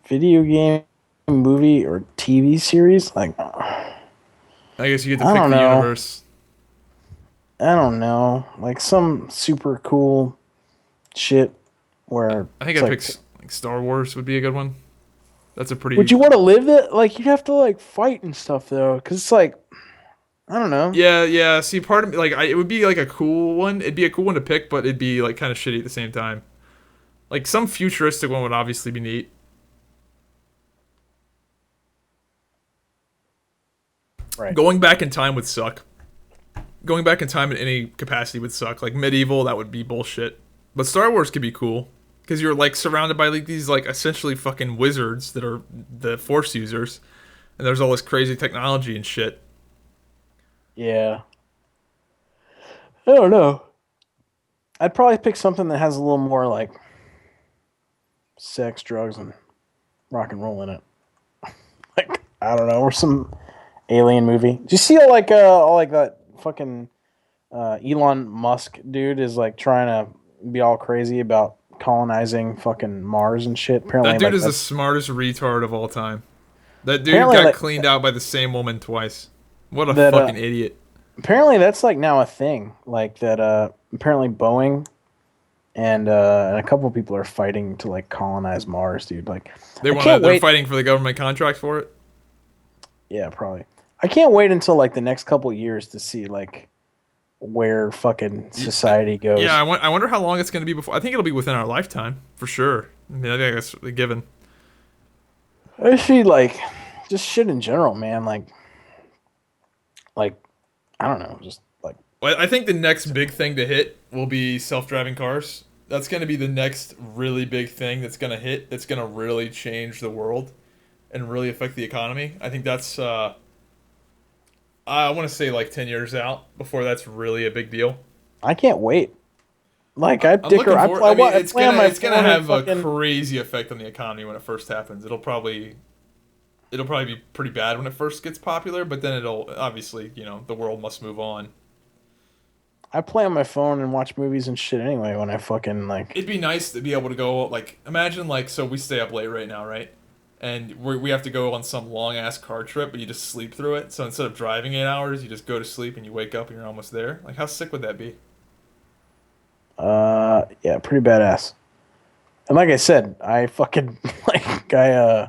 Speaker 2: Video game, movie, or TV series? Like,
Speaker 1: I guess you get to
Speaker 2: I
Speaker 1: pick
Speaker 2: don't
Speaker 1: the
Speaker 2: know.
Speaker 1: universe.
Speaker 2: I don't know. Like some super cool shit where
Speaker 1: I think
Speaker 2: it's
Speaker 1: I
Speaker 2: like,
Speaker 1: picked like Star Wars would be a good one. That's a
Speaker 2: would
Speaker 1: pretty
Speaker 2: you want to live it? Like, you'd have to like fight and stuff though, because it's like, I don't know.
Speaker 1: yeah. See, part of me like it would be like a cool one. It'd be a cool one to pick, but it'd be like kind of shitty at the same time. Like some futuristic one would obviously be neat.
Speaker 2: Right.
Speaker 1: Going back in time would suck. Going back in time in any capacity would suck. Like medieval, that would be bullshit. But Star Wars could be cool because you're like surrounded by like these like essentially fucking wizards that are the Force users, and there's all this crazy technology and shit.
Speaker 2: Yeah. I don't know. I'd probably pick something that has a little more like sex, drugs, and rock and roll in it. Like, I don't know, or some alien movie. Do you see all like that fucking Elon Musk dude is like trying to be all crazy about colonizing fucking Mars and shit.
Speaker 1: That
Speaker 2: Apparently,
Speaker 1: dude
Speaker 2: like
Speaker 1: is the
Speaker 2: that's
Speaker 1: smartest retard of all time. That dude
Speaker 2: apparently
Speaker 1: got
Speaker 2: like
Speaker 1: cleaned out by the same woman twice. What a
Speaker 2: that.
Speaker 1: fucking idiot.
Speaker 2: Apparently, that's like now a thing. Like that. Apparently, Boeing and a couple of people are fighting to like colonize Mars, dude. Like,
Speaker 1: They
Speaker 2: I
Speaker 1: want to.
Speaker 2: can't
Speaker 1: They're
Speaker 2: wait.
Speaker 1: fighting for the government contract for it.
Speaker 2: Yeah, probably. I can't wait until like the next couple of years to see like where fucking society
Speaker 1: Yeah,
Speaker 2: goes.
Speaker 1: I wonder how long it's going to be before. I think it'll be within our lifetime for sure. I mean, I think that's a given.
Speaker 2: I see like just shit in general, man. Like I don't know, just like
Speaker 1: Well, I think the next big thing to hit will be self-driving cars. That's going to be the next really big thing that's going to hit. That's going to really change the world and really affect the economy. I think that's. I want to say like 10 years out before that's really a big deal.
Speaker 2: I can't wait. Like I
Speaker 1: I'm looking
Speaker 2: dicker, I
Speaker 1: for.
Speaker 2: play.
Speaker 1: I mean,
Speaker 2: I play on my
Speaker 1: it's gonna
Speaker 2: phone and
Speaker 1: have a
Speaker 2: fucking.
Speaker 1: crazy effect on the economy when it first happens. It'll probably be pretty bad when it first gets popular, but then it'll obviously, the world must move on.
Speaker 2: I play on my phone and watch movies and shit anyway when I fucking like.
Speaker 1: It'd be nice to be able to go like imagine like so we stay up late right now, right? And we have to go on some long ass car trip, but you just sleep through it. So instead of driving 8 hours, you just go to sleep and you wake up and you're almost there. Like how sick would that be?
Speaker 2: Yeah, pretty badass. And like I said, I fucking like I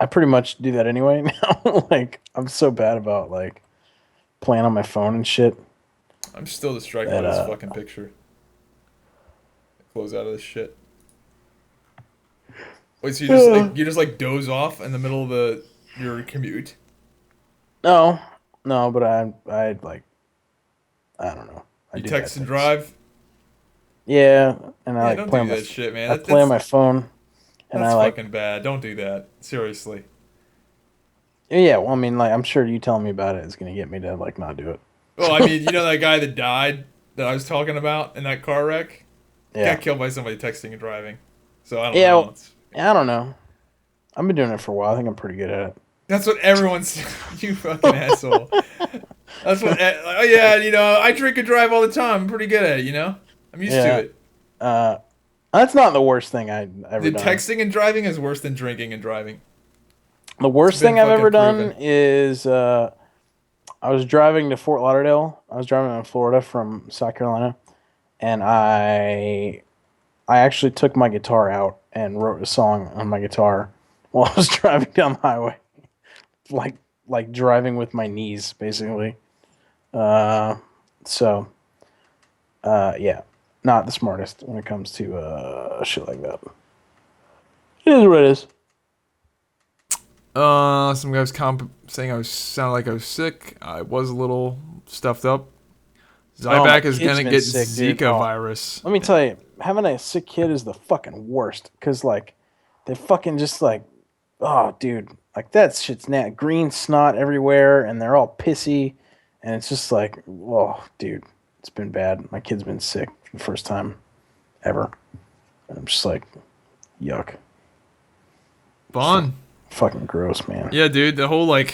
Speaker 2: pretty much do that anyway now. Like I'm so bad about like playing on my phone and shit.
Speaker 1: I'm still distracted
Speaker 2: That
Speaker 1: by this fucking picture. Close out of this shit. Wait, so you just doze off in the middle of your commute?
Speaker 2: No, no, but I like I don't know. I
Speaker 1: You
Speaker 2: do
Speaker 1: text
Speaker 2: that
Speaker 1: and
Speaker 2: things.
Speaker 1: drive?
Speaker 2: Yeah, and I
Speaker 1: Yeah,
Speaker 2: like
Speaker 1: don't
Speaker 2: play
Speaker 1: do
Speaker 2: on my
Speaker 1: that shit, man.
Speaker 2: I play on my phone, and
Speaker 1: That's
Speaker 2: I like
Speaker 1: fucking bad. Don't do that. Seriously.
Speaker 2: yeah. Well, I mean, like I'm sure you telling me about it is gonna get me to like not do it.
Speaker 1: Well, I mean, you know that guy that died that I was talking about in that car wreck?
Speaker 2: Yeah,
Speaker 1: Got killed by somebody texting and driving. So I don't
Speaker 2: yeah.
Speaker 1: know.
Speaker 2: Well, I don't know. I've been doing it for a while. I think I'm pretty good at it.
Speaker 1: That's what everyone's. You fucking asshole. That's what. Oh yeah, I drink and drive all the time. I'm pretty good at it. I'm used to
Speaker 2: Yeah.
Speaker 1: it.
Speaker 2: Uh, that's not the worst thing I've ever
Speaker 1: The
Speaker 2: done.
Speaker 1: texting and driving is worse than drinking and driving.
Speaker 2: The worst
Speaker 1: It's been
Speaker 2: thing I've ever
Speaker 1: fucking
Speaker 2: done
Speaker 1: proven.
Speaker 2: is I was driving to Fort Lauderdale. I was driving in Florida from South Carolina, and I actually took my guitar out and wrote a song on my guitar while I was driving down the highway, like driving with my knees, basically. So, yeah, not the smartest when it comes to shit like that. It is what it is.
Speaker 1: Some guy was saying sounded like I was sick. I was a little stuffed up. Zyback is gonna get
Speaker 2: sick,
Speaker 1: Zika virus.
Speaker 2: Let me tell you, having a sick kid is the fucking worst. Cause like, they fucking just like, oh dude, like that shit's green snot everywhere, and they're all pissy, and it's just like, oh dude, it's been bad. My kid's been sick for the first time ever, and I'm just like, yuck.
Speaker 1: Fun.
Speaker 2: Fucking gross, man.
Speaker 1: Yeah, dude. The whole like,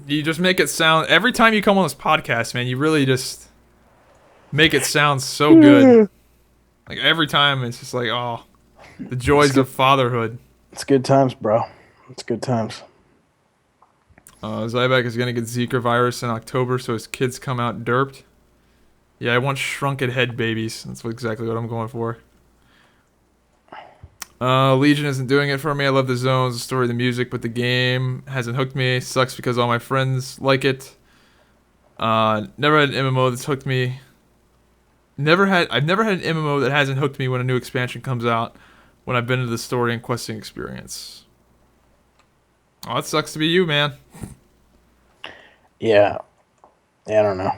Speaker 1: you just make it sound every time you come on this podcast, man. You really just make it sound so good. Like every time, it's just like, oh, the joys of fatherhood.
Speaker 2: It's good times, bro. It's good times.
Speaker 1: Zyback is gonna get Zika virus in October, so his kids come out derped. Yeah, I want shrunken head babies. That's exactly what I'm going for. Legion isn't doing it for me. I love the zones, the story, the music, but the game hasn't hooked me. Sucks because all my friends like it. Never had an MMO that's hooked me. I've never had an MMO that hasn't hooked me when a new expansion comes out. When I've been to the story and questing experience. Oh, it sucks to be you, man.
Speaker 2: Yeah, I don't know.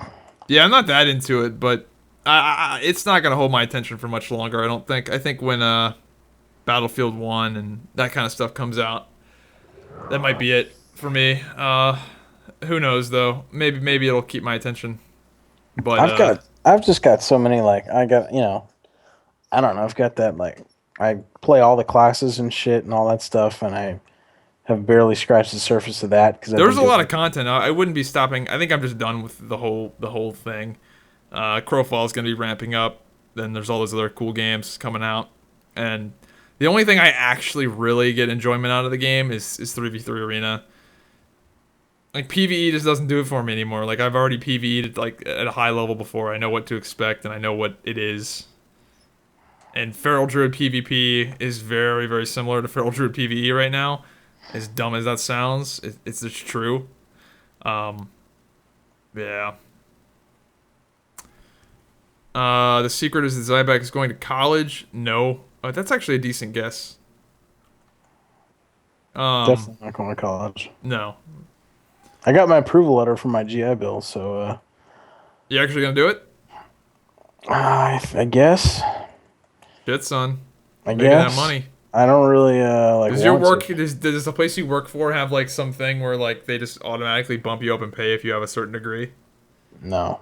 Speaker 1: Yeah, I'm not that into it, but it's not gonna hold my attention for much longer. I don't think. I think when Battlefield 1 and that kind of stuff comes out, that might be it for me. Who knows though? Maybe it'll keep my attention. But
Speaker 2: I've just got so many I don't know. I've got that I play all the classes and shit and all that stuff, and I have barely scratched the surface of that because
Speaker 1: there's a lot of content. I wouldn't be stopping. I think I'm just done with the whole thing. Crowfall is gonna be ramping up. Then there's all those other cool games coming out, and the only thing I actually really get enjoyment out of the game is 3v3 Arena. Like PvE just doesn't do it for me anymore. Like I've already PvE'd at a high level before. I know what to expect and I know what it is. And Feral Druid PvP is very, very similar to Feral Druid PvE right now. As dumb as that sounds, it's just true. Yeah. The secret is that Zyback is going to college. No. That's actually a decent guess.
Speaker 2: Definitely not going to college.
Speaker 1: No.
Speaker 2: I got my approval letter from my GI Bill, so...
Speaker 1: You actually gonna do it?
Speaker 2: I guess.
Speaker 1: Shit, son.
Speaker 2: Making
Speaker 1: that money.
Speaker 2: I don't really
Speaker 1: Does your work? Does the place you work for have something where they just automatically bump you up in pay if you have a certain degree?
Speaker 2: No.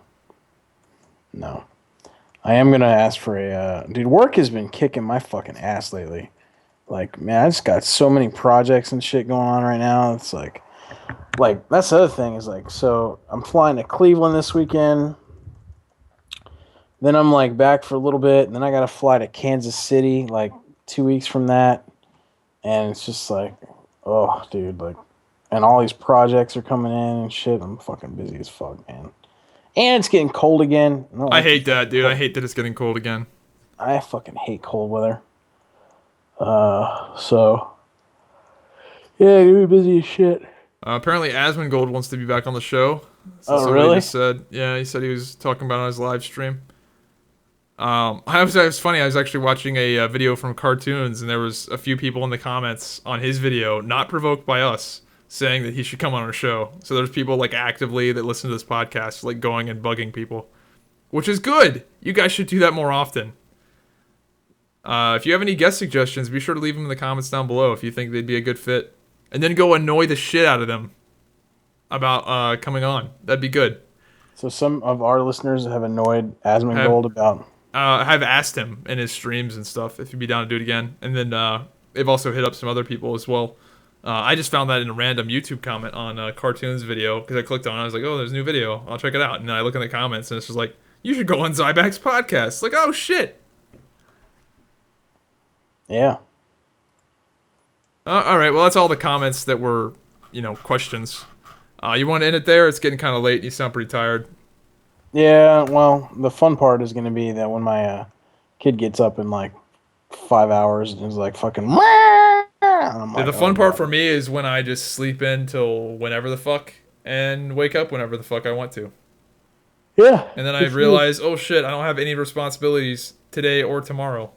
Speaker 2: I am gonna ask for a dude. Work has been kicking my fucking ass lately. Man, I just got so many projects and shit going on right now. It's like that's the other thing is so I'm flying to Cleveland this weekend. Then I'm back for a little bit, and then I gotta fly to Kansas City 2 weeks from that, and it's just oh dude, and all these projects are coming in and shit. I'm fucking busy as fuck, man. And it's getting cold again.
Speaker 1: I hate that, dude. I hate that it's getting cold again.
Speaker 2: I fucking hate cold weather. So yeah, you're busy as shit.
Speaker 1: Apparently, Asmongold wants to be back on the show.
Speaker 2: Oh, really?
Speaker 1: Just said, yeah, he said he was talking about it on his live stream. It was funny. I was actually watching a video from Cartoons, and there was a few people in the comments on his video, not provoked by us, saying that he should come on our show. So there's people actively that listen to this podcast, going and bugging people, which is good. You guys should do that more often. If you have any guest suggestions, be sure to leave them in the comments down below if you think they'd be a good fit. And then go annoy the shit out of them about coming on. That'd be good.
Speaker 2: So some of our listeners have annoyed Asmongold about...
Speaker 1: I've asked him in his streams and stuff if he'd be down to do it again. And then they've also hit up some other people as well. I just found that in a random YouTube comment on Cartoons video because I clicked on it. I was like, oh, there's a new video. I'll check it out. And then I look in the comments and it's just you should go on Zyback's podcast. Oh, shit.
Speaker 2: Yeah.
Speaker 1: All right, well, that's all the comments that were, questions. You want to end it there? It's getting kind of late. You sound pretty tired.
Speaker 2: Yeah, well, the fun part is going to be that when my kid gets up in 5 hours and is fucking...
Speaker 1: The fun part for me is when I just sleep in till whenever the fuck and wake up whenever the fuck I want to.
Speaker 2: Yeah.
Speaker 1: And then I
Speaker 2: good for you.
Speaker 1: realized, oh shit, I don't have any responsibilities today or tomorrow.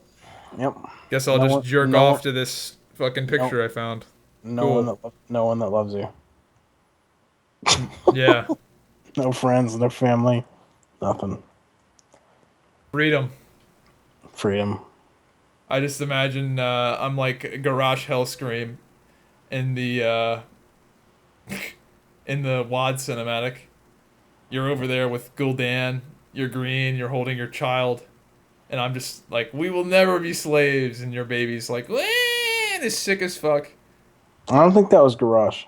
Speaker 2: Yep.
Speaker 1: Guess I'll
Speaker 2: No
Speaker 1: just
Speaker 2: one,
Speaker 1: jerk
Speaker 2: no,
Speaker 1: off to this fucking
Speaker 2: no,
Speaker 1: picture I found.
Speaker 2: no one
Speaker 1: Cool.
Speaker 2: that, no one that loves you.
Speaker 1: Yeah.
Speaker 2: No friends, no family, nothing.
Speaker 1: Freedom.
Speaker 2: Freedom.
Speaker 1: I just imagine I'm like Garage Hellscream in the in the WAD cinematic. You're over there with Gul'dan, you're green, you're holding your child, and I'm just like, we will never be slaves, and your baby's like, "Wah," and is sick as fuck.
Speaker 2: I don't think that was Garage.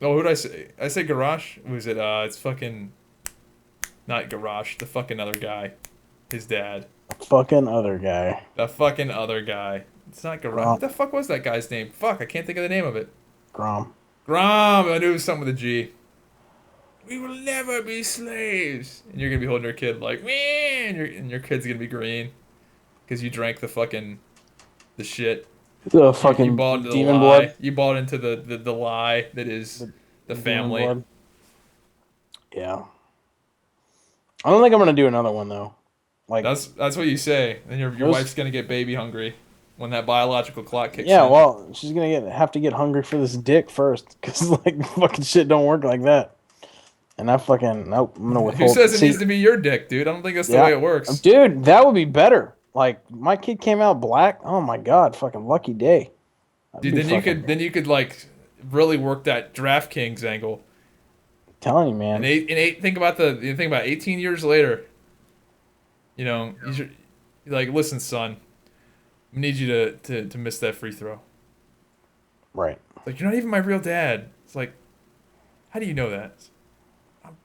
Speaker 1: Oh, who did I say? I say Garage? Who is it? It's fucking not Garage, the fucking other guy. His dad.
Speaker 2: Fucking other guy.
Speaker 1: The fucking other guy. It's not Garage.
Speaker 2: Grom.
Speaker 1: What the fuck was that guy's name? Fuck, I can't think of the name of it.
Speaker 2: Grom.
Speaker 1: Grom! I knew it was something with a G. We will never be slaves. And you're gonna be holding your kid like, man, and your kid's gonna be green. Because you drank the shit.
Speaker 2: The
Speaker 1: You
Speaker 2: fucking
Speaker 1: bought into the
Speaker 2: demon
Speaker 1: lie.
Speaker 2: blood.
Speaker 1: You bought into the lie that is the
Speaker 2: Demon
Speaker 1: family.
Speaker 2: blood. Yeah. I don't think I'm gonna do another one though. Like,
Speaker 1: That's what you say. And your
Speaker 2: Those-
Speaker 1: wife's gonna get baby hungry when that biological clock kicks
Speaker 2: yeah,
Speaker 1: in.
Speaker 2: well, she's gonna have to get hungry for this dick first, because like fucking shit don't work like that. And I fucking nope. I'm gonna withhold.
Speaker 1: Who says it
Speaker 2: See,
Speaker 1: needs to be your dick, dude? I don't think that's the
Speaker 2: yeah.
Speaker 1: way it works.
Speaker 2: Dude, that would be better. Like my kid came out black. Oh my god, fucking lucky day. That'd
Speaker 1: Dude,
Speaker 2: be
Speaker 1: then you could like really work that DraftKings angle.
Speaker 2: telling you, man.
Speaker 1: And think about 18 years later. You know, you're like, listen, son, I need you to miss that free throw.
Speaker 2: Right.
Speaker 1: It's like, you're not even my real dad. It's like, how do you know that? I'm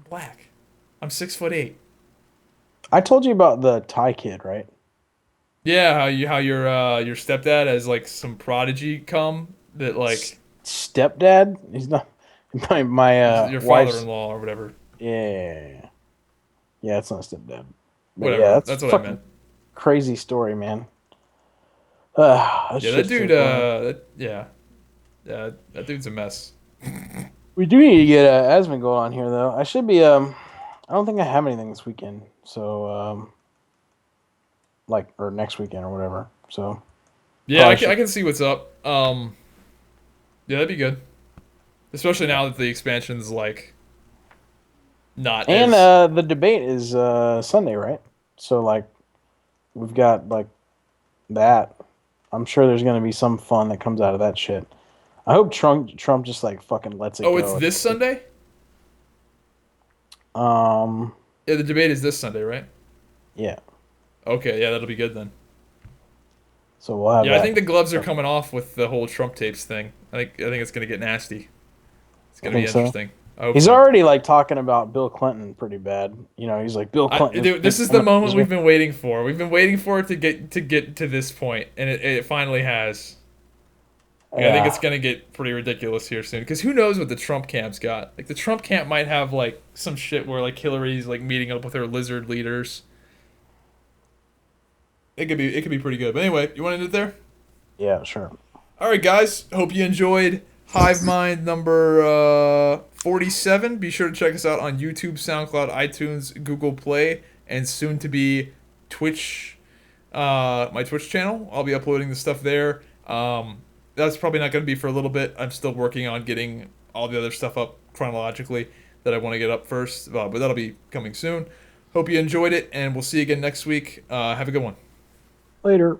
Speaker 1: black. I'm 6'8".
Speaker 2: I told you about the Thai kid, right?
Speaker 1: Yeah, how your stepdad has like some prodigy come that like
Speaker 2: Stepdad? He's not my
Speaker 1: your
Speaker 2: wife's.
Speaker 1: father-in-law or whatever.
Speaker 2: Yeah. Yeah, it's not stepdad. But
Speaker 1: Whatever.
Speaker 2: yeah, that's
Speaker 1: That's what I
Speaker 2: fucking
Speaker 1: meant.
Speaker 2: crazy story, man.
Speaker 1: Yeah, that
Speaker 2: shit's
Speaker 1: dude.
Speaker 2: so funny.
Speaker 1: Yeah, that dude's a mess.
Speaker 2: We do need to get Asmund going on here, though. I should be. I don't think I have anything this weekend. So, like, or next weekend or whatever. So,
Speaker 1: Yeah,
Speaker 2: Probably
Speaker 1: I can see what's up. Yeah, that'd be good, especially now that the expansion's like not.
Speaker 2: and
Speaker 1: as,
Speaker 2: the debate is Sunday, right? So, like, we've got like that. I'm sure there's gonna be some fun that comes out of that shit. I hope Trump just like fucking lets it go.
Speaker 1: Oh, it's this Sunday.
Speaker 2: Um.
Speaker 1: Yeah, the debate is this Sunday, right?
Speaker 2: Yeah.
Speaker 1: Okay, yeah, that'll be good then.
Speaker 2: So we'll have.
Speaker 1: Yeah, I
Speaker 2: that.
Speaker 1: think the gloves are coming off with the whole Trump tapes thing. I think it's gonna get nasty. It's gonna be
Speaker 2: think so.
Speaker 1: interesting. I hope
Speaker 2: He's
Speaker 1: so.
Speaker 2: already like talking about Bill Clinton pretty bad. You know, he's like Bill Clinton.
Speaker 1: Dude, this is the moment we've been waiting for. We've been waiting for it to get to this point, and it finally has. Like, I think it's gonna get pretty ridiculous here soon. Because who knows what the Trump camp's got? Like the Trump camp might have like some shit where like Hillary's like meeting up with her lizard leaders. It could be pretty good. But anyway, you want to end it there?
Speaker 2: Yeah, sure.
Speaker 1: All right, guys. Hope you enjoyed Hive Mind number 47. Be sure to check us out on YouTube, SoundCloud, iTunes, Google Play, and soon to be Twitch. My Twitch channel. I'll be uploading the stuff there. That's probably not going to be for a little bit. I'm still working on getting all the other stuff up chronologically that I want to get up first, but that'll be coming soon. Hope you enjoyed it, and we'll see you again next week. Have a good one.
Speaker 2: Later.